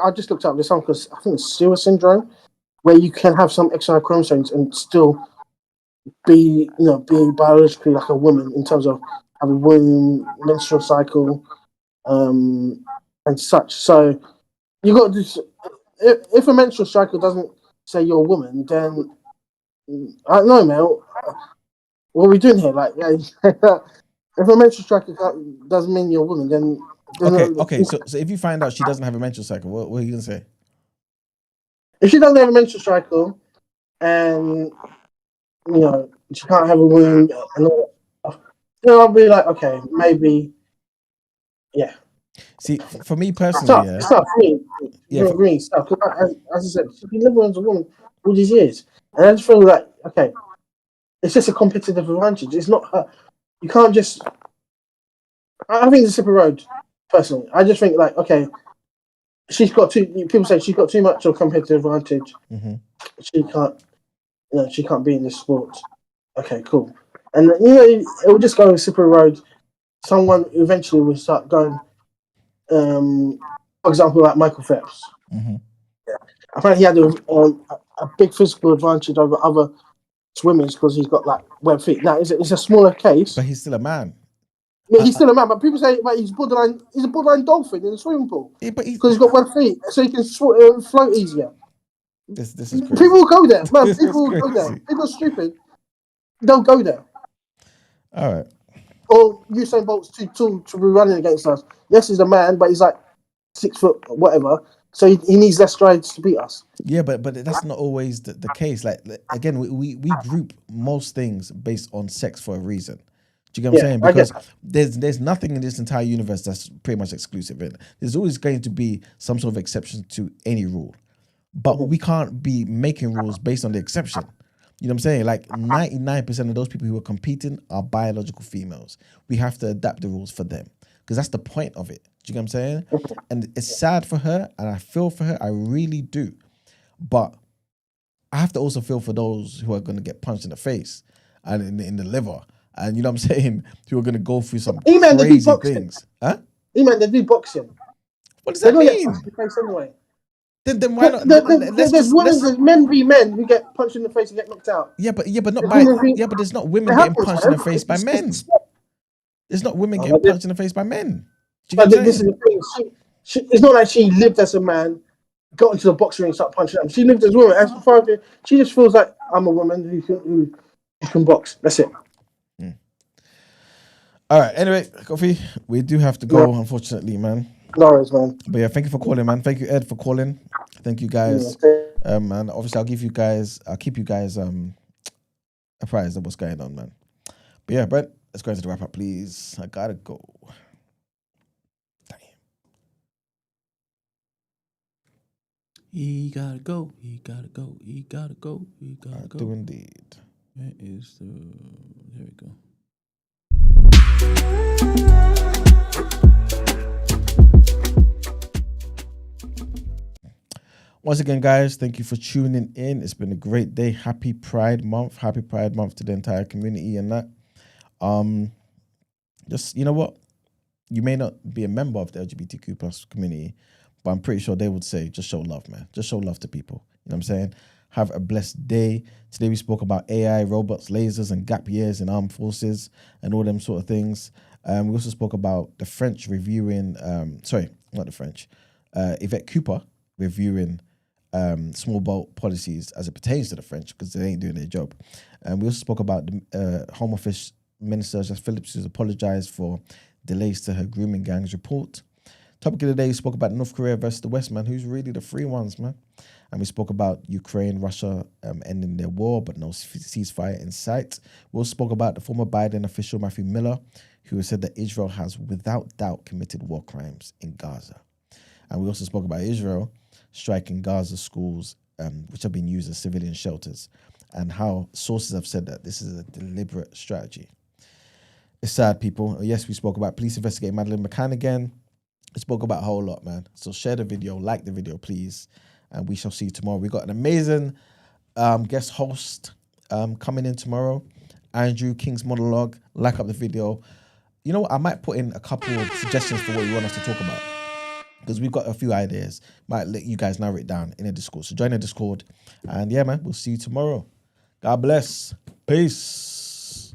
[SPEAKER 7] I just looked up this one because I think it's Sewer syndrome, where you can have some XY chromosomes and still be biologically like a woman in terms of having a womb, menstrual cycle, and such. So you got this. If a menstrual cycle doesn't say you're a woman, then I don't know, man. What are we doing here? Like, if a menstrual cycle doesn't mean you're a woman, then
[SPEAKER 1] okay. So if you find out she doesn't have a menstrual cycle, what are you gonna say?
[SPEAKER 7] If she doesn't have a menstrual cycle, and she can't have a womb and all that stuff, then I'll be like, okay, maybe, yeah.
[SPEAKER 1] See, for me personally,
[SPEAKER 7] it's tough for me. For me, it's tough. As I said, she's been living as a woman all these years, and I just feel like, okay, it's just a competitive advantage. It's not her. You can't just. I think it's a separate road. Personally, I just think like, okay, she's got too. People say she's got too much of a competitive advantage. She can't. She can't be in this sport. Okay, cool. And it will just go a separate road. Someone eventually will start going. For example, like Michael Phelps. Apparently, he had a big physical advantage over other swimmers because he's got like web feet. Now, it's a smaller case,
[SPEAKER 1] but he's still a man.
[SPEAKER 7] Yeah, he's still a man. But people say he's a borderline dolphin in a swimming pool because he's got web feet, so he can float easier.
[SPEAKER 1] This is crazy.
[SPEAKER 7] People will go there, man. People will go there. People are stupid. They'll go there.
[SPEAKER 1] All right.
[SPEAKER 7] Or Usain Bolt's too tall to be running against us. Yes, he's a man, but he's like 6 foot, whatever. So he needs less strides to beat us.
[SPEAKER 1] Yeah, but that's not always the case. Like again, we group most things based on sex for a reason. Do you get what I'm saying? Because there's nothing in this entire universe that's pretty much exclusive. There's always going to be some sort of exception to any rule. But we can't be making rules based on the exception. You know what I'm saying? Like 99% of those people who are competing are biological females. We have to adapt the rules for them because that's the point of it. Do you get what I'm saying? And it's sad for her and I feel for her. I really do. But I have to also feel for those who are going to get punched in the face and in the liver. And you know what I'm saying? Who are going to go through some crazy things. Huh?
[SPEAKER 7] Man, they do boxing.
[SPEAKER 1] What does that mean?
[SPEAKER 7] Anyway.
[SPEAKER 1] Then why not?
[SPEAKER 7] There's men v men who get punched in the face and get knocked out.
[SPEAKER 1] Yeah, but there's not women getting punched in the face by men. There's not women getting punched in the face by men.
[SPEAKER 7] But this is the thing. It's not like she lived as a man got into the boxing ring and started punching them. She lived as a woman. As far as she just feels like I'm a woman who can box. That's it.
[SPEAKER 1] All right. Anyway, Kofi, we do have to go, unfortunately, man.
[SPEAKER 7] No worries, man.
[SPEAKER 1] But yeah, thank you for calling, man. Thank you, Ed, for calling. Thank you, guys. And obviously, I'll keep you guys apprised of what's going on, man. But yeah, Brent, let's go into the wrap up, please. I gotta go. Damn.
[SPEAKER 2] He gotta go. He gotta go. He gotta go. He gotta go.
[SPEAKER 1] Do indeed.
[SPEAKER 2] Where is the? There we go.
[SPEAKER 1] Once again, guys, thank you for tuning in. It's been a great day. Happy Pride Month. Happy Pride Month to the entire community and that. Just, you know what? You may not be a member of the LGBTQ plus community, but I'm pretty sure they would say, just show love, man. Just show love to people. You know what I'm saying? Have a blessed day. Today we spoke about AI, robots, lasers, and gap years in armed forces and all them sort of things. We also spoke about the French reviewing, not the French, Yvette Cooper reviewing small boat policies as it pertains to the French because they ain't doing their job. We also spoke about the Home Office Minister Jess Phillips, who's apologized for delays to her grooming gangs report. Topic of the day, we spoke about North Korea versus the West, man. Who's really the free ones, man? And we spoke about Ukraine, Russia ending their war, but no ceasefire in sight. We also spoke about the former Biden official, Matthew Miller, who has said that Israel has without doubt committed war crimes in Gaza. And we also spoke about Israel striking Gaza schools, which have been used as civilian shelters, and how sources have said that this is a deliberate strategy. It's sad, people. Yes, we spoke about police investigating Madeleine McCann again. We spoke about a whole lot, man. So share the video, like the video, please. And we shall see you tomorrow. We got an amazing guest host coming in tomorrow. Andrew King's monologue. Like up the video. You know what? I might put in a couple of suggestions for what you want us to talk about, because we've got a few ideas. Might let you guys narrow it down in the Discord. So join the Discord. And yeah, man, we'll see you tomorrow. God bless. Peace.